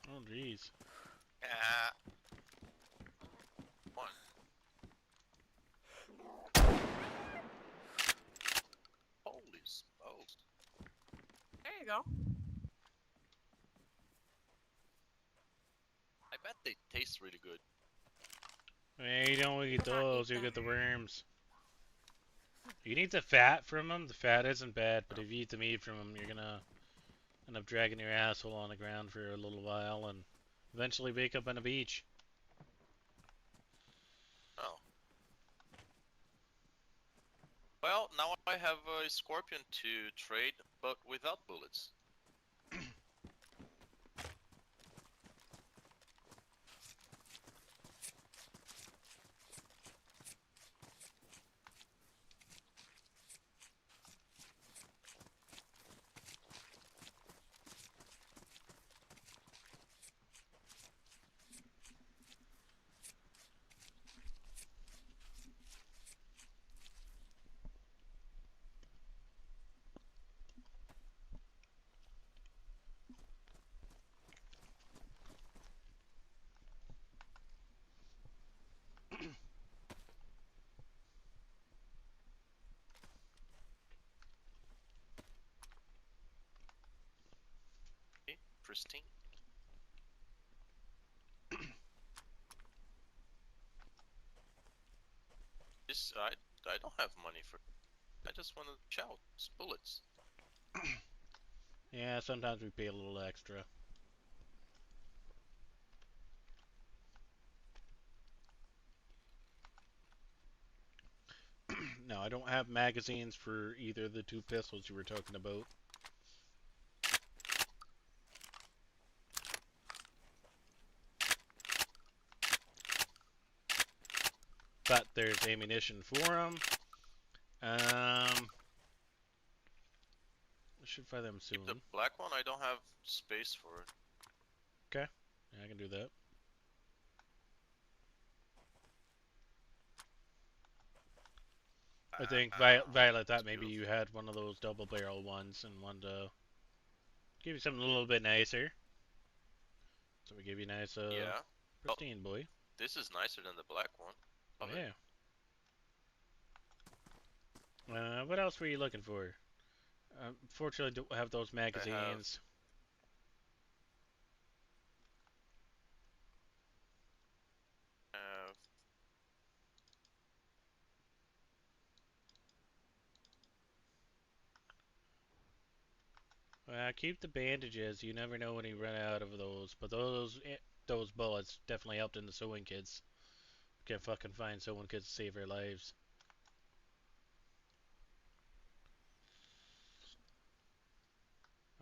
Oh, jeez. Ah. One. Holy smokes. There you go. I bet they taste really good. Hey, you don't eat Do not eat those. You them. get the worms. You can eat the fat from them. The fat isn't bad, but if you eat the meat from them, you're gonna end up dragging your asshole on the ground for a little while and eventually wake up on a beach. Oh. Well, now I have a scorpion to trade, but without bullets. Okay, pristine. This I don't have money for. I just want to shout. It's bullets. Yeah, sometimes we pay a little extra. No, I don't have magazines for either of the two pistols you were talking about. But there's ammunition for them. I should find them soon. Keep the black one. I don't have space for it. Okay, yeah, I can do that. I think Violet thought maybe you had one of those double barrel ones and wanted to give you something a little bit nicer. So we give you a nice Yeah. pristine boy. This is nicer than the black one. Oh, Love it. yeah. What else were you looking for? Fortunately, don't have those magazines. Have Keep the bandages. You never know when you run out of those. But those bullets definitely helped in the sewing kits. Can't fucking find sewing kits to save our lives.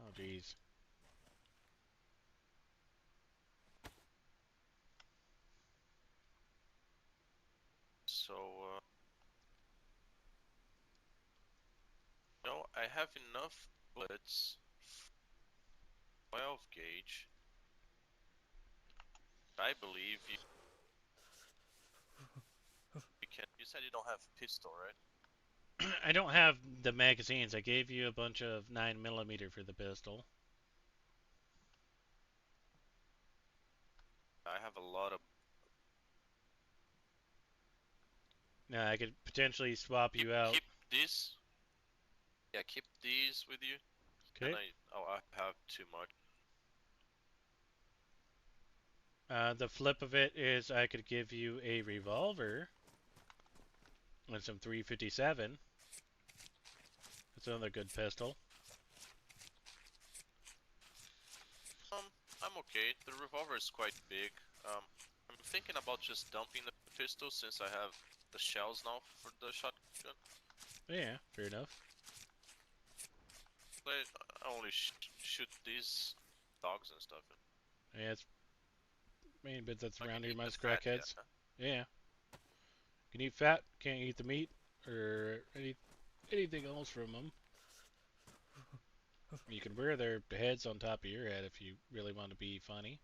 Oh, jeez. so. No, I have enough bullets. 12 gauge. I believe you. You can. You said you don't have pistol, right? I don't have the magazines. I gave you a bunch of 9mm for the pistol. I have a lot of. I could potentially swap Keep, you out. keep these. Yeah, keep these with you. Okay. And I have too much. The flip of it is I could give you a revolver and some 357. That's another good pistol. I'm okay. The revolver is quite big. I'm thinking about just dumping the pistol since I have the shells now for the shotgun. Yeah, fair enough. But I only shoot these dogs and stuff. Yeah, it's main bit that's I around can here eat the amongst fat, crackheads. yeah. Yeah. Can eat fat, can't eat the meat or anything else from them. You can wear their heads on top of your head if you really want to be funny.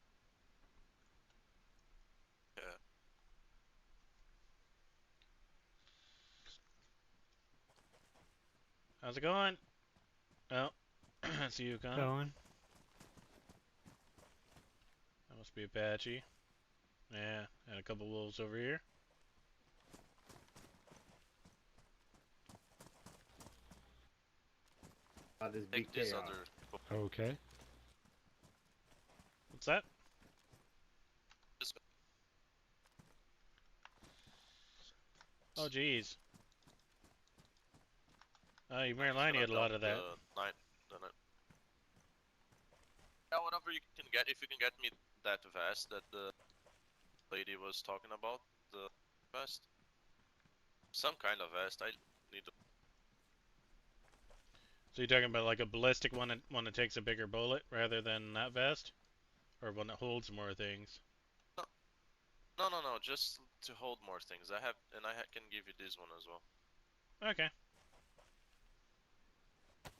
Yeah. How's it going? Oh, see you, Con. Going. That must be Apache. Yeah, and a couple wolves over here. This Take this BK off. under. Okay. What's that? This- Oh, jeez. Oh, you I'm just Marilyn, you gonna had a lot dump of that. Yeah, whatever you can get. If you can get me that vest that the lady was talking about, the vest, some kind of vest. I need to. So you're talking about like a ballistic one that takes a bigger bullet rather than that vest? Or one that holds more things? No. Just to hold more things. I have, and can give you this one as well. Okay.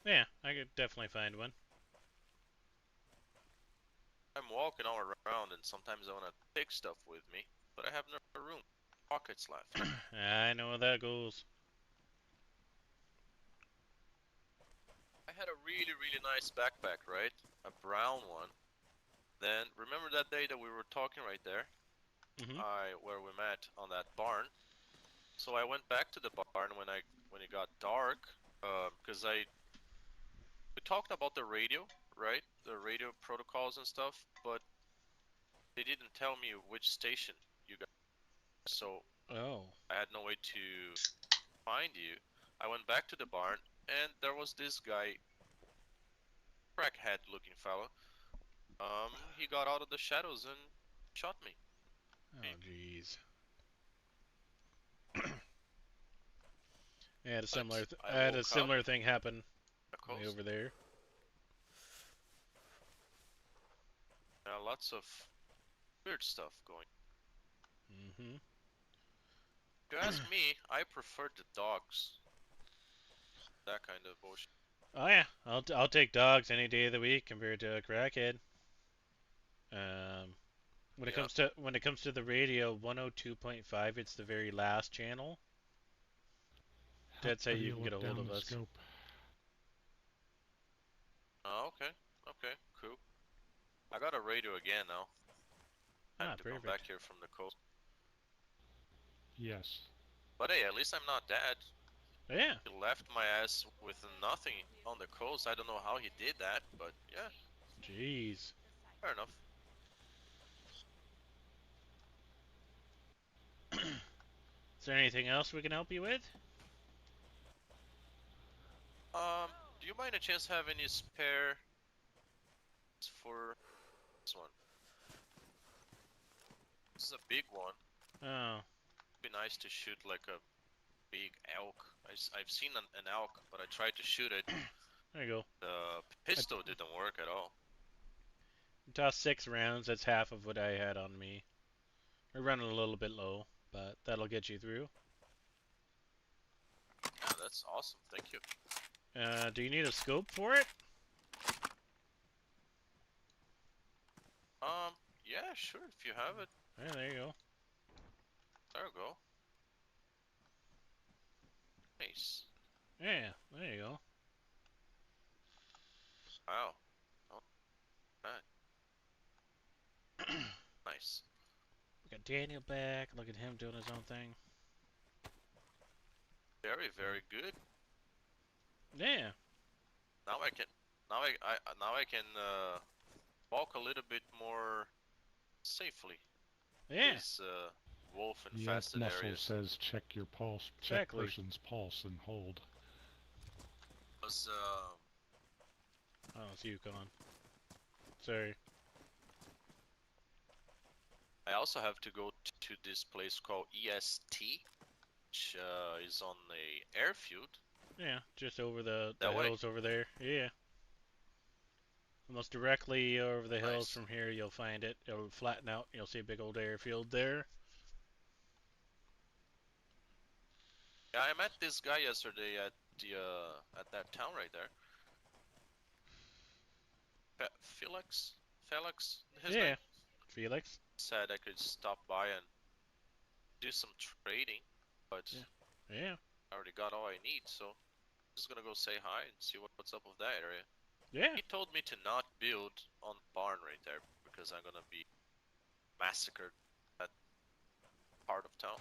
Yeah, I could definitely find one. I'm walking all around, and sometimes I wanna take stuff with me, but I have no room, pockets left. I know how that goes. I had a really nice backpack, right? A brown one. Then remember that day that we were talking right there? Mhm. Where we met on that barn. So I went back to the barn when it got dark, because we talked about the radio, right? The radio protocols and stuff, but they didn't tell me which station you got. So Oh. I had no way to find you. I went back to the barn, and there was this guy, crackhead looking fellow. He got out of the shadows and shot me. Oh, jeez. I had a similar But I I had a woke up, similar thing happen the way coast. over there. Lots of weird stuff going. Mhm. If you ask me, I prefer the dogs. That kind of bullshit. Oh yeah, I'll take dogs any day of the week compared to a crackhead. Um, Yeah. when it comes to the radio, 102.5, it's the very last channel. That's how How do you you can get look a hold down of the us. scope? Oh, okay. Okay, cool. I got a radio again now. Time Ah, to come perfect. back here from the coast. Yes. But hey, at least I'm not dead. Yeah. He left my ass with nothing on the coast. I don't know how he did that, but yeah, Jeez. fair enough. Is there anything else we can help you with? Do you by any chance have any spare for this one? This is a big one. Oh. Be nice to shoot like a big elk. I've seen an elk, but I tried to shoot it. There you go. The pistol didn't work at all. Toss 6 rounds. That's half of what I had on me. We're running a little bit low, but that'll get you through. Yeah, that's awesome. Thank you. Do you need a scope for it? Yeah, sure. If you have it, Yeah, there you go. there we go. Nice. Yeah, there you go. Wow. Oh, nice. We got Daniel back. Look at him doing his own thing. Very, very good. Yeah. Now I can, now I can walk a little bit more safely. Yeah. These wolf Yes, infested muscle areas. says check your pulse, check Exactly. person's pulse and hold. Because Oh, it's Yukon. Sorry. I also have to go to this place called EST, which is on the airfield. Yeah, just over the That way. hills over there. Yeah. Almost directly over the hills Nice. from here, you'll find it. It'll flatten out. You'll see a big old airfield there. Yeah, I met this guy yesterday at the at that town right there. Felix, his Yeah. name. Felix. Said I could stop by and do some trading, but Yeah. Yeah. I already got all I need, so I'm just gonna go say hi and see what's up with that area. Yeah. He told me to not build on the barn right there because I'm gonna be massacred that part of town.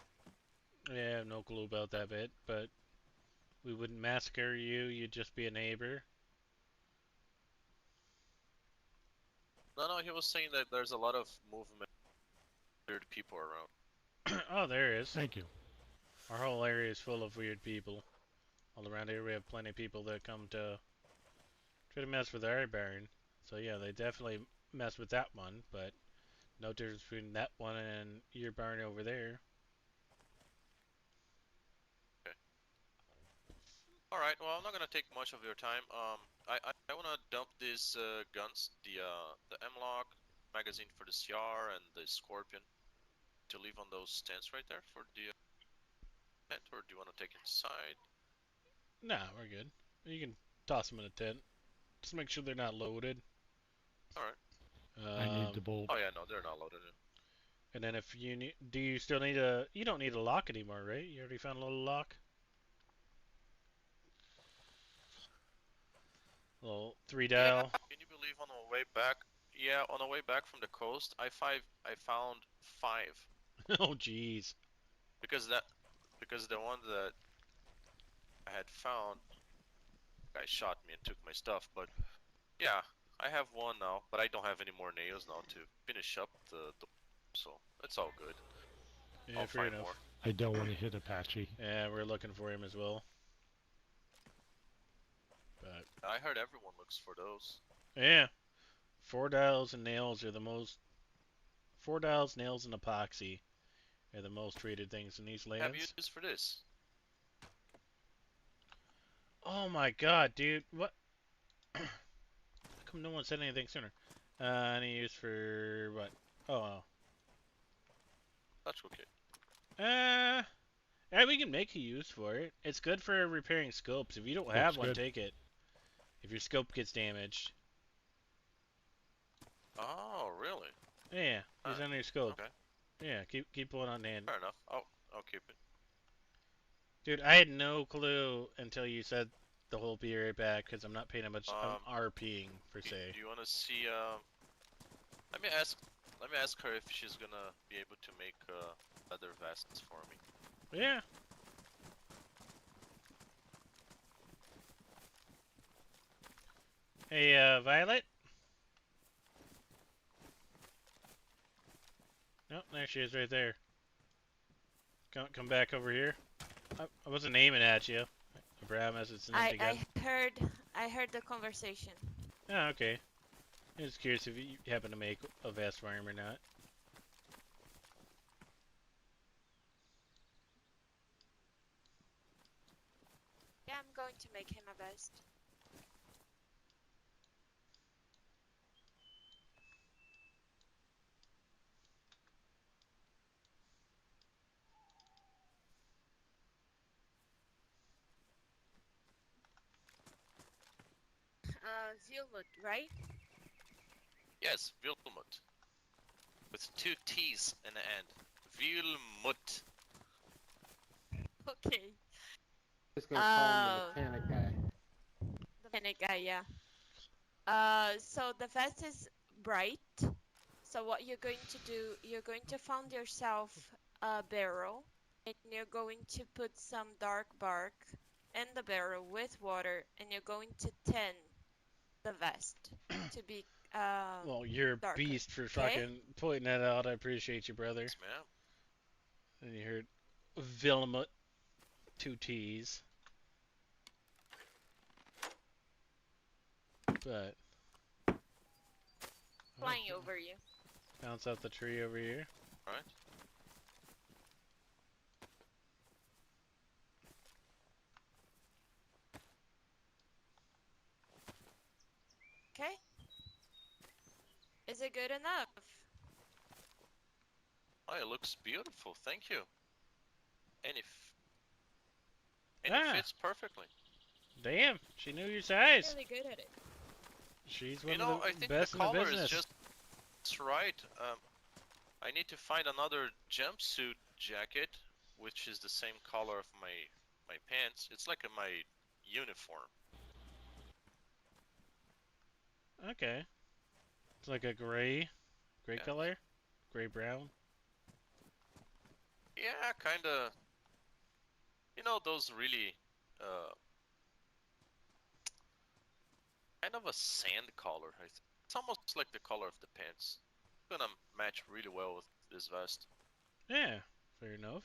Yeah, I have no clue about that bit, but we wouldn't massacre you. You'd just be a neighbor. No, he was saying that there's a lot of movement, weird people around. Oh, there is. Thank you. Our whole area is full of weird people. All around here, we have plenty of people that come to try to mess with our barn. So yeah, they definitely mess with that one, but no difference between that one and your barn over there. Okay. All right. Well, I'm not gonna take much of your time. I wanna dump these guns, the M-Lock magazine for the CR and the Scorpion, to leave on those stands right there for the tent, or do you wanna take inside? Nah, we're good. You can toss them in a tent. Just make sure they're not loaded. All right. I need the bolt. Oh yeah, no, they're not loaded in. And then if you need, do you still need a? You don't need a lock anymore, right? You already found a little lock. Little 3 dial. Yeah. Can you believe on the way back? Yeah, on the way back from the coast, I found 5 Oh jeez. because the one that I had found, guy shot me and took my stuff. But yeah, I have one now, but I don't have any more nails now to finish up the so it's all good. Yeah, I'll fair find enough. more. I don't want to hit Apache. Yeah, we're looking for him as well. But I heard everyone looks for those. yeah, 4 dials and nails are the most. 4 dials, nails, and epoxy are the most traded things in these Have you lands. used for this? Oh my god, dude! What? How come no one said anything sooner? Any use for what? Oh. That's okay. Yeah, we can make a use for it. It's good for repairing scopes. If you don't have Looks one, good. take it. If your scope gets damaged. Oh, really? Yeah, use on your scope. Okay, Yeah, keep one on hand. fair enough. I'll keep it. Dude, I had no clue until you said the whole be right back because I'm not paying that much. I'm RPing per se. Do you wanna see? Let me ask. Let me ask her if she's gonna be able to make leather vests for me. Yeah. Hey, Violet. Nope, there she is, right there. Come back over here. I wasn't aiming at you. I promise it's an empty gun. I heard the conversation. Oh, okay. I was curious if you happen to make a vest for him or not. Yeah, I'm going to make him a vest. Zilmut, right? Yes, Vilmut. With 2 T's in the end. Vilmut. Okay. Just gonna call him the mechanic guy. The mechanic guy, yeah. So the vest is bright. So what you're going to do, you're going to find yourself a barrel. and you're going to put some dark bark in the barrel with water, and you're going to tin the vest to be Well, you're a darker. beast for Okay? fucking pointing that out. I appreciate you, brother. Yes, ma'am. And you heard Villamut, 2 T's. But Flying over you. bounce out the tree over here. Alright. Okay? Is it good enough? Oh, it looks beautiful. Thank you. And it Ah. fits perfectly. Damn, she knew your size. Really good at it. She's You one know, of I the think best the in the color is business. just right. I need to find another jumpsuit jacket, which is the same color of my pants. It's like my uniform. Okay. It's like a gray Yeah. color, gray brown. Yeah, kinda. You know, those really, kind of a sand color. It's almost like the color of the pants. It's gonna match really well with this vest. Yeah, fair enough.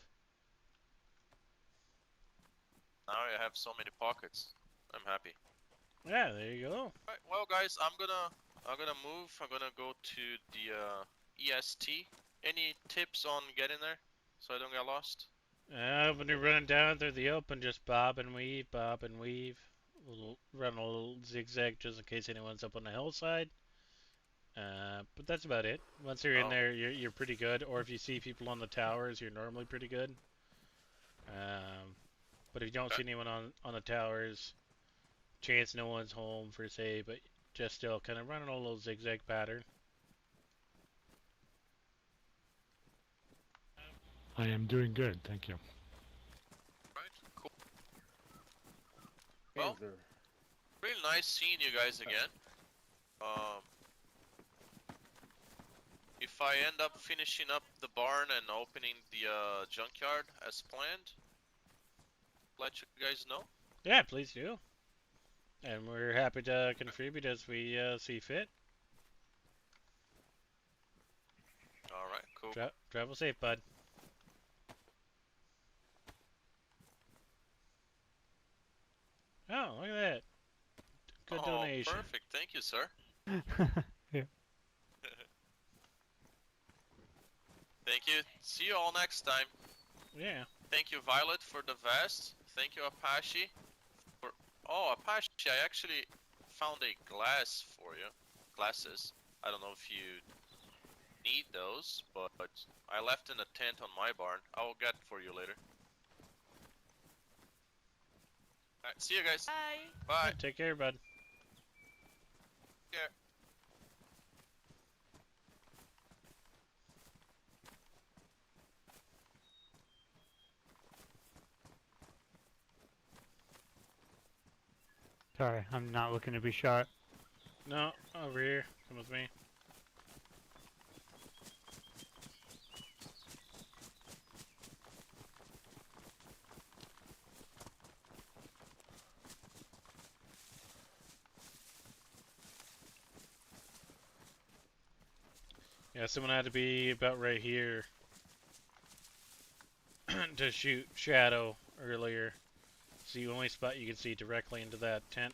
Now I have so many pockets. I'm happy. Yeah, there you go. Alright, well guys, I'm gonna move. I'm gonna go to the EST. Any tips on getting there so I don't get lost? When you're running down through the open, just bob and weave, bob and weave. Run a little zigzag just in case anyone's up on the hillside. But that's about it. Once you're in Oh. there, you're pretty good. Or if you see people on the towers, you're normally pretty good. But if you don't see anyone on the towers, chance no one's home for say, but just still kind of running a little zigzag pattern. I am doing good, thank you. Right, cool. Well, Yes, sir. really nice seeing you guys again. If I end up finishing up the barn and opening the junkyard as planned, let you guys know. Yeah, please do. And we're happy to contribute as we see fit. Alright, cool. Travel safe, bud. Oh, look at that. Good Oh, donation. perfect. Thank you, sir. Yeah. Thank you. See you all next time. Yeah. Thank you, Violet, for the vest. Thank you, Apache. Oh, Apache, I actually found a glass for you. Glasses. I don't know if you need those, but I left in a tent on my barn. I will get for you later. Alright, see you guys. Bye. Bye. Take care, bud. Take care. Sorry, I'm not looking to be shot. No, over here. Come with me. Yeah, someone had to be about right here to shoot Shadow earlier. It's the only spot you can see directly into that tent.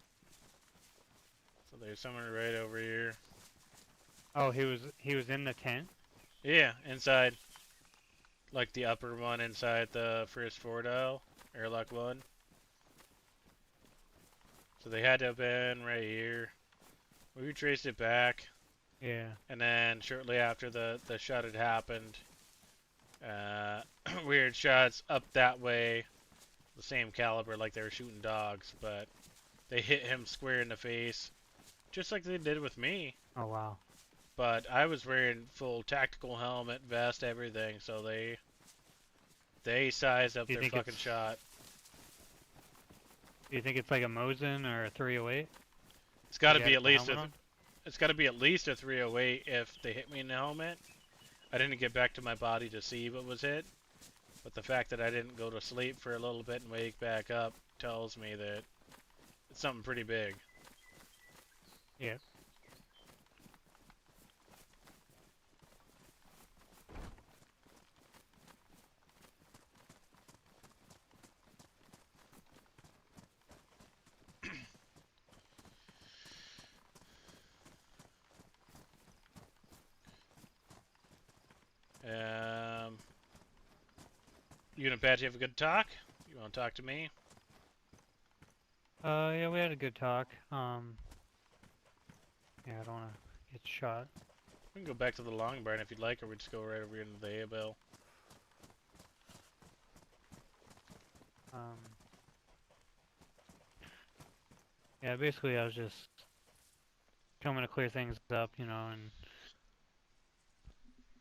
So there's someone right over here. Oh, he was in the tent? Yeah, inside. Like the upper one inside the first Ford aisle, airlock 1. So they had to have been right here. We traced it back. Yeah. And then shortly after the shot had happened, weird shots up that way, the same caliber, like they were shooting dogs, but they hit him square in the face, just like they did with me. Oh wow. But I was wearing full tactical helmet, vest, everything, so they sized up Do you their think fucking it's- shot. Do you think it's like a Mosin or a 308? It's got to You be had at the least helmet on? it's got to be at least a 308 if they hit me in the helmet. I didn't get back to my body to see what was hit, But the fact that I didn't go to sleep for a little bit and wake back up tells me that it's something pretty big. Yeah. You and Apache have a good talk? You want to talk to me? Yeah, we had a good talk. Yeah, I don't want to get shot. We can go back to the long barn if you'd like, or we just go right over into the hay bale. Yeah, basically I was just coming to clear things up, you know, and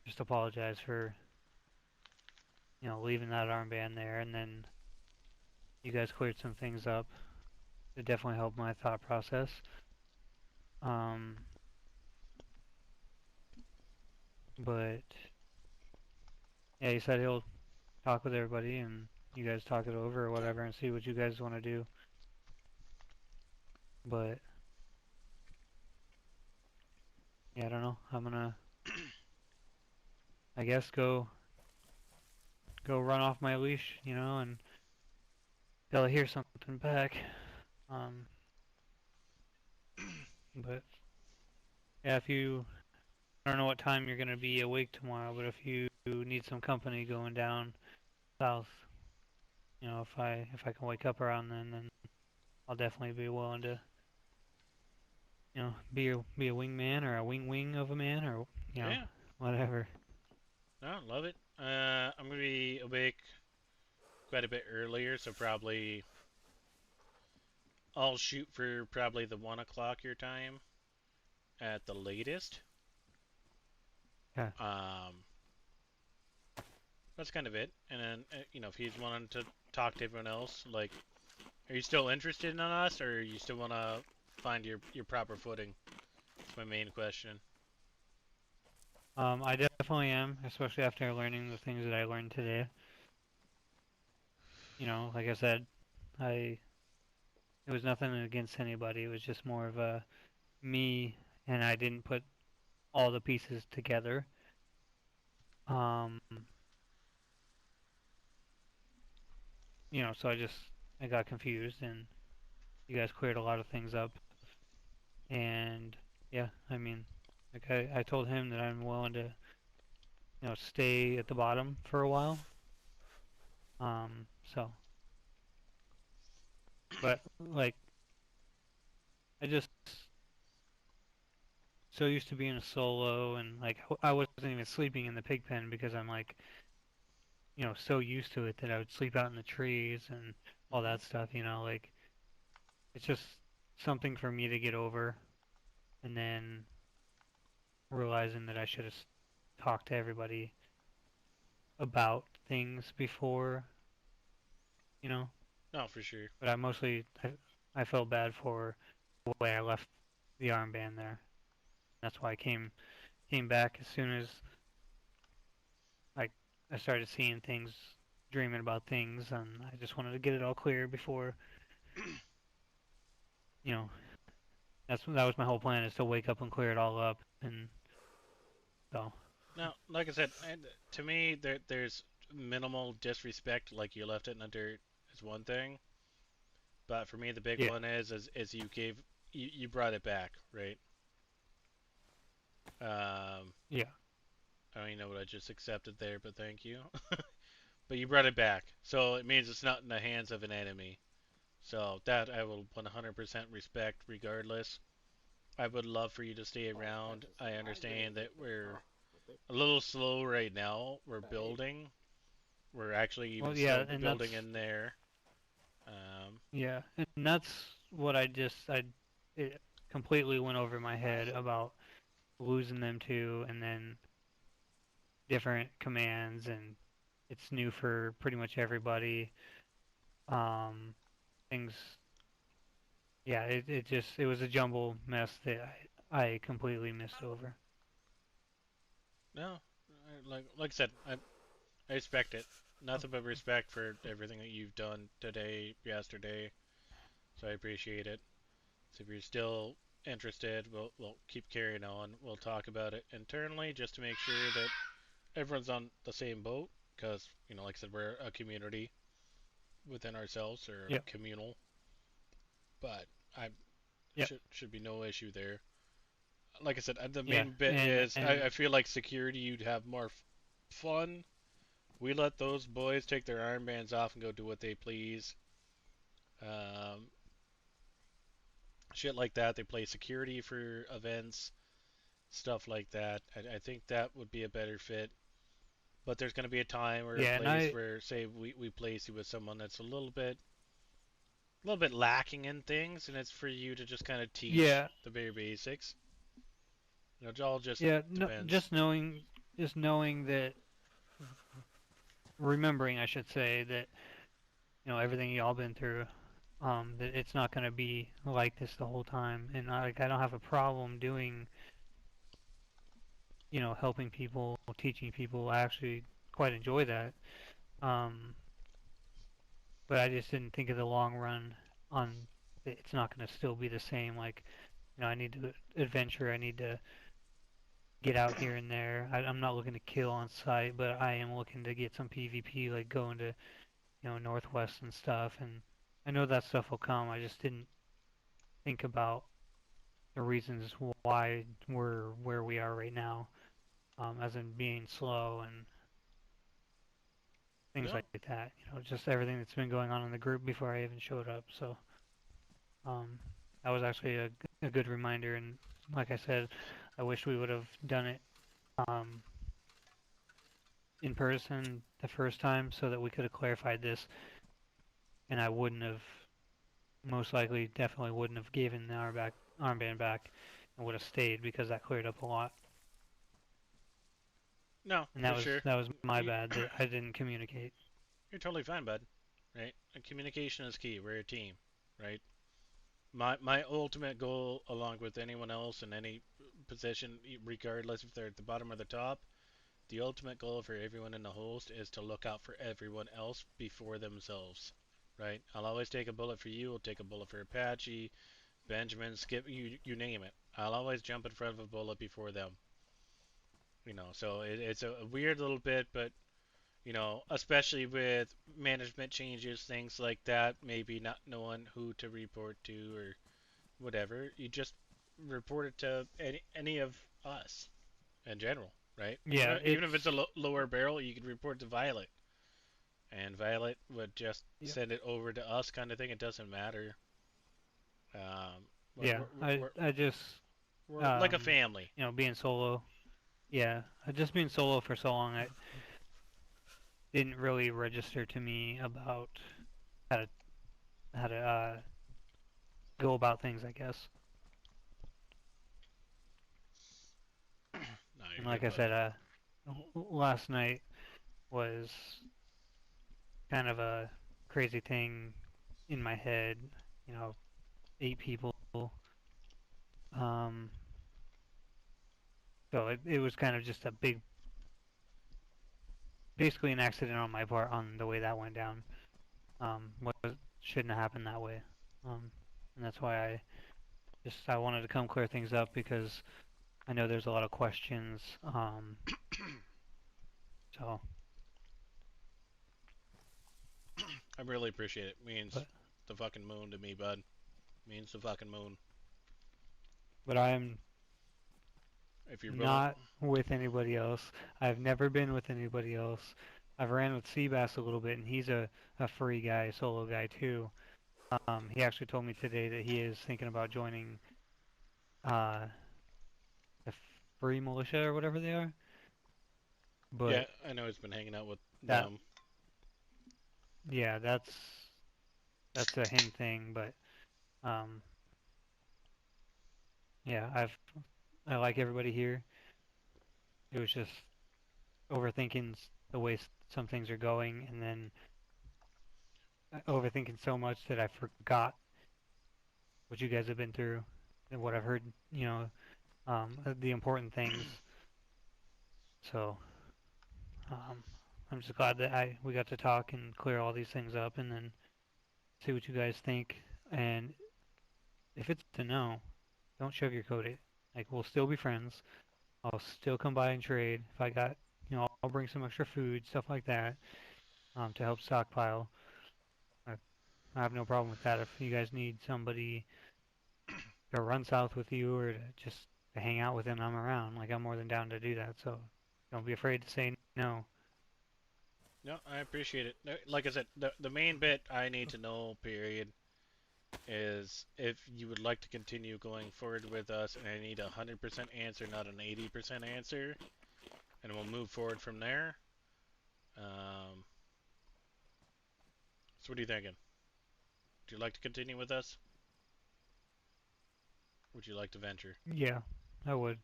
just apologize for, you know, leaving that armband there, and then you guys cleared some things up. It definitely helped my thought process. But yeah, he said he'll talk with everybody and you guys talk it over or whatever and see what you guys want to do. But yeah, I don't know. I'm gonna, I guess, go run off my leash, you know, and till I hear something back. But yeah, if you, I don't know what time you're gonna be awake tomorrow, but if you need some company going down south, you know, if I can wake up around then I'll definitely be willing to, you know, be a wingman or a wing of a man or you know, Yeah. whatever. No, love it. I'm gonna be awake quite a bit earlier, so probably I'll shoot for probably the 1 o'clock your time at the latest. Yeah. That's kind of it. And then, you know, if he's wanting to talk to everyone else, like, are you still interested in us, or you still want to find your proper footing? That's my main question. I definitely am, especially after learning the things that I learned today. You know, like I said, it was nothing against anybody. It was just more of a me, and I didn't put all the pieces together. Um, you know, so I got confused, and you guys cleared a lot of things up. And yeah, I mean, like I told him that I'm willing to, you know, stay at the bottom for a while. So, but like, I just so used to being a solo, and like I wasn't even sleeping in the pig pen because I'm like, you know, so used to it that I would sleep out in the trees and all that stuff, you know, like it's just something for me to get over, and then realizing that I should have talked to everybody about things before, you know. No, for sure. But I felt bad for the way I left the armband there. That's why I came back as soon as I I started seeing things, dreaming about things, and I just wanted to get it all clear before, you know, that was my whole plan, is to wake up and clear it all up, and so. Now, like I said, to me, there's minimal disrespect. Like, you left it in the dirt is one thing, but for me, the big Yeah. one is you brought it back, right? Yeah. I don't even know what I just accepted there, but thank you. But you brought it back, so it means it's not in the hands of an enemy. So that I will 100% respect regardless. I would love for you to stay around. I understand that we're a little slow right now. We're building. We're actually even Well, yeah, still and building in there. Um, that's what it completely went over my head about losing them too, and then different commands, and it's new for pretty much everybody. Um, things, yeah, it was a jumble mess that I completely missed over. no, like I said, I respect it. nothing but respect for everything that you've done today, yesterday. So I appreciate it. So if you're still interested, we'll keep carrying on. We'll talk about it internally just to make sure that everyone's on the same boat. Because like I said, we're a community within ourselves or Yep. communal. But I Yep. should be no issue there. Like I said, the Yeah. main bit is I feel like security you'd have more fun. We let those boys take their armbands off and go do what they please. Um, Shit like that. They play security for events, stuff like that. I think that would be a better fit. But there's going to be a time or a Yeah, and place where, say, we place you with someone that's a little bit lacking in things, and it's for you to just kind of teach yeah, the very basics. It all just yeah. No, depends. just knowing that, remembering, I should say, that everything y'all been through, that it's not gonna be like this the whole time, and I don't have a problem doing, helping people, teaching people. I actually quite enjoy that. Um, but I just didn't think of the long run on it's not going to still be the same. Like, I need to adventure. I need to get out here and there. I'm not looking to kill on site, but I am looking to get some PvP, like going to, Northwest and stuff. And I know that stuff will come. I just didn't think about the reasons why we're where we are right now, as in being slow and things No, like that. Just everything that's been going on in the group before I even showed up. So Um, that was actually a good reminder, and like I said, I wish we would have done it um, in person the first time so that we could have clarified this, and I wouldn't have, most likely, definitely wouldn't have given the armband back and would have stayed because that cleared up a lot. no, And for sure. that was my You, bad that I didn't communicate. you're totally fine, bud. Right? And communication is key. We're a team, right? My ultimate goal, along with anyone else in any position, regardless if they're at the bottom or the top, the ultimate goal for everyone in the host is to look out for everyone else before themselves. Right? I'll always take a bullet for you. I'll take a bullet for Apache, Benjamin, Skip, you name it. I'll always jump in front of a bullet before them. So it's a weird little bit, but especially with management changes, things like that, maybe not knowing who to report to or whatever, you just report it to any of us in general, right? Yeah, Even if it's it's a lower barrel, you could report to Violet, and Violet would just yeah, send it over to us, kind of thing. It doesn't matter. Um, we're, yeah. we're, I we're, I just we're like a family. being solo. Yeah, just being solo for so long, I didn't really register to me about how to go about things, I guess. No, And you're like good, I bud. said, last night was kind of a crazy thing in my head. You know, 8 people. Um, so it was kind of just a big, basically an accident on my part on the way that went down. What shouldn't have happened that way. Um, and that's why I wanted to come clear things up because I know there's a lot of questions. So, I really appreciate it. Means but the fucking moon to me, bud. Means the fucking moon. I am If you're willing. not with anybody else. I've never been with anybody else. I've ran with Seabass a little bit, and he's a free guy, solo guy too. He actually told me today that he is thinking about joining uh, the Free Militia or whatever they are. Yeah, But I know he's been hanging out with that, them. yeah, that's a him thing. But um, yeah, I like everybody here. It was just overthinking the way some things are going, and then overthinking so much that I forgot what you guys have been through and what I've heard, the important things. So, um, I'm just glad that we got to talk and clear all these things up, and then see what you guys think. And if it's a no, don't sugarcoat it. Like, we'll still be friends. I'll still come by and trade. If I got, I'll bring some extra food, stuff like that, to help stockpile. I, I have no problem with that. If you guys need somebody to run south with you or just to hang out with them, I'm around. Like, I'm more than down to do that. So don't be afraid to say no. No, I appreciate it. Like I said, the main bit I need to know, period, is if you would like to continue going forward with us, and I need a 100% answer, not an 80% answer, and we'll move forward from there. So what are you thinking? Would you like to continue with us? Would you like to venture? Yeah, I would.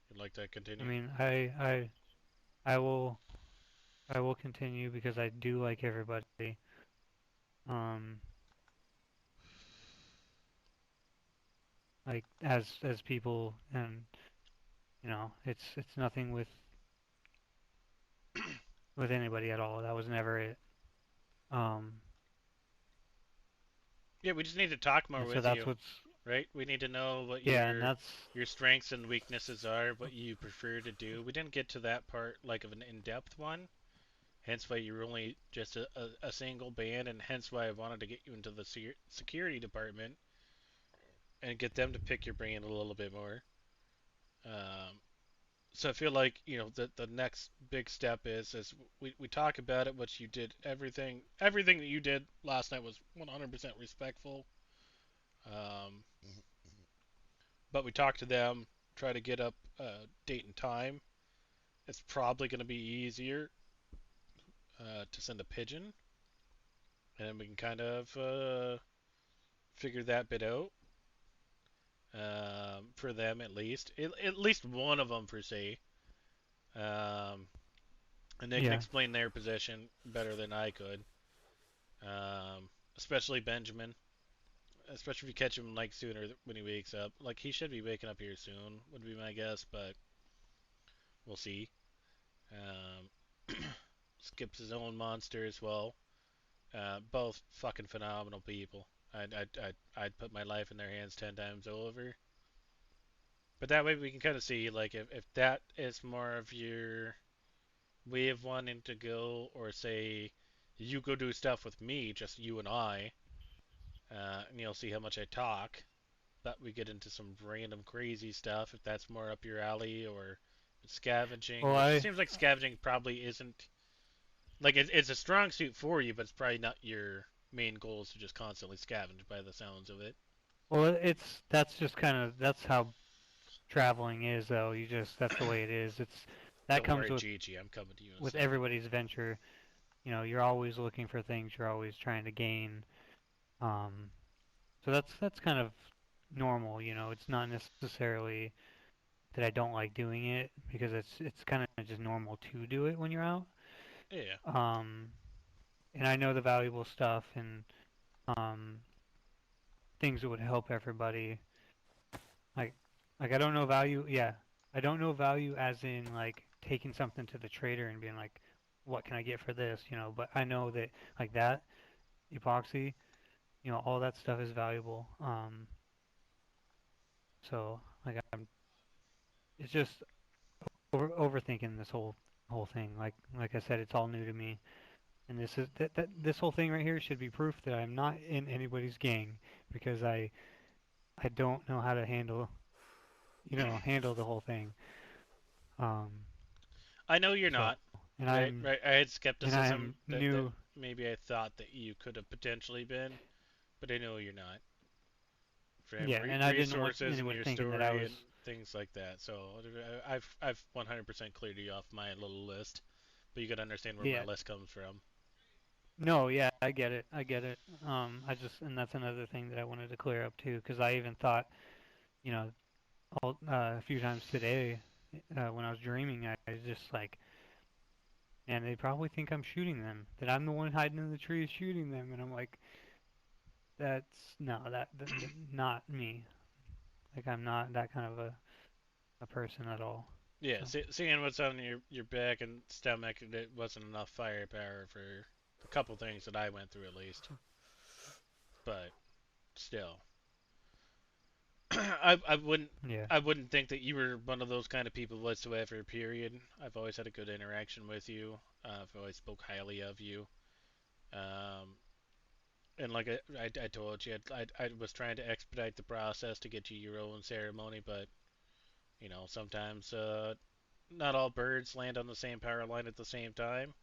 You'd like to continue? I mean, I will continue because I do like everybody. Um, like as people, and it's nothing with anybody at all. That was never it. Um, Yeah, we just need to talk more and so with that's you, what's right? We need to know what yeah, and that's your strengths and weaknesses are, what you prefer to do. We didn't get to that part like of an in-depth one, hence why you're only just a single band, and hence why I wanted to get you into the security department and get them to pick your brain a little bit more. Um, so I feel like the next big step is we talk about it. What you did, everything that you did last night was 100% respectful. Um, but we talked to them, try to get up a date and time. It's probably going to be easier to send a pigeon, and then we can kind of figure that bit out for them at least. At least one of them per se. Um, and they can yeah. explain their position better than I could. Especially Benjamin. Especially if you catch him like sooner when he wakes up. Like he should be waking up here soon, would be my guess, but we'll see. Um, Skips his own monster as well. Both fucking phenomenal people. I'd put my life in their hands 10 times over. But that way we can kind of see like if that is more of your way of wanting to go, or say you go do stuff with me, just you and I, and you'll see how much I talk. That we get into some random crazy stuff if that's more up your alley, or scavenging, Well, which it seems like scavenging probably isn't like it's a strong suit for you, but it's probably not your main goal is to just constantly scavenge by the sounds of it. that's just kind of that's how traveling is, though. That's the way it is. That Don't comes worry, Gigi, I'm coming to you in a with second. everybody's venture. You're always looking for things. You're always trying to gain. Um, so that's kind of normal. It's not necessarily that I don't like doing it because it's kind of just normal to do it when you're out. Yeah. Um, and I know the valuable stuff and um, things that would help everybody. Like I don't know value. Yeah, I don't know value as in like taking something to the trader and being like, what can I get for this? But I know that like that epoxy, all that stuff is valuable. So like it's just overthinking this whole thing. Like I said, it's all new to me, and this whole thing right here should be proof that I'm not in anybody's gang because I don't know how to handle the whole thing. Um, I know you're so not. and Right, I'm right. I had and I skepticism am that new. maybe I thought that you could have potentially been, but I know you're not. From Yeah, and I didn't want resources and anyone your thinking that I story was. and things like that. So I've 100% cleared you off my little list, but you gotta understand where my Yeah, list comes from. no, yeah, I get it. I get it. I just and that's another thing that I wanted to clear up too, because I even thought, you know, a few times today, when I was dreaming, I was just like, man, they probably think I'm shooting them, that I'm the one hiding in the trees shooting them, and I'm like, that's no, not me. Like I'm not that kind of a person at all. Yeah, So seeing what's on your back and stomach, it wasn't enough firepower for a couple things that I went through at least. But still, I wouldn't yeah, I wouldn't think that you were one of those kind of people whatsoever. Period. I've always had a good interaction with you. I've always spoke highly of you. Um, and like I told you, I was trying to expedite the process to get you your own ceremony, but sometimes not all birds land on the same power line at the same time,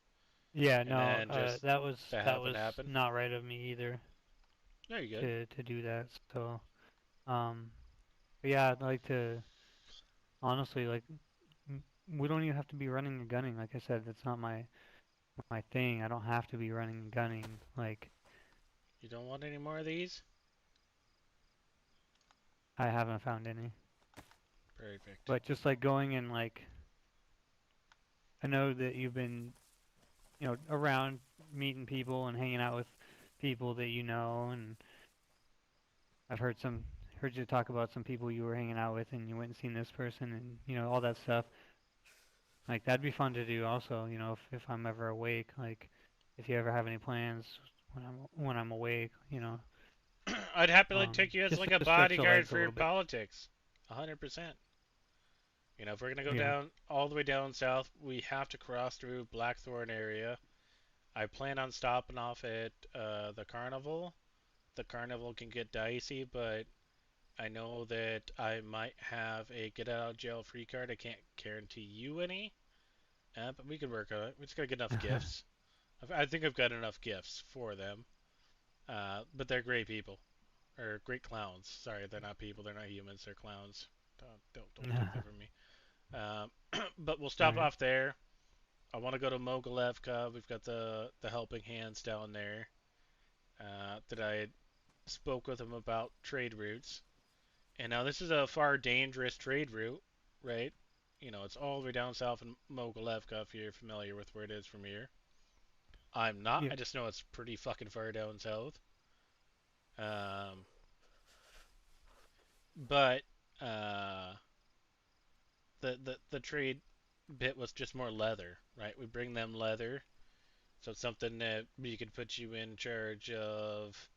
yeah. and No, then just that that was happen. not right of me either There you good. to do that. So um, but yeah, I'd like to honestly like we don't even have to be running and gunning. Like I said, that's not my thing. I don't have to be running and gunning. Like You don't want any more of these? I haven't found any. Perfect. But just like going and like I know that you've been, around meeting people and hanging out with people that you know, and I've heard you talk about some people you were hanging out with and you went and seen this person and all that stuff. Like that'd be fun to do also, if I'm ever awake, like if you ever have any plans when I'm awake, I'd happily take you as just like a to stretch the bodyguard legs a for little bit. politics. 100%. If we're gonna go Yeah. down all the way down south, we have to cross through Blackthorn area. I plan on stopping off at the carnival. The carnival can get dicey, but I know that I might have a get out of jail free card. I can't guarantee you any, but we could work on it. We just gotta get enough gifts. I think I've got enough gifts for them. But they're great people, or great clowns. Sorry, they're not people. They're not humans. They're clowns. Don't take that from me. But we'll All stop right. off there. I want to go to Mogilevka. We've got the helping hands down there. That I spoke with them about trade routes. And now this is a far dangerous trade route, right? It's all the way down south in Mogilevka if you're familiar with where it is from here. I'm not. Yeah. I just know it's pretty fucking far down south. Um, but uh, the trade bit was just more leather, right? We bring them leather, so it's something that we could put you in charge of,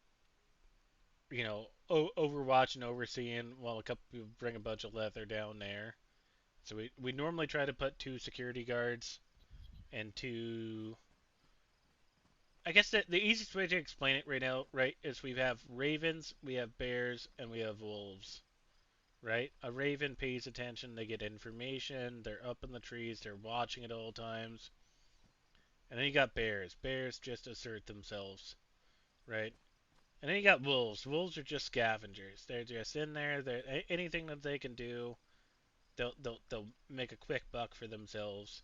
overwatching, overseeing while a couple people bring a bunch of leather down there. So we normally try to put two security guards and two. I guess the easiest way to explain it right now, right, is we have ravens, we have bears, and we have wolves, right? A raven pays attention, they get information, they're up in the trees, they're watching at all times. And then you got bears. Bears just assert themselves, right? And then you got wolves. Wolves are just scavengers. They're just in there. They're anything that they can do, they'll make a quick buck for themselves,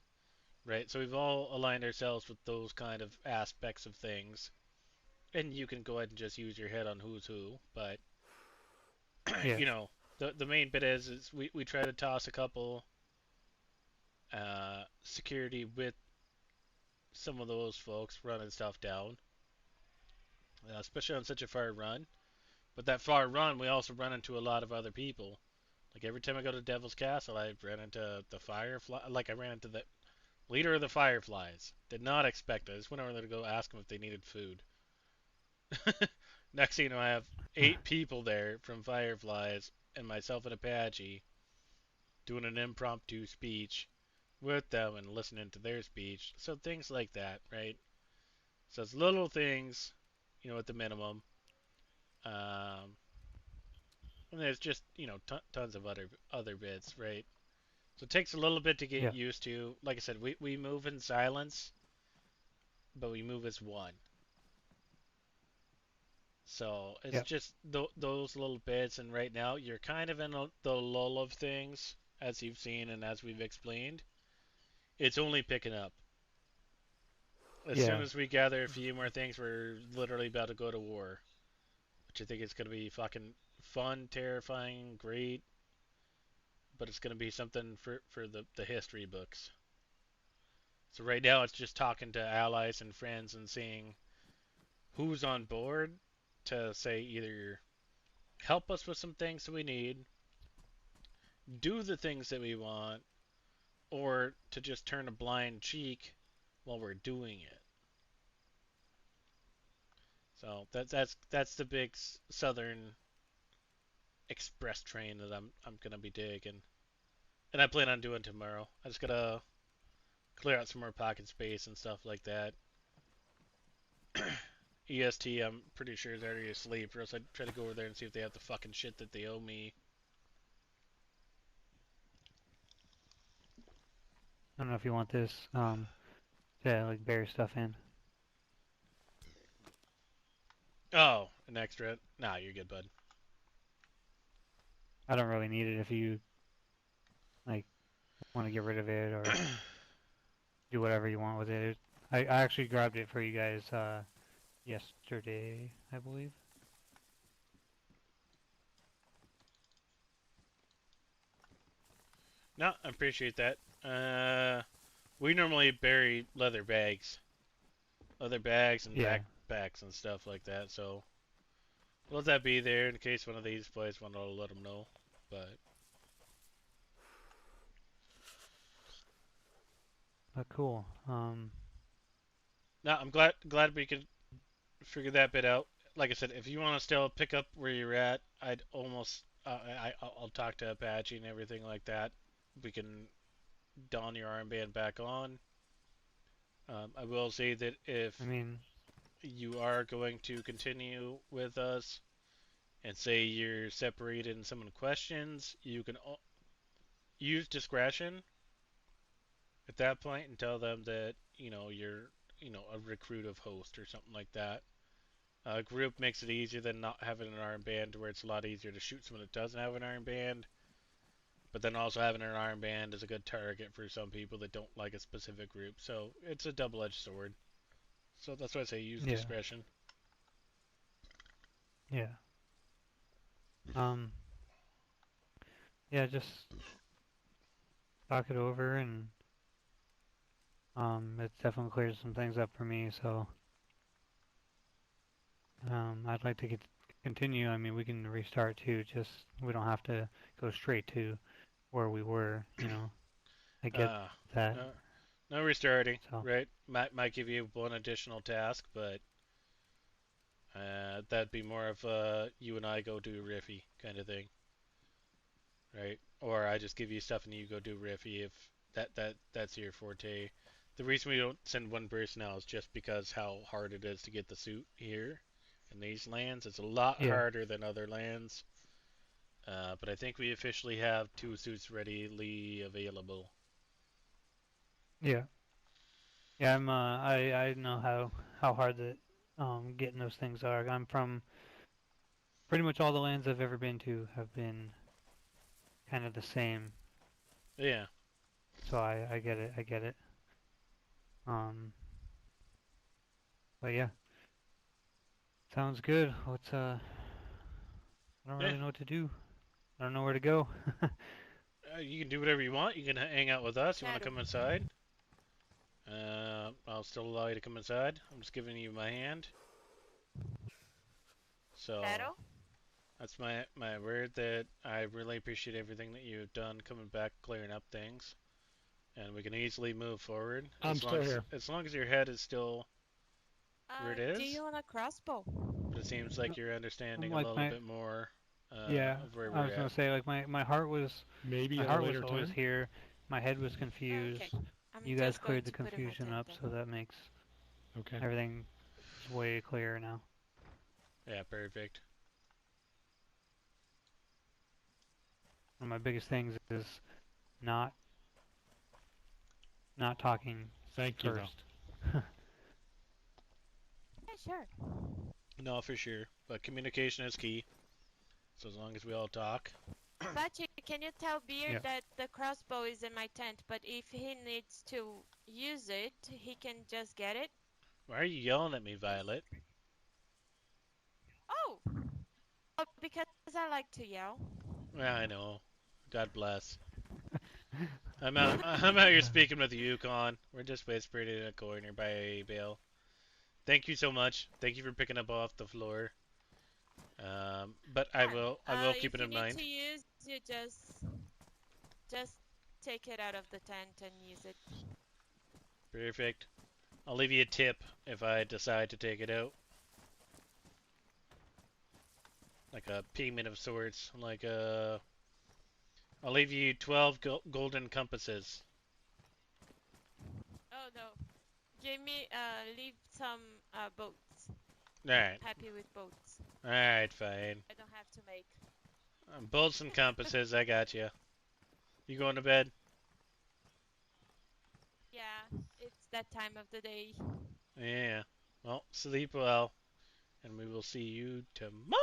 right? So we've all aligned ourselves with those kind of aspects of things. And you can go ahead and just use your head on who's who, but Yeah. you know, the main bit is we try to toss a couple security with some of those folks running stuff down, especially on such a far run. But that far run, we also run into a lot of other people. Like every time I go to Devil's Castle, I ran into the Firefly. Like I ran into the leader of the Fireflies. Did not expect it. I just went over there to go ask them if they needed food. Next thing you know, I have 8 people there from Fireflies and myself and Apache doing an impromptu speech with them and listening to their speech. So things like that, right? So it's little things, at the minimum. Um, and there's just tons of other bits, right? So it takes a little bit to get Yeah. used to. Like I said, we move in silence, but we move as one. So it's Yeah. just those little bits, and right now you're kind of in the lull of things, as you've seen and as we've explained. It's only picking up. As soon Yeah. as we gather a few more things, we're literally about to go to war, which I think is going to be fucking fun, terrifying, great, but it's going to be something for the history books. So right now it's just talking to allies and friends and seeing who's on board to say either help us with some things that we need, do the things that we want, or to just turn a blind cheek while we're doing it. So that's the big southern express train that I'm gonna be digging, and I plan on doing tomorrow. I just gotta clear out some more pocket space and stuff like that. EST, I'm pretty sure is already asleep, or else I'd try to go over there and see if they have the fucking shit that they owe me. I don't know if you want this, to like bury stuff in. Oh, an extra? Nah, you're good, bud. I don't really need it if you like want to get rid of it or do whatever you want with it. I actually grabbed it for you guys yesterday, I believe. No, I appreciate that. We normally bury leather bags and Yeah. backpacks and stuff like that. So let that be there in case one of these boys want to let them know. But cool. No, I'm glad we could figure that bit out. Like I said, if you want to still pick up where you're at, I'd almost I'll talk to Apache and everything like that. We can don your armband back on. I will say that if I mean, you are going to continue with us and say you're separated and someone questions, you can use discretion at that point and tell them that you're a recruitive host or something like that. A group makes it easier than not having an armband, where it's a lot easier to shoot someone that doesn't have an armband. But then also having an armband is a good target for some people that don't like a specific group. So it's a double-edged sword. So that's why I say use yeah, discretion. yeah. Um, yeah, just talk it over and it definitely clears some things up for me, so I'd like to continue. I mean, we can restart too, just we don't have to go straight to where we were, I get that. No, no restarting, So, right? Might give you one additional task, but that'd be more of a you and I go do Riffy kind of thing, right? Or I just give you stuff and you go do Riffy if that's your forte. The reason we don't send one person out is just because how hard it is to get the suit here in these lands. It's a lot yeah, harder than other lands. But I think we officially have 2 suits readily available. yeah. Yeah, I know how hard that getting those things are. I'm from pretty much all the lands I've ever been to have been kind of the same. Yeah. So I get it. I get it. Um, but yeah, sounds good. I don't Yeah. really know what to do. I don't know where to go. You can do whatever you want. You can hang out with us. You want to Shadow. come inside? I'll still allow you to come inside. I'm just giving you my hand. So Shadow? that's my word that I really appreciate everything that you've done coming back, clearing up things, and we can easily move forward. I'm still here. As long as your head is still where it Do is, you want a crossbow? but it seems like you're I'm understanding a like little bit more yeah. of where I we're was gonna at. say like my heart was Maybe my at a heart was later always time. here. My head was confused. Okay. I'm You guys just going cleared the to put in my confusion tent up, then. so that makes Okay. everything is way clearer now. Yeah, perfect. One of my biggest things is not not talking Thank you, though. first. Yeah, sure. No, for sure. But communication is key. So as long as we all talk. Bachi, can you tell Beard Yeah. that the crossbow is in my tent, but if he needs to use it, he can just get it? Why are you yelling at me, Violet? Oh! Oh, because I like to yell. Yeah, I know. God bless. I'm out here speaking with Yukon. We're just whispering in a corner by a bale. Thank you so much. Thank you for picking up off the floor. But I will keep it in mind. If you need to use, you just take it out of the tent and use it. Perfect. I'll leave you a tip if I decide to take it out. Like a payment of sorts. Like I'll leave you 12 golden compasses. Oh no. Give me, leave some, boats. Alright. Happy with boats. Alright, fine. I don't have to make. Bolts and compasses, I got you. You going to bed? Yeah, it's that time of the day. Yeah. Well, sleep well. And we will see you tomorrow.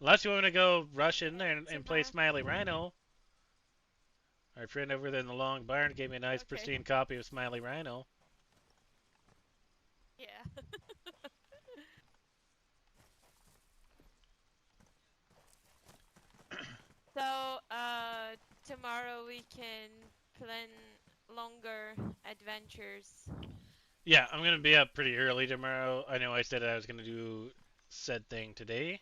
Unless you want to go rush in there and play Smiley Rhino. Our friend over there in the long barn gave me a nice, Okay. pristine copy of Smiley Rhino. Yeah. So, tomorrow we can plan longer adventures. Yeah, I'm going to be up pretty early tomorrow. I know I said I was going to do said thing today.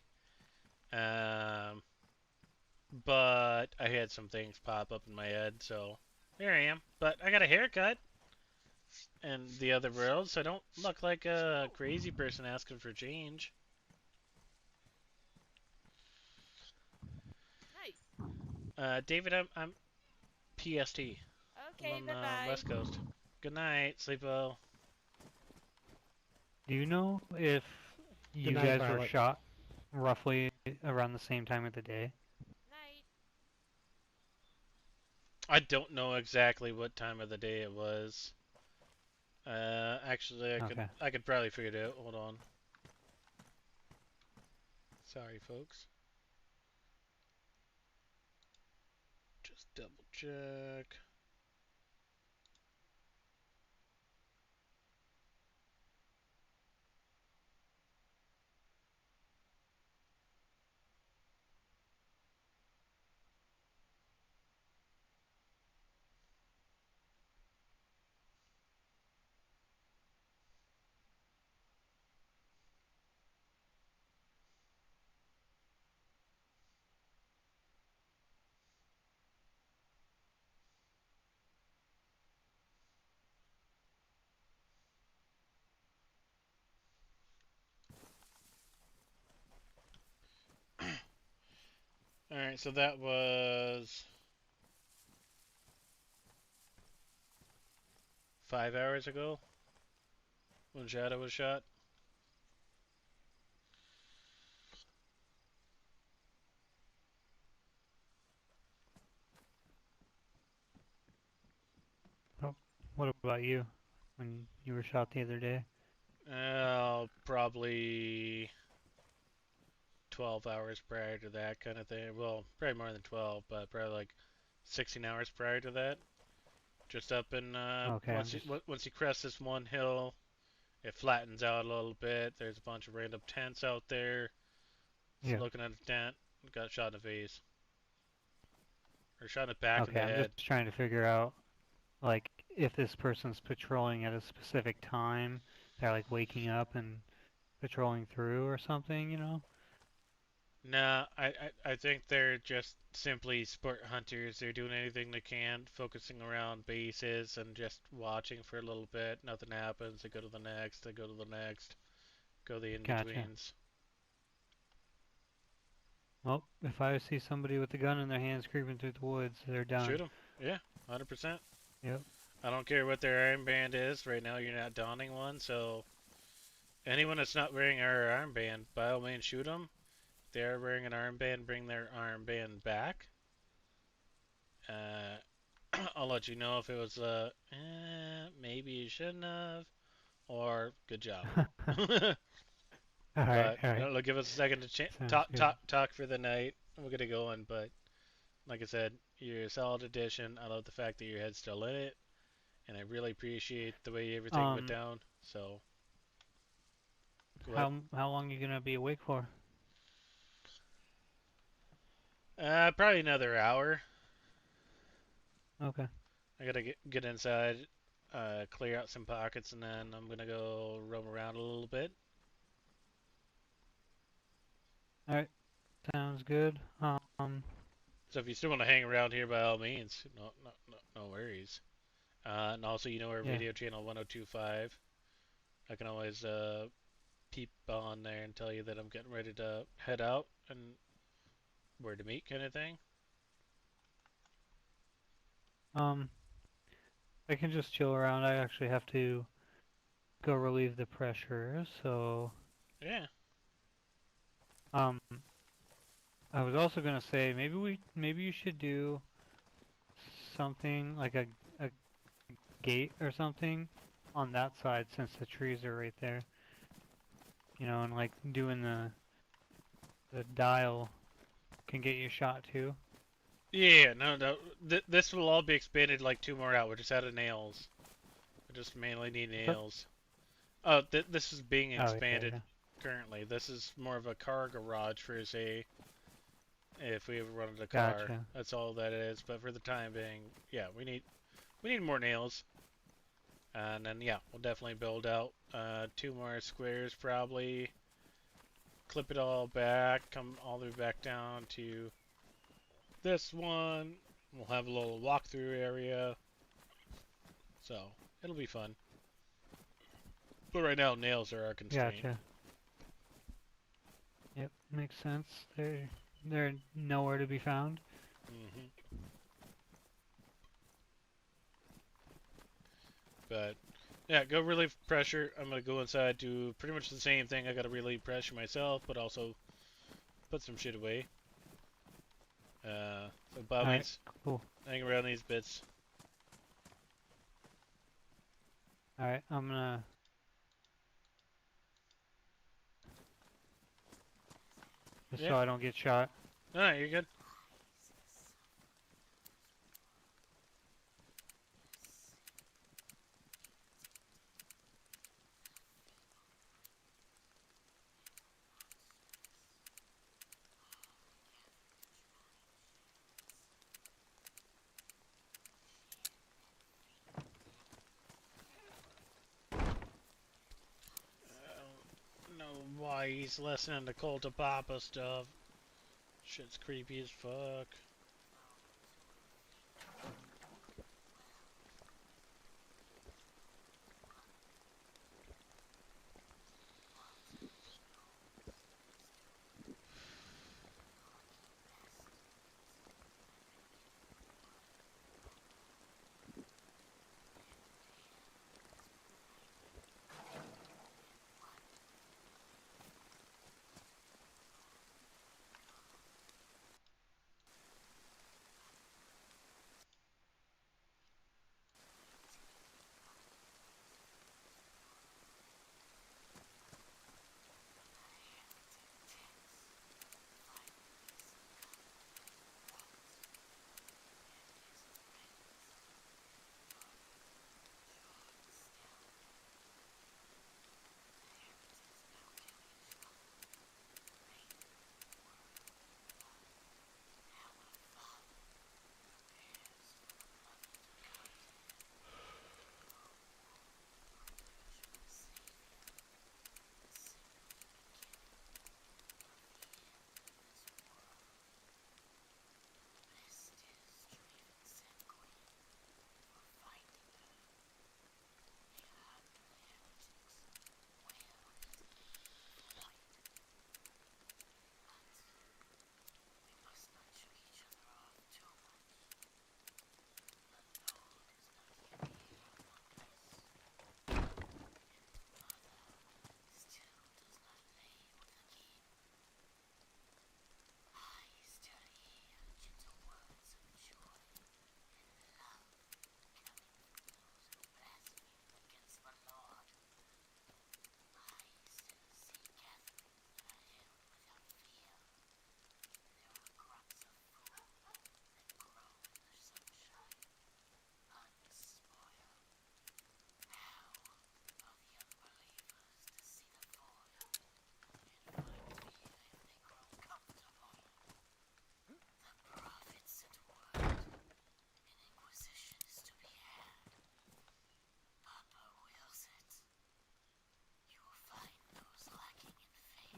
But I had some things pop up in my head, so here I am. But I got a haircut in the other world, so I don't look like a crazy person asking for change. Nice. David, I'm PST. I'm Okay, on bye the bye. West Coast. Good night. Sleep well. Do you know if you night, guys were Violet. shot roughly around the same time of the day? Night. I don't know exactly what time of the day it was. Actually, Okay. I could probably figure it out. Hold on. Sorry, folks. Just double check. Alright, so that was 5 hours ago when Shadow was shot. Oh, what about you when you were shot the other day? Probably 12 hours prior to that kind of thing. Well, probably more than 12, but probably like 16 hours prior to that. Just up in Okay, I'm just once you crest this one hill, it flattens out a little bit. There's a bunch of random tents out there. Just yeah. looking at a tent, got shot in the face or shot in the back of Okay, the I'm head. just trying to figure out like if this person's patrolling at a specific time, they're like waking up and patrolling through or something, you know? Nah, I think they're just simply sport hunters. They're doing anything they can, focusing around bases and just watching for a little bit. Nothing happens. They go to the next. They go to the next. Go the Gotcha. in-betweens. Well, if I see somebody with a gun in their hands creeping through the woods, they're Shoot done. them. Yeah, 100%. Yep. I don't care what their armband is. Right now, you're not donning one, so anyone that's not wearing our armband, by all means, shoot them. If they are wearing an armband, bring their armband back. I'll let you know if it was maybe you shouldn't have, or good job. Alright, But alright. it'll give us a second to Sounds good. talk for the night. We'll get it going, but like I said, you're a solid addition. I love the fact that your head's still in it, and I really appreciate the way everything went Um, down. So, go ahead. how long are you gonna be awake for? Probably another hour. Okay. I gotta get inside, clear out some pockets, and then I'm gonna go roam around a little bit. Alright. Sounds good. So if you still want to hang around here, by all means, no worries. And also, you know our Yeah. radio channel 1025. I can always peep on there and tell you that I'm getting ready to head out and where to meet, kind of thing. I can just chill around. I actually have to go relieve the pressure, so Yeah. um I was also gonna say maybe you should do something like a gate or something on that side since the trees are right there. You know, and like doing the dial can get you shot too. Yeah, no. This will all be expanded like 2 more out. We're just out of nails. We just mainly need nails. Oh, this is being Oh, expanded yeah. currently. This is more of a car garage for, say, if we ever wanted a car. Gotcha. That's all that is. But for the time being, yeah, we need more nails. And then, yeah, we'll definitely build out 2 more squares probably. Clip it all back, come all the way back down to this one. We'll have a little walkthrough area. So, it'll be fun. But right now, nails are our constraint. Gotcha. Yep, makes sense. They're nowhere to be found. But, yeah, go relieve pressure. I'm going to go inside, do pretty much the same thing. I got to relieve pressure myself, but also put some shit away. So by all means, Cool. hang around these bits. Alright, I'm gonna... Just so I don't get shot. No, you're good. Why he's listening to Cult of Papa stuff. Shit's creepy as fuck.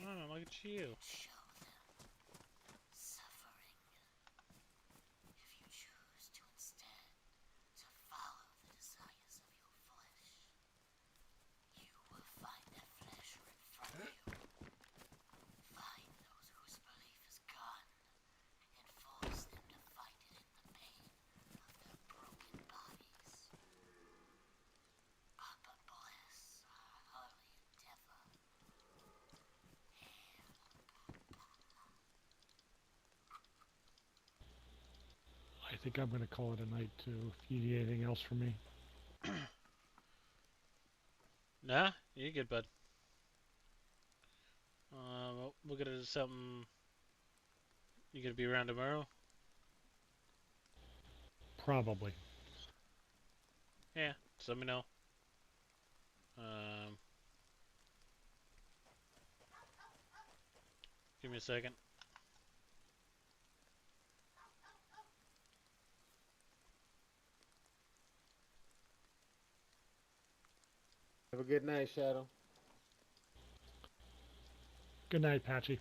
Oh, look at you. think I'm going to call it a night too. If you need anything else from me. Nah, you're good, bud. We'll get into something. You gonna be around tomorrow? Probably. Yeah, just let me know. Um, give me a second. Have a good night, Shadow. Good night, Patchy.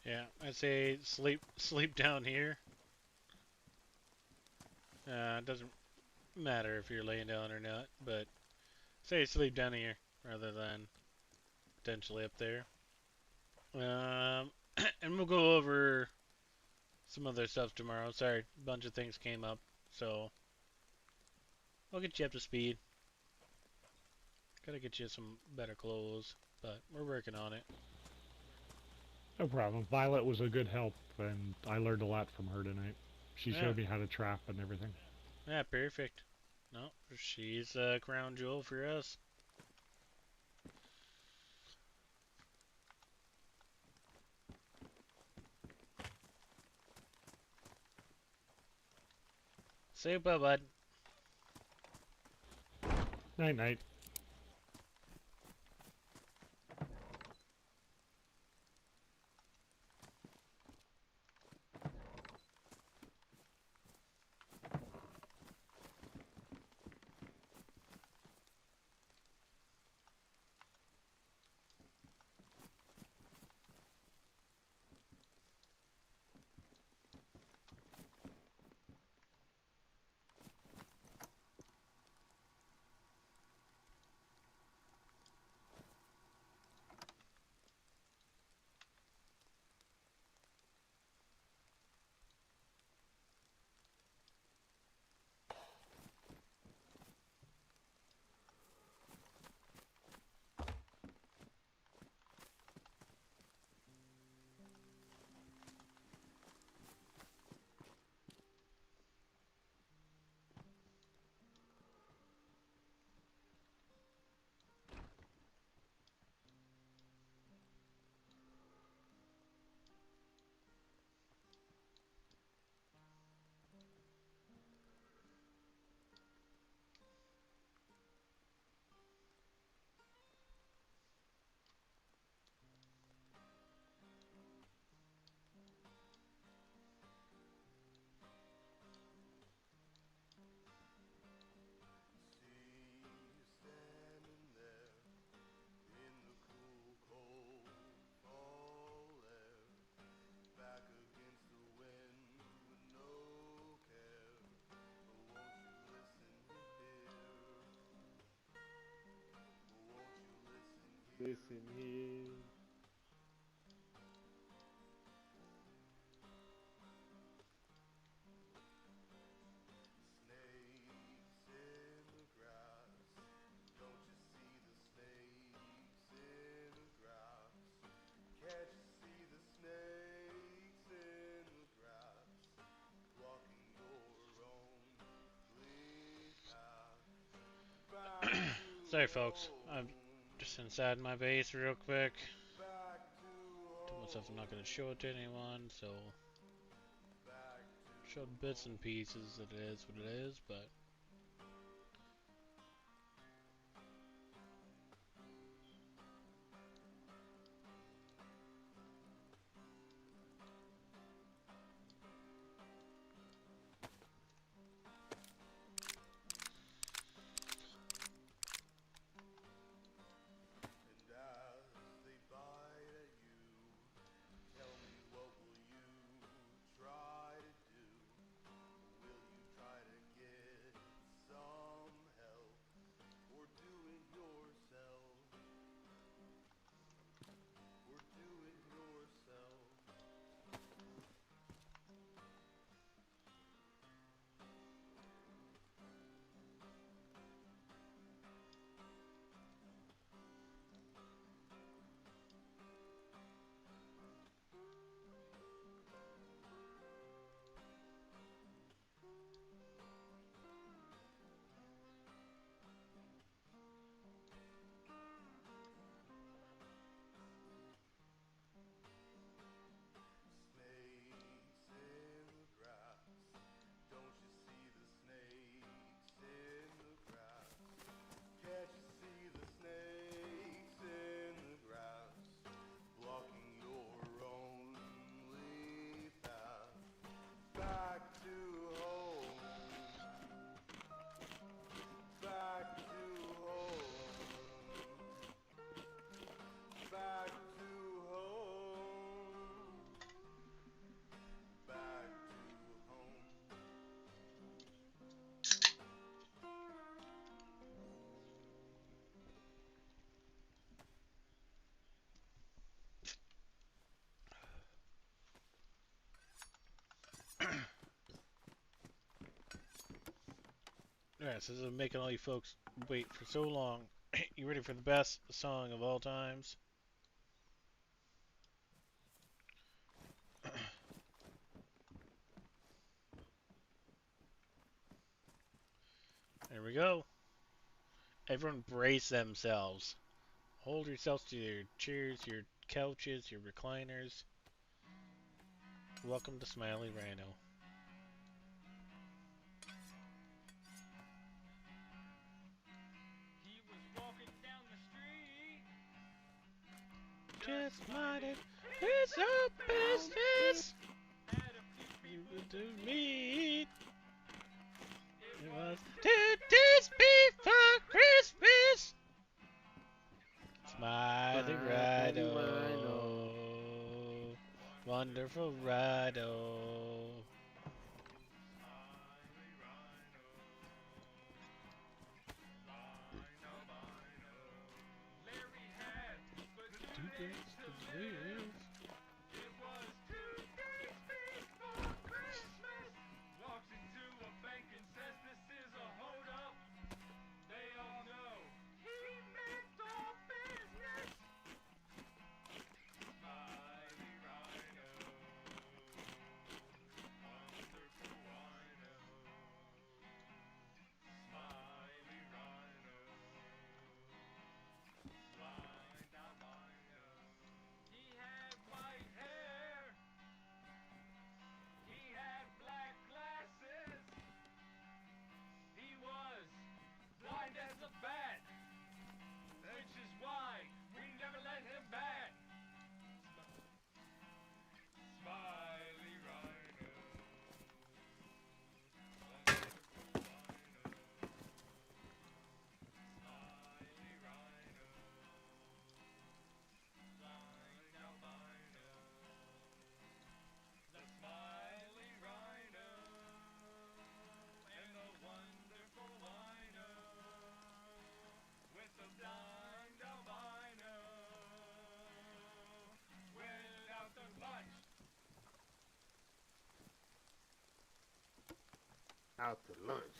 Yeah, I say sleep down here. It doesn't matter if you're laying down or not, but say sleep down here rather than potentially up there. And we'll go over some other stuff tomorrow. Sorry, a bunch of things came up, so I'll get you up to speed. Gotta get you some better clothes, but we're working on it. No problem. Violet was a good help, and I learned a lot from her tonight. She Yeah. showed me how to trap and everything. Yeah, perfect. No, she's a crown jewel for us. Say bye, bud. Night, night. Listen here. Sorry, folks. I'm just inside my base real quick. Told myself I'm not going to show it to anyone, so showed bits and pieces that it is what it is, but Alright, so this is making all you folks wait for so long. You ready for the best song of all times? There we go. Everyone brace themselves. Hold yourselves to your chairs, your couches, your recliners. Welcome to Smiley Rhino. He was walking down the street. Just minded his own business. Had a few You people to meet. It It was was 2 days before Christmas. Smiley Smiley Rhino. Rhino. Wonderful Rhino. Larry had but 2 2 days days to to live. live. It was 2 days before Christmas. Walks into a bank and says this is a hold up. They all know he meant all business. Smiley Rhino. Wonderful Rhino. Smiley Rhino. Blind albino. He had white hair. He had black glasses. He was blind as a bat, which is why we never let him bat. Smiley Rhino. Wonderful Rhino. Smiley Rhino. Blind albino. The Smiley Rhino. And the wonderful wino. With the blind albino. Went out to lunch. Out to lunch.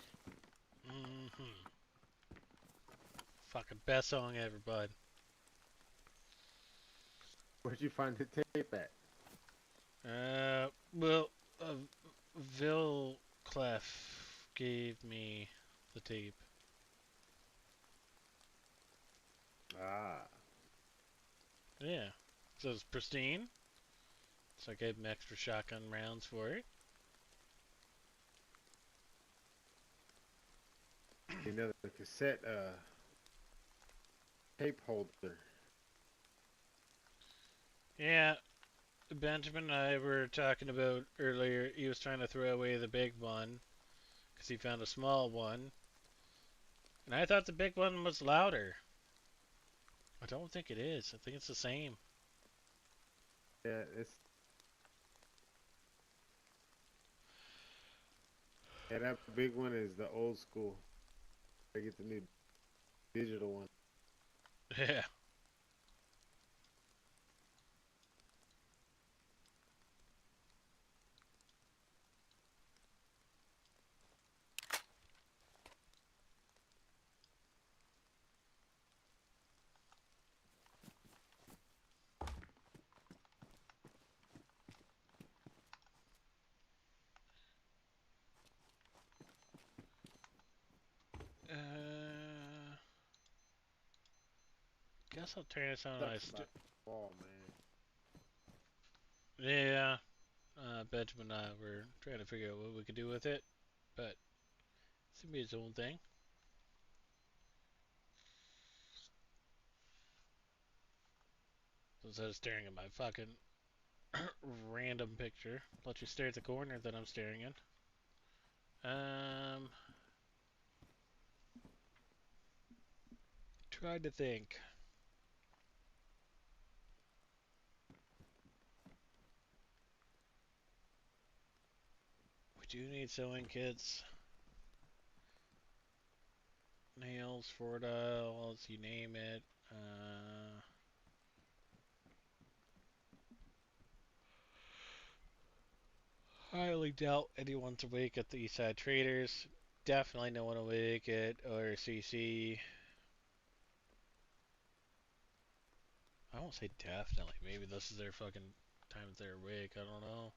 Fucking best song ever, bud. Where'd you find the tape at? Well, Vil Clef gave me the tape. Ah. Yeah. So it's pristine. So I gave him extra shotgun rounds for it. Another cassette tape holder. Yeah, Benjamin and I were talking about earlier. He was trying to throw away the big one because he found a small one. And I thought the big one was louder. I don't think it is. I think it's the same. Yeah, it's that big one is the old school. I get the new digital one. Yeah. Guess I'll turn this on when I Sucks about the fall, man. Yeah. Benjamin and I were trying to figure out what we could do with it, but it's gonna be its own thing. So instead of staring at my fucking random picture, let you stare at the corner that I'm staring in. Tried to think. We do need sewing kits. Nails, 4 dials, you name it. Highly doubt anyone's awake at the Eastside Traders. definitely no one will make it, or CC. I won't say definitely. Maybe this is their fucking time that they're awake. I don't know.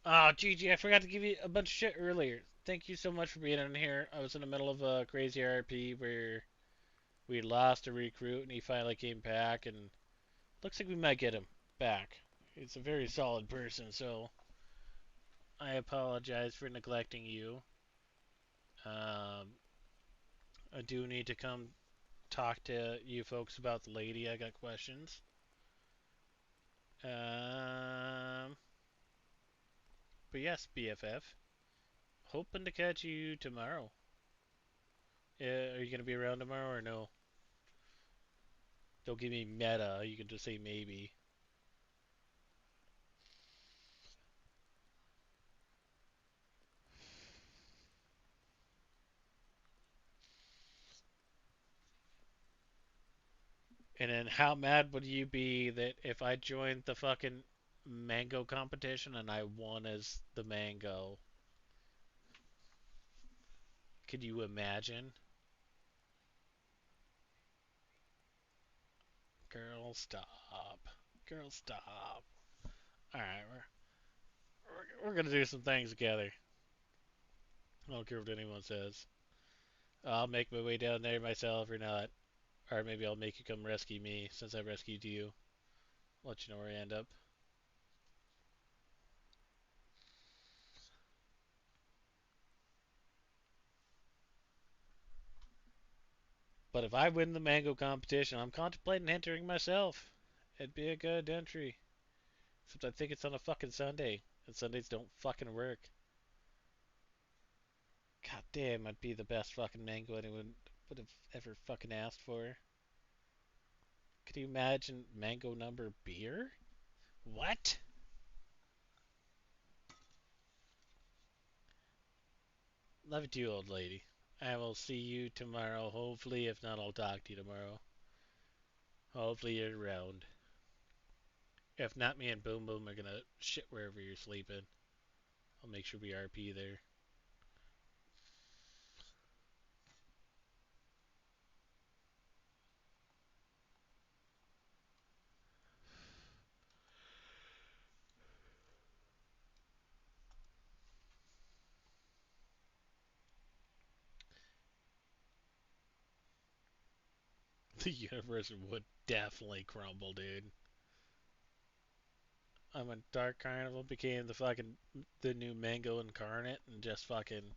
Oh, Gigi, I forgot to give you a bunch of shit earlier. Thank you so much for being in here. I was in the middle of a crazy RP where we lost a recruit and he finally came back, and looks like we might get him back. He's a very solid person, so I apologize for neglecting you. Um, I do need to come talk to you folks about the lady. I got questions. Um, but yes, BFF. Hoping to catch you tomorrow. Are you gonna be around tomorrow or no? Don't give me meta. You can just say maybe. And then how mad would you be that if I joined the fucking mango competition and I won as the mango? Could you imagine? Girl, stop. Girl, stop. Alright, we're gonna do some things together. I don't care what anyone says. I'll make my way down there myself or not. Or maybe I'll make you come rescue me since I rescued you. I'll let you know where I end up. But if I win the mango competition, I'm contemplating entering myself. It'd be a good entry. Except I think it's on a fucking Sunday. And Sundays don't fucking work. God damn, I'd be the best fucking mango anyone would have ever fucking asked for. Could you imagine mango number beer? What? Love you, old lady. I will see you tomorrow, hopefully. If not, I'll talk to you tomorrow. Hopefully you're around. If not, me and Boom Boom are gonna shit wherever you're sleeping. I'll make sure we RP there. The universe would definitely crumble, dude. I mean, Dark Carnival became the new Mango incarnate, and just fucking,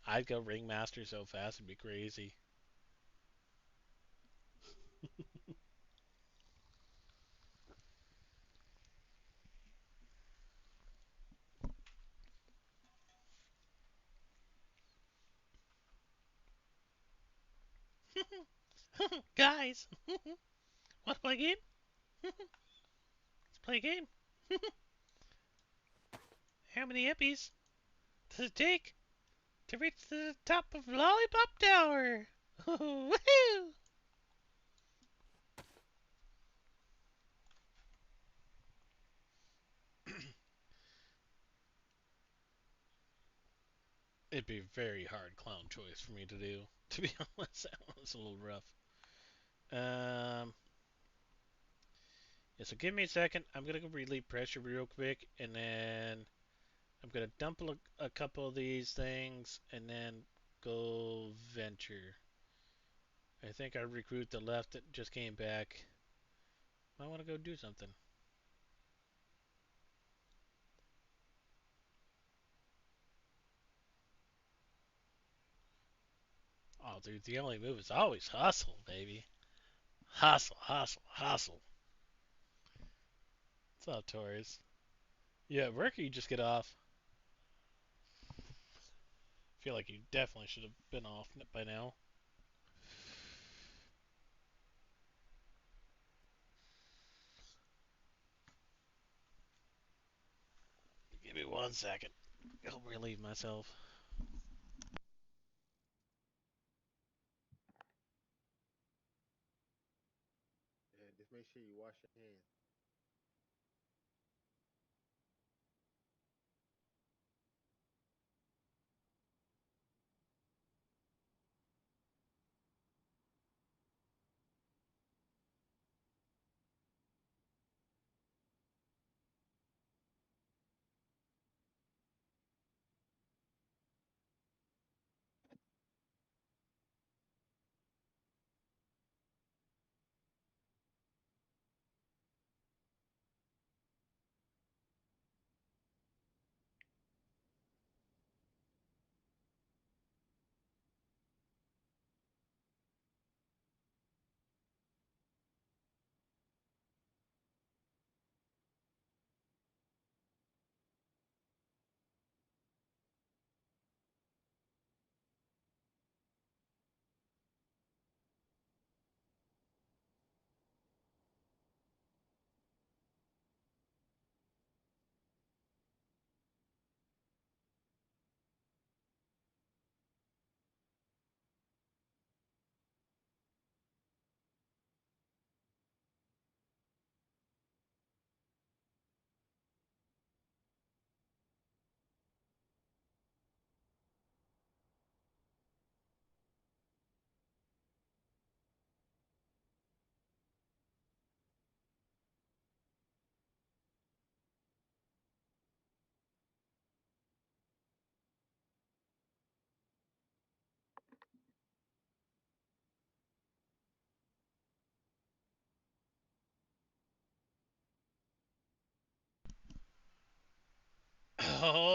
I'd go Ringmaster so fast it'd be crazy. Guys, want to play a game? Let's play a game. How many hippies does it take to reach the top of Lollipop Tower? Woohoo! It'd be a very hard clown choice for me to do. To be honest, that was a little rough. Um, yeah, so give me a second. I'm gonna go relieve pressure real quick, and then I'm gonna dump a couple of these things, and then go venture. I think our recruit that left that just came back. I want to go do something. Oh, dude, the only move is always hustle, baby. Hustle, hustle, hustle. What's up, Torres? You at work or you just get off? Feel like you definitely should have been off by now. Give me 1 second. I'll relieve myself. Yeah, just make sure you wash your hands.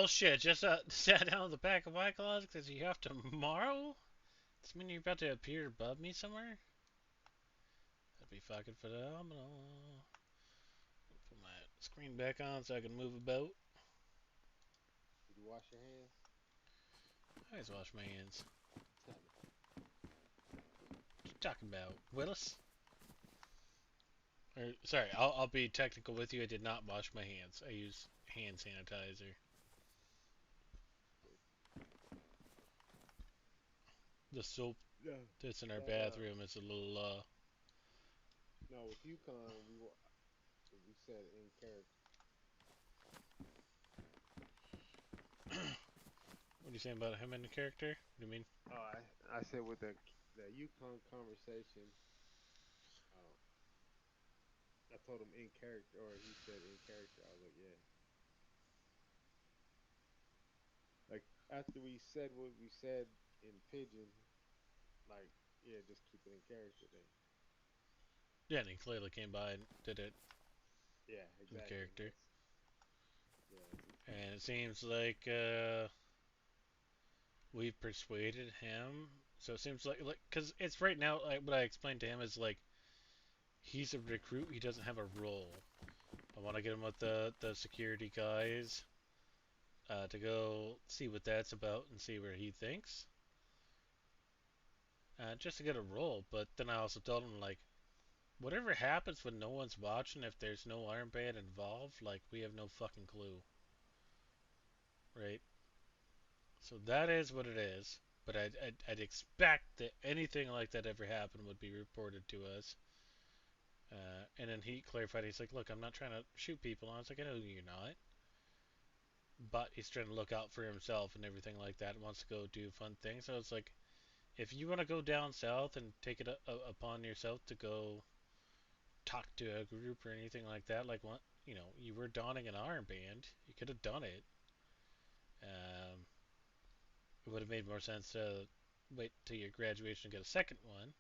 Well, shit, just sat down at the back of my closet because you have tomorrow? Does that mean you're about to appear above me somewhere? That'd be fucking phenomenal. Put my screen back on so I can move about. Did you wash your hands? I always wash my hands. What you talking about, Willis? Or, sorry, I'll be technical with you. I did not wash my hands. I use hand sanitizer. The soap No. that's in our But bathroom is a little, no, with Yukon we said in character. what are you saying about him in the character? What do you mean? Oh, I said with the Yukon conversation, um, I told him in character, or he said in character. I was like, yeah. Like after we said what we said in Pigeon, like yeah, just keep it in character then. Yeah, and he clearly came by and did it Yeah, in exactly. character. Yeah. And it seems like we've persuaded him. So it seems like, because it's right now, like what I explained to him is like, he's a recruit, he doesn't have a role. I want to get him with the security guys to go see what that's about and see where he thinks. Just to get a role, but then I also told him, like, whatever happens when no one's watching, if there's no Iron Band involved, like, we have no fucking clue. Right? So that is what it is. But I'd expect that anything like that ever happened would be reported to us. And then he clarified, he's like, look, I'm not trying to shoot people. And I was like, I know you're not. But he's trying to look out for himself and everything like that and wants to go do fun things. So it's like, if you want to go down south and take it upon yourself to go talk to a group or anything like that, like what, you were donning an Iron Band, you could have done it. Um, it would have made more sense to wait till your graduation and get a second one,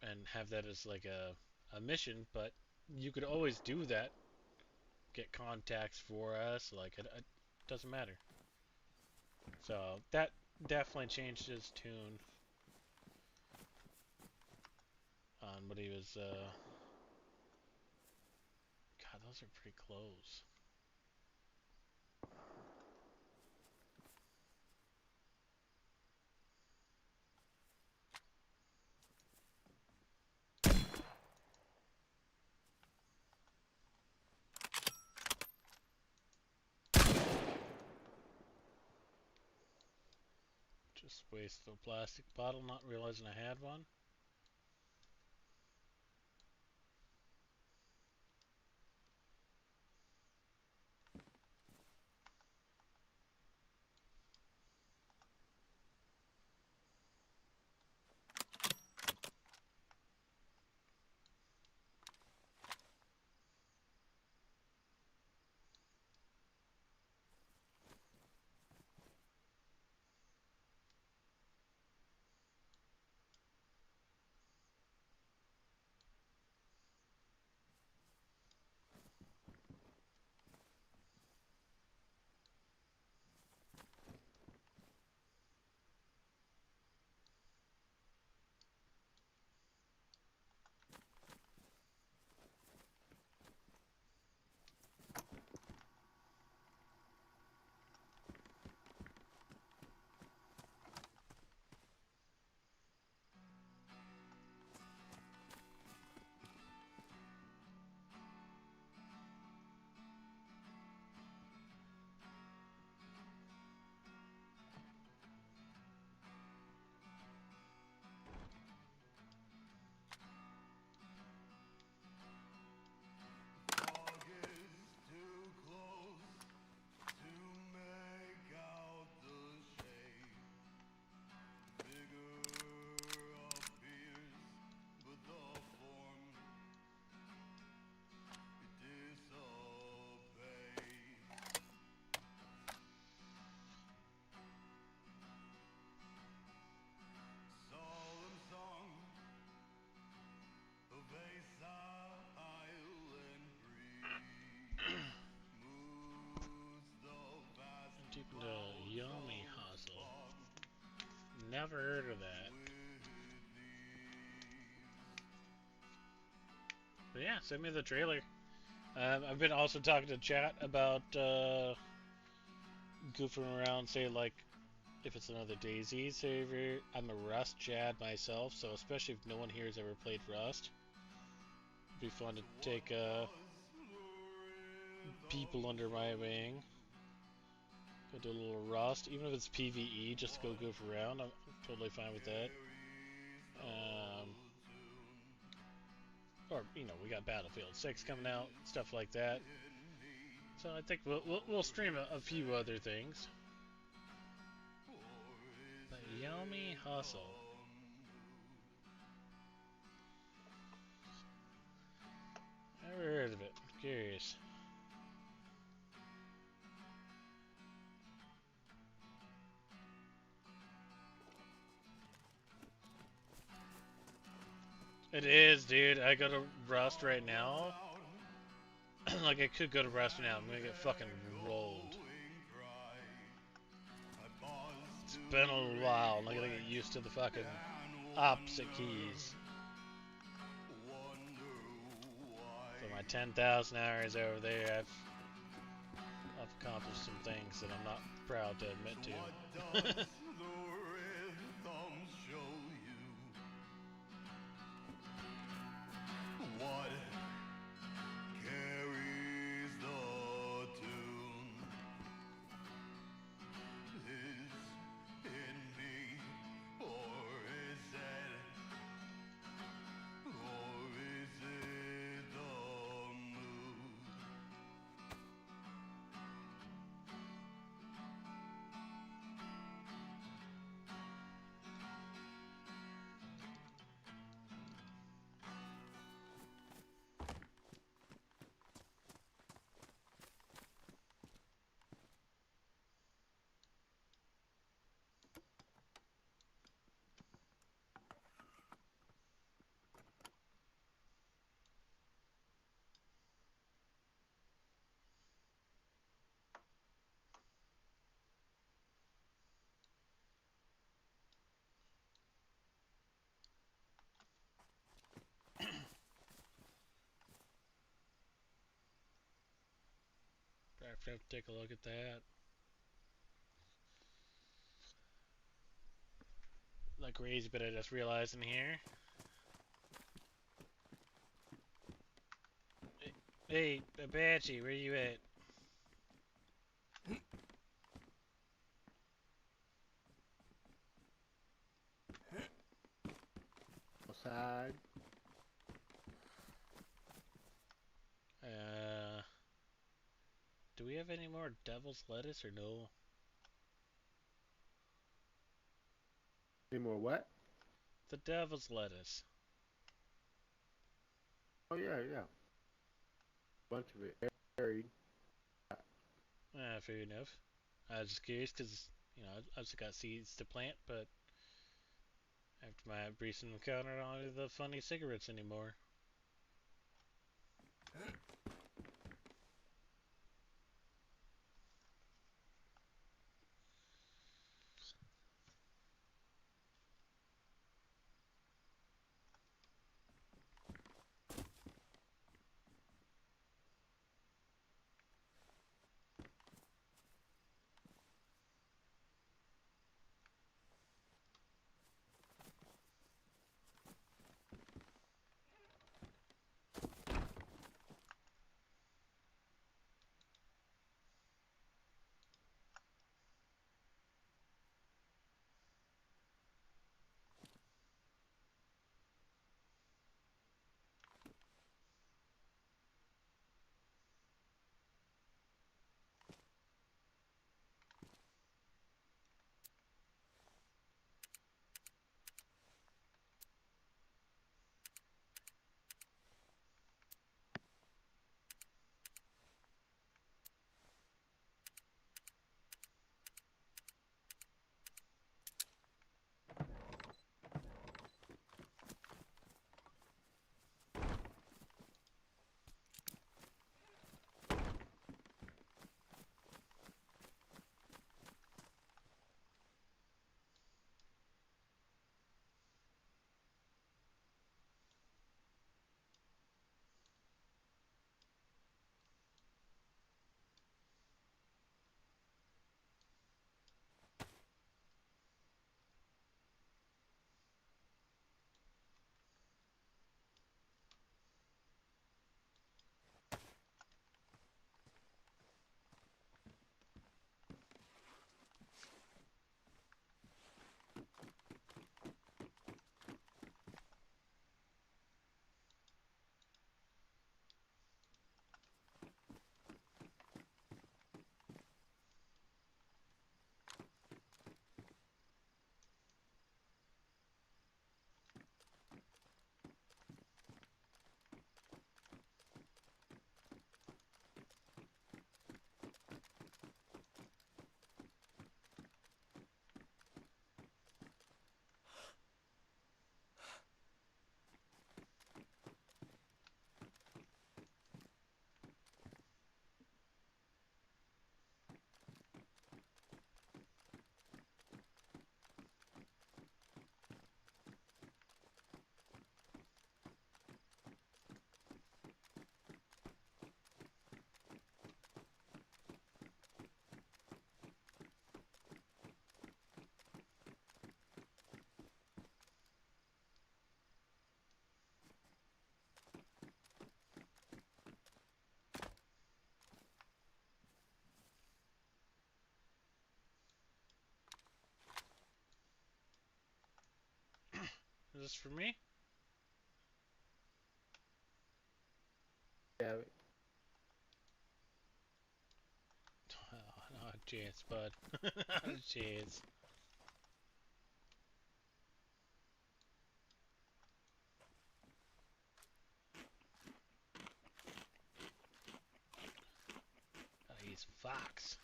and have that as like a mission. But you could always do that, get contacts for us. Like it doesn't matter. So that definitely changed his tune on what he was. God, those are pretty close. Just wasted a plastic bottle, not realizing I had one. Never heard of that. But yeah, send me the trailer. I've been also talking to chat about goofing around, say like if it's another DayZ server. I'm a Rust Chad myself, so especially if no one here has ever played Rust, it'd be fun to take people under my wing. Go do a little Rust, even if it's PvE, just to go goof around. I'm totally fine with that. Or you know, we got Battlefield 6 coming out, stuff like that. So I think we'll stream a few other things. But Yomi Hustle. Never heard of it. Curious. It is, dude. I go to Rust right now. Like, I could go to Rust now. I'm gonna get fucking rolled. It's been a while. I'm gonna get used to the fucking opposite keys. For my 10,000 hours over there, I've accomplished some things that I'm not proud to admit to. What carries the tune is in me, or is it the mood? Perhaps have to take a look at that. Like crazy, but I just realized in here. Hey, Apache, where you at? Outside. Do we have any more devil's lettuce or no? Any more what? The devil's lettuce. Oh yeah, yeah. Bunch of it buried. Fair enough. I was just curious because, you know, I've just got seeds to plant, but after my recent encounter, I don't do the funny cigarettes anymore. Is this for me? Yeah. Oh, not a chance, bud. Not a chance. Gotta eat some fox.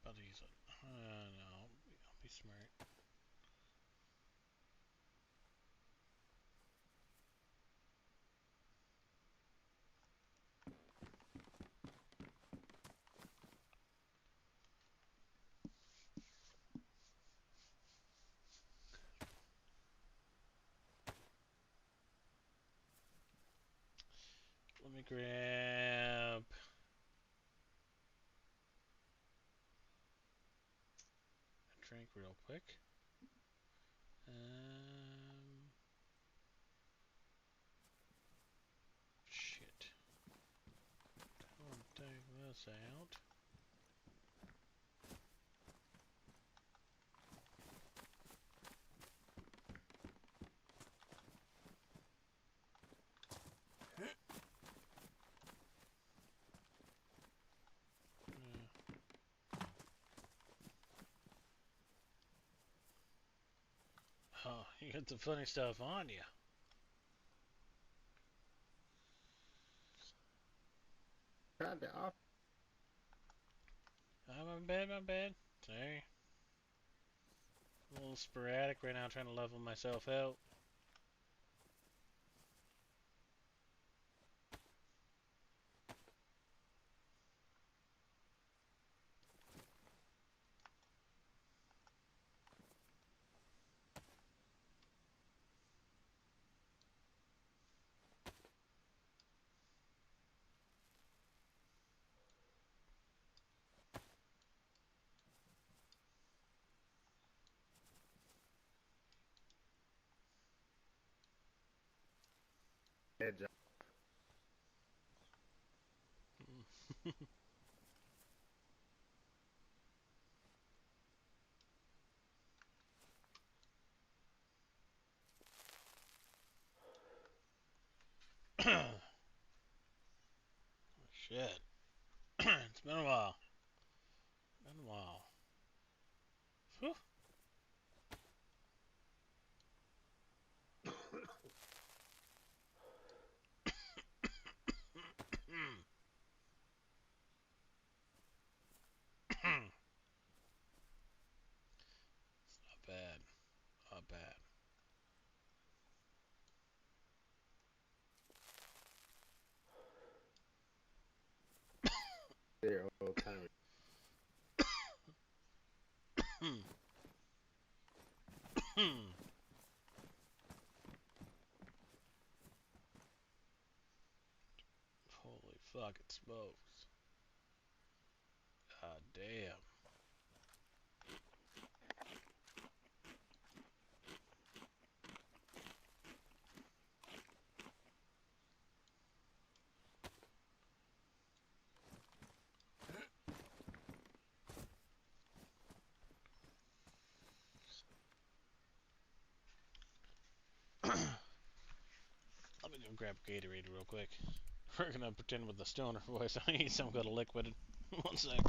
I'll use it. No, I'll be smart. Let me grab a drink real quick. Shit. Don't take this out. Oh, you got the funny stuff on you. Tried to off. Oh, my bad. Sorry. A little sporadic right now, trying to level myself out. Head job. Shit. It's been a while. Been a while. Whew. Not bad. Not bad. There, old time. Holy fucking smokes. God damn. Let me go grab Gatorade real quick. We're gonna pretend with the stoner voice. I need some kind of liquid. One sec.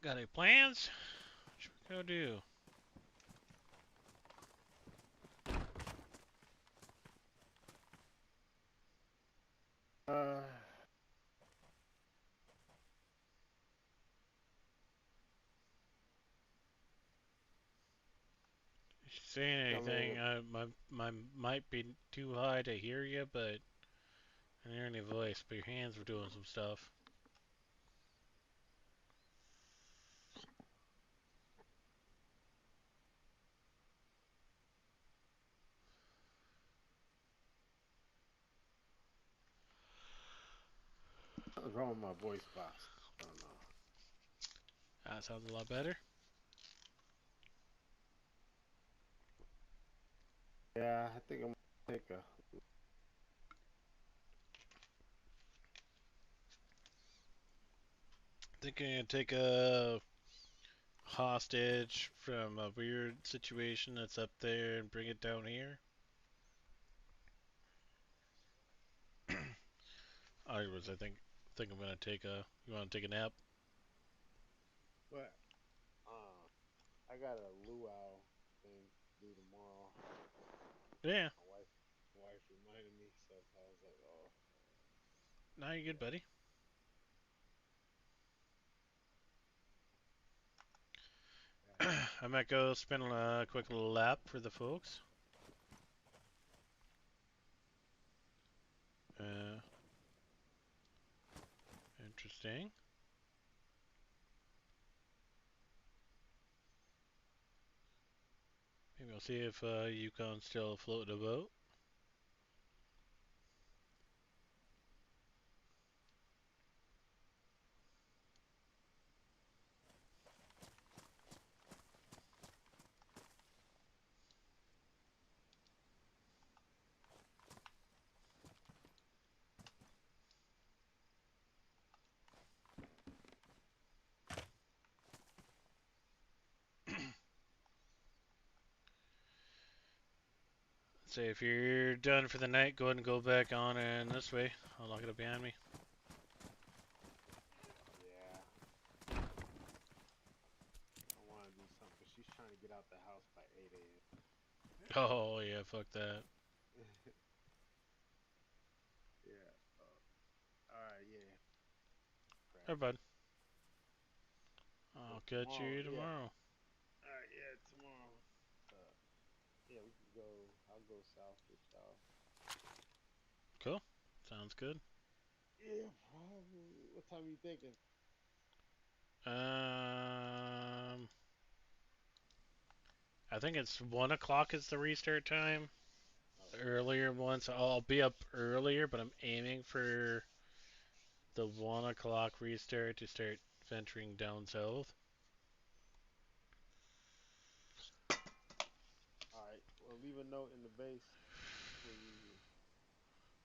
Got any plans? What should we go do? Uh, If you're saying Tell me anything, what- my might be too high to hear you, but I didn't hear any voice. But your hands were doing some stuff. Something's wrong with my voice box. I don't know. That sounds a lot better. Yeah, I think I'm gonna take a. Thinking I'm gonna take a hostage from a weird situation that's up there and bring it down here. I think I'm gonna take a. You want to take a nap? But I got a luau thing to do tomorrow. Yeah. My wife reminded me, so I was like, oh. Now you're good, buddy. I might go spin a quick little lap for the folks. Interesting. Maybe I'll see if Yukon's still floating a boat. Say if you're done for the night, go ahead and go back on and this way. I'll lock it up behind me. Yeah. I want to do something, but she's trying to get out the house by 8 a.m. Oh yeah, fuck that. Yeah. Alright, yeah. Crap. Hey bud. I'll So catch tomorrow, you yeah. tomorrow. Alright, yeah, tomorrow. Yeah, we can go. I'll go south with y'all. Cool. Sounds good. Yeah, probably. What time are you thinking? I think it's 1 o'clock is the restart time. Oh, Earlier once I'll be up earlier, but I'm aiming for the 1 o'clock restart to start venturing down south. alright. Well, leave a note in the base when you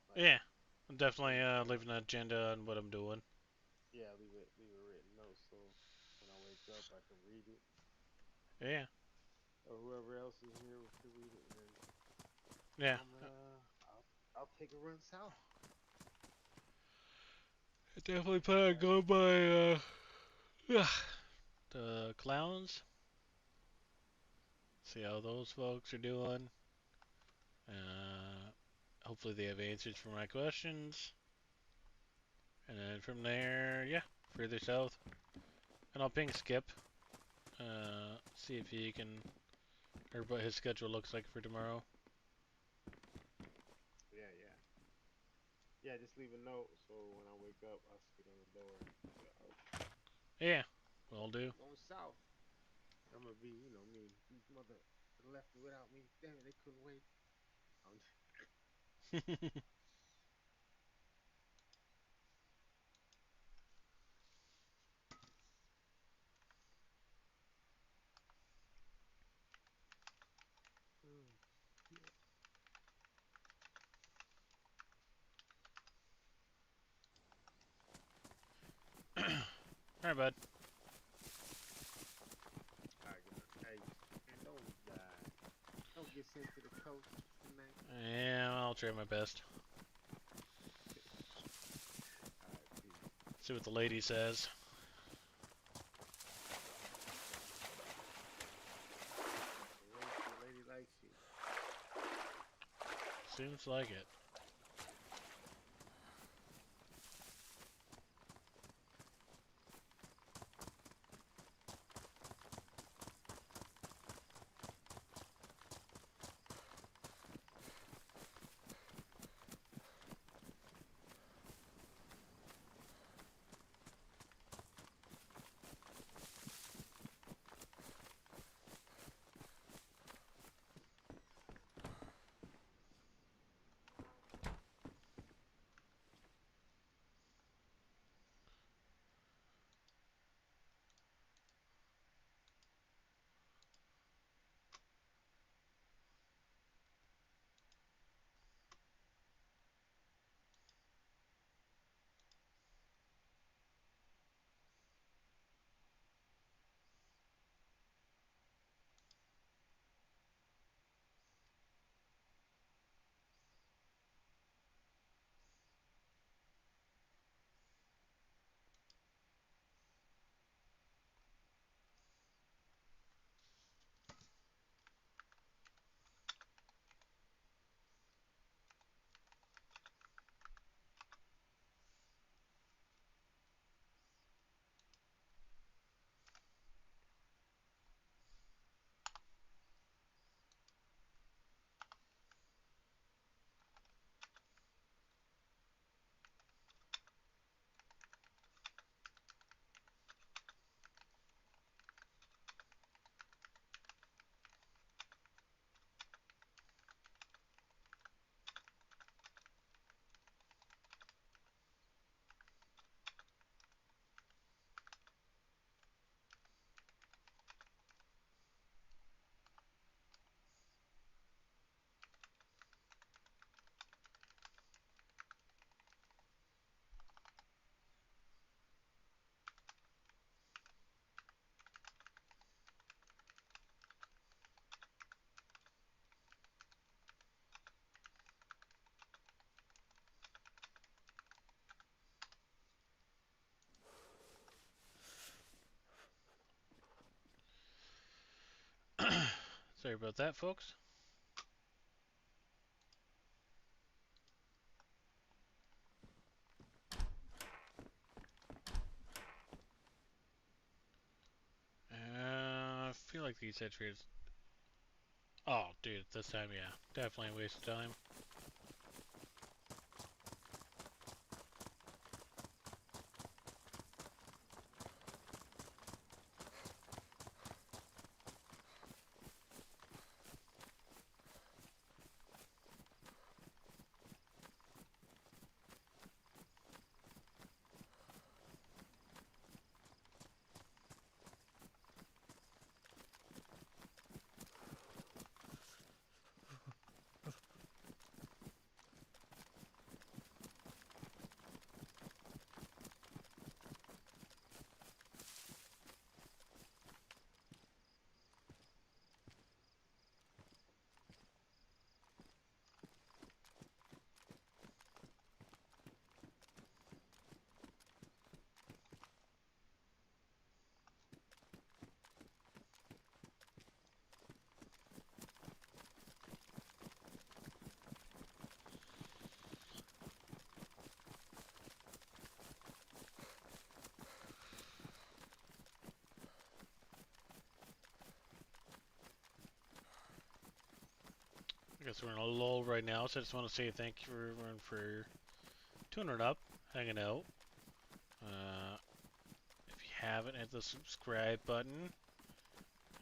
like. Yeah, I'm When definitely you plan on. leaving an agenda on what I'm doing. Yeah, leave a written note so when I wake up I can read it, Yeah, or whoever else is here can read it, and then yeah. I'll take a run south. I definitely plan on going by the clowns. See how those folks are doing. Hopefully they have answers for my questions. And then from there, yeah, further south. And I'll ping Skip. See if he can, or what his schedule looks like for tomorrow. Yeah, yeah. Yeah, just leave a note so when I wake up I'll see it on the door. Yeah, oh, Yeah, will do. going south. I'm gonna be, me. These mother left without me. Damn it, they couldn't wait. I'm yeah. Alright, bud. Alright, hey, man, don't die. Don't get sent to the coast tonight. Yeah, I'll try my best. Alright, peace. See what the lady says. Seems like it. Sorry about that, folks. I feel like these head trades. Oh, dude, this time, yeah, definitely a waste of time. I guess we're in a lull right now, so I just want to say thank you everyone for tuning up, hanging out. If you haven't, hit the subscribe button.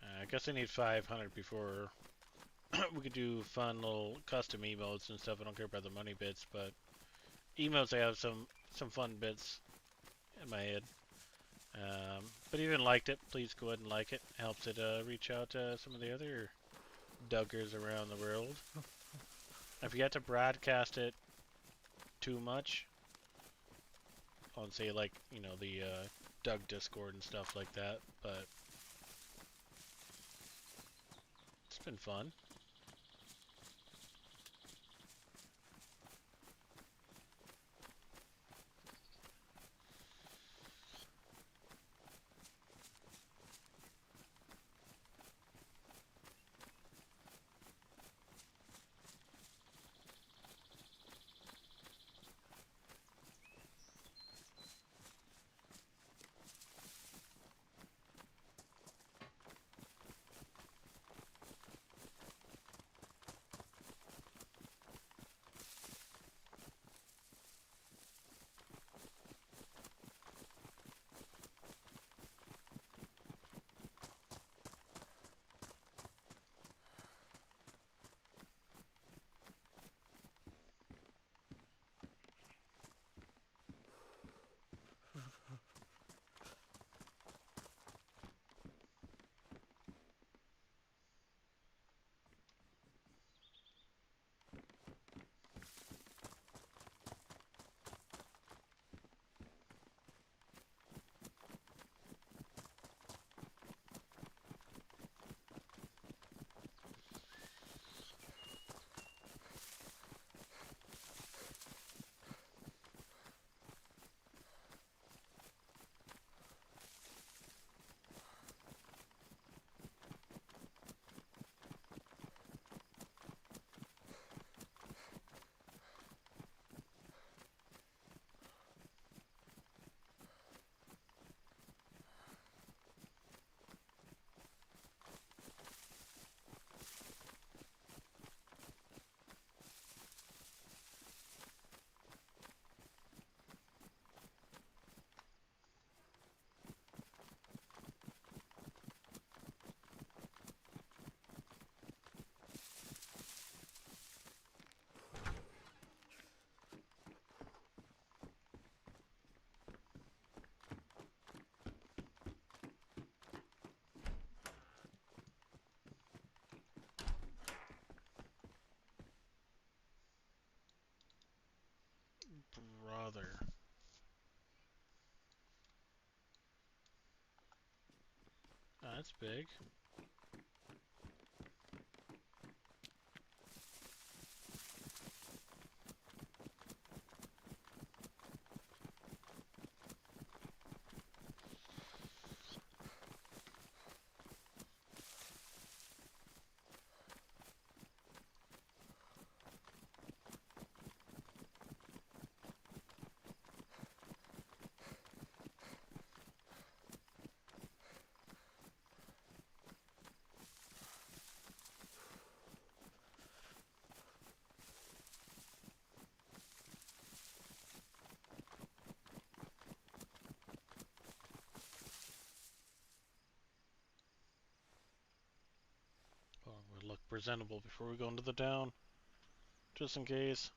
I guess I need 500 before we could do fun little custom emotes and stuff. I don't care about the money bits, but emotes I have some fun bits in my head. But if you even liked it, please go ahead and like it. It helps it reach out to some of the other Duggers around the world. I forget to broadcast it too much on, say, like, you know, the Doug Discord and stuff like that, but it's been fun. brother. Oh, that's big. Oh, we'll look presentable before we go into the town. Just in case.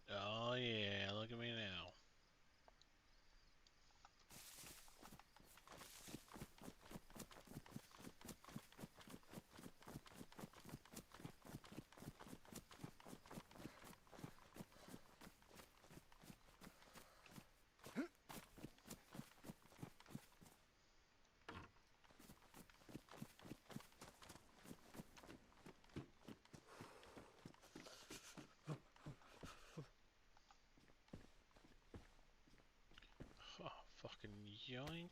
Oh yeah, look at me now. Oh, fucking yoink.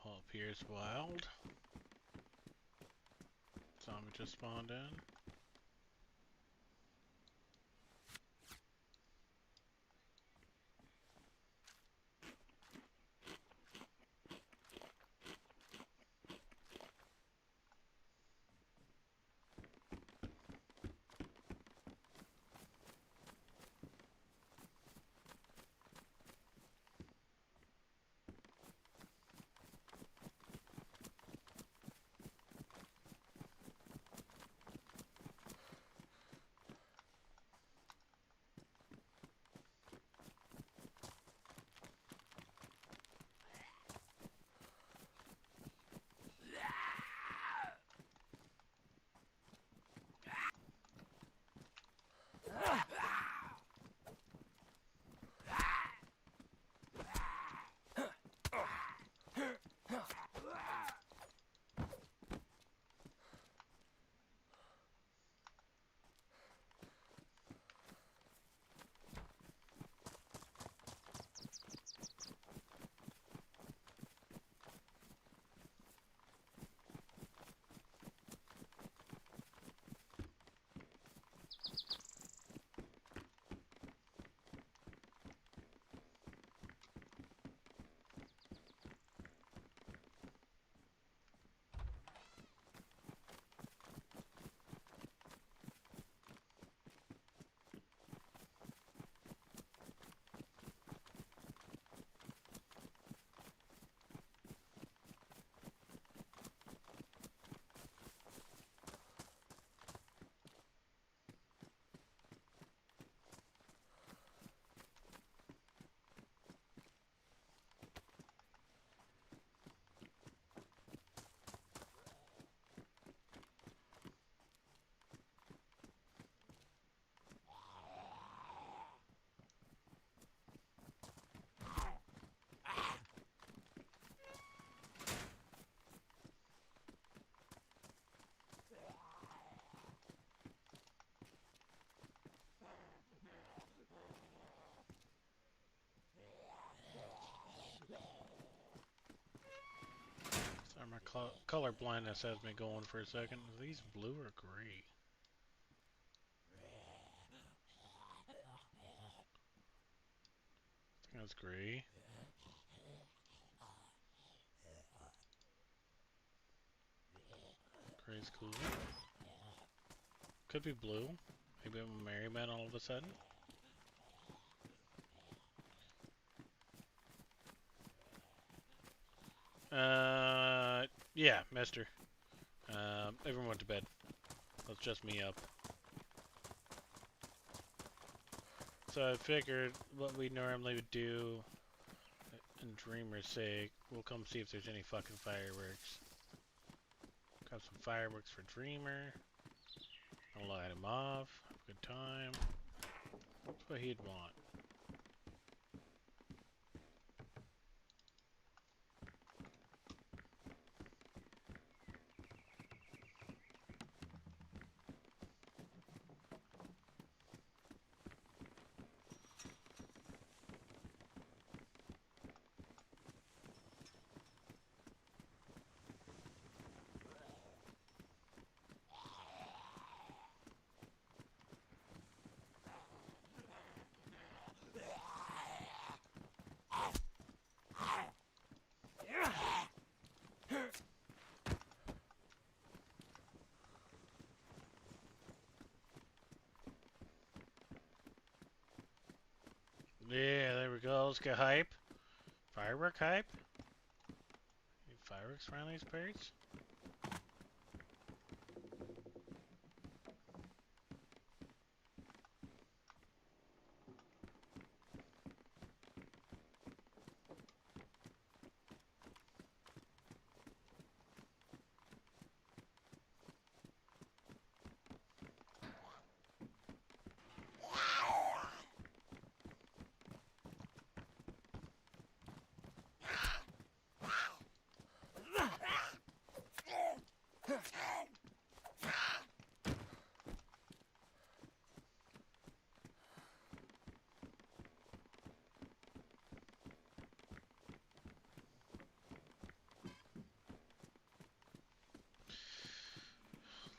All appears wild. Zombie just spawned in. color blindness has me going for a second. Are these blue or gray? I think that's gray. Gray's cool. Could be blue. Maybe I'm a merry man all of a sudden. Yeah, mister. Everyone went to bed. That's just me up. So I figured what we normally would do in Dreamer's sake, we'll come see if there's any fucking fireworks. Grab some fireworks for Dreamer. I'll light him off. Have a good time. That's what he'd want. Yeah, there we go. Let's get hype. Firework hype? Any fireworks around these parts?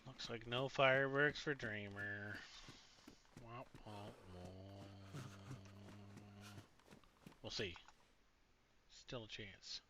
Looks like no fireworks for Dreamer. Womp, womp, womp. We'll see. Still a chance.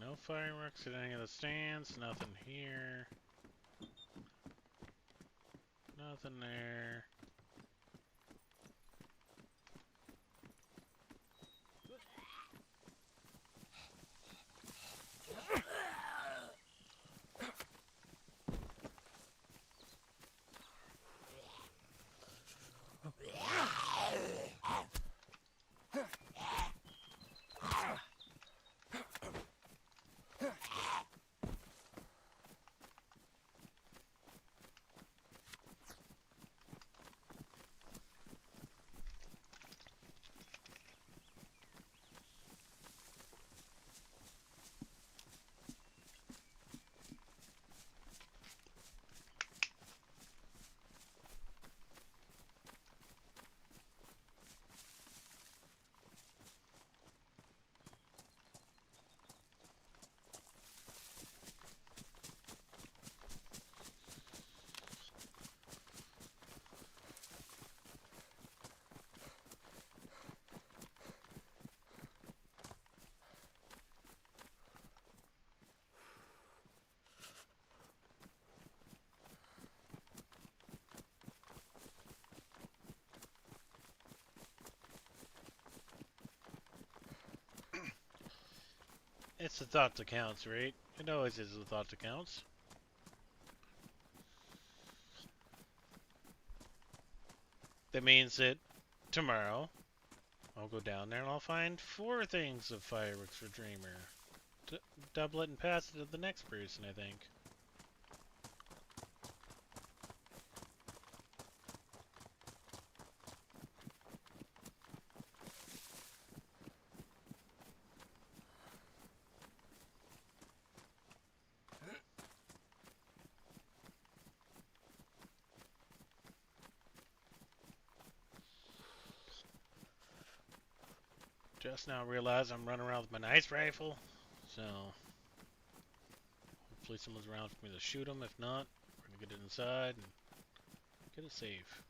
No fireworks at any of the stands, nothing here. Nothing there. It's the thought that counts, right? It always is the thought that counts. That means that tomorrow I'll go down there and I'll find 4 things of fireworks for Dreamer. Double it and pass it to the next person, I think. Just now realized I'm running around with my nice rifle, so hopefully someone's around for me to shoot them. If not, we're gonna get it inside and get it safe.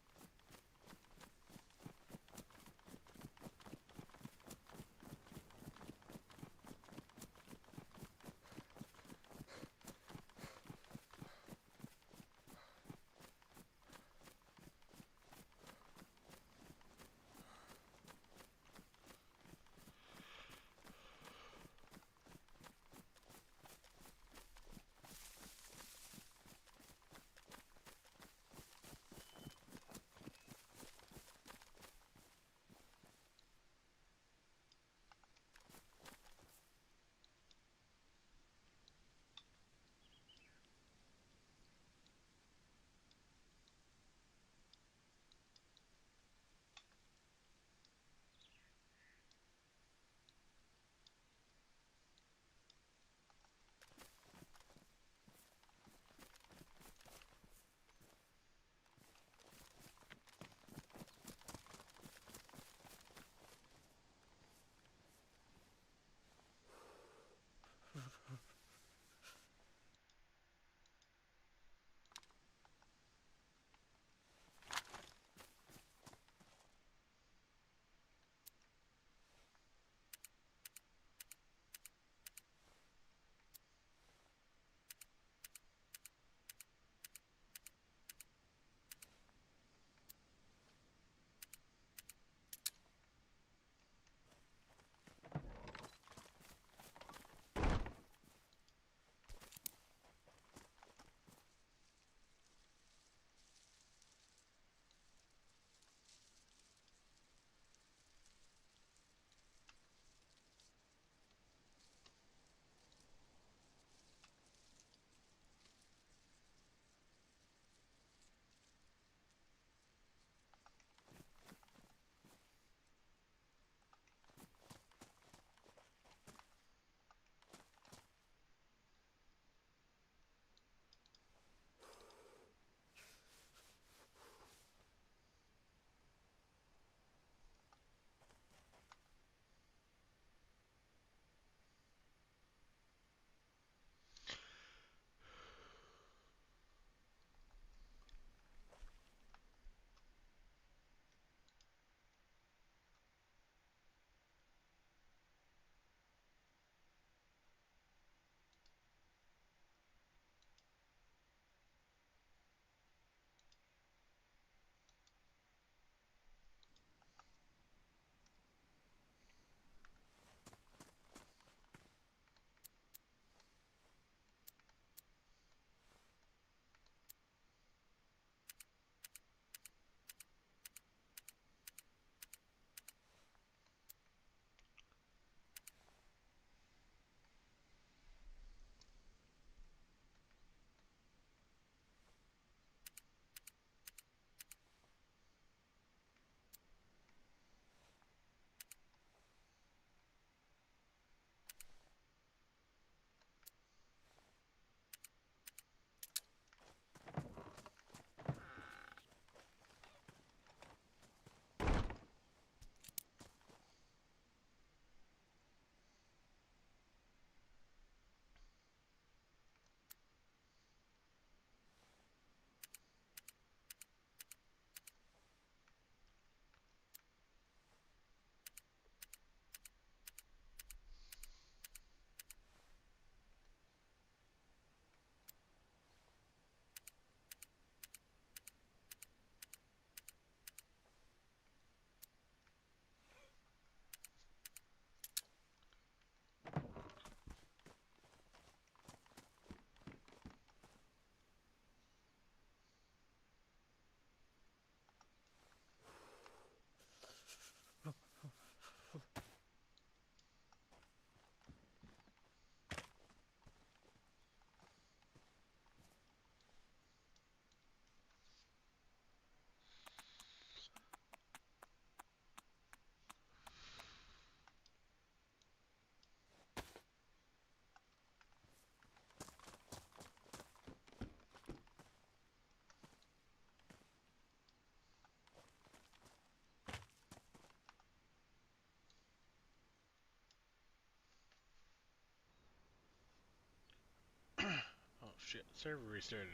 shit, server restarted.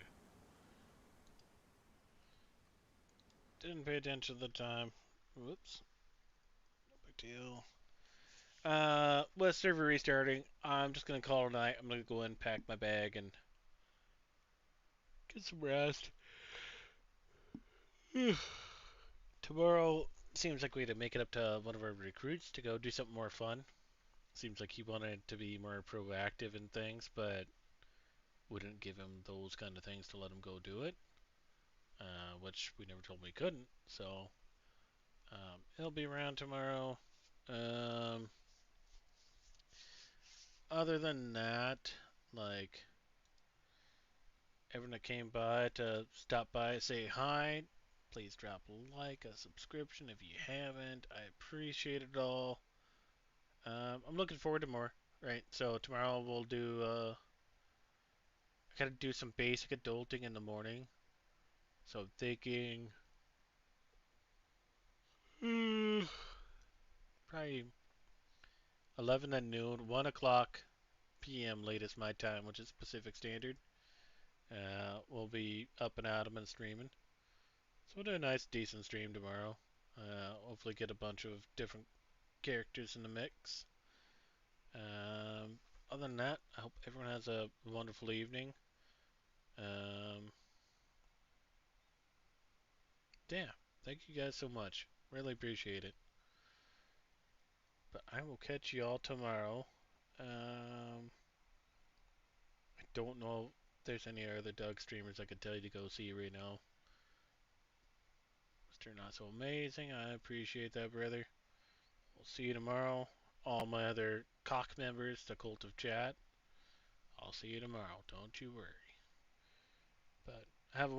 Didn't pay attention to the time. Whoops. No big deal. With server restarting, I'm just gonna call it a night. I'm gonna go in, pack my bag, and get some rest. Tomorrow seems like we had to make it up to one of our recruits to go do something more fun. Seems like he wanted to be more proactive in things, but wouldn't give him those kind of things to let him go do it. Which we never told him he couldn't. So he'll be around tomorrow. Um, Other than that, like everyone that came by to stop by, say hi. Please drop a like, a subscription if you haven't. I appreciate it all. I'm looking forward to more. Right, so tomorrow we'll do. I gotta do some basic adulting in the morning. So I'm thinking, probably 11 at noon, 1 o'clock p.m. latest my time, which is Pacific Standard. We'll be up and at 'em and streaming. So we'll do a nice, decent stream tomorrow. Hopefully get a bunch of different characters in the mix. Other than that, I hope everyone has a wonderful evening. Um, yeah, thank you guys so much. Really appreciate it. But I will catch you all tomorrow. I don't know if there's any other Doug streamers I could tell you to go see right now. Mr. Not So Amazing, I appreciate that, brother. We'll see you tomorrow. All my other cock members, the Cult of Chat. I'll see you tomorrow. Don't you worry. But have a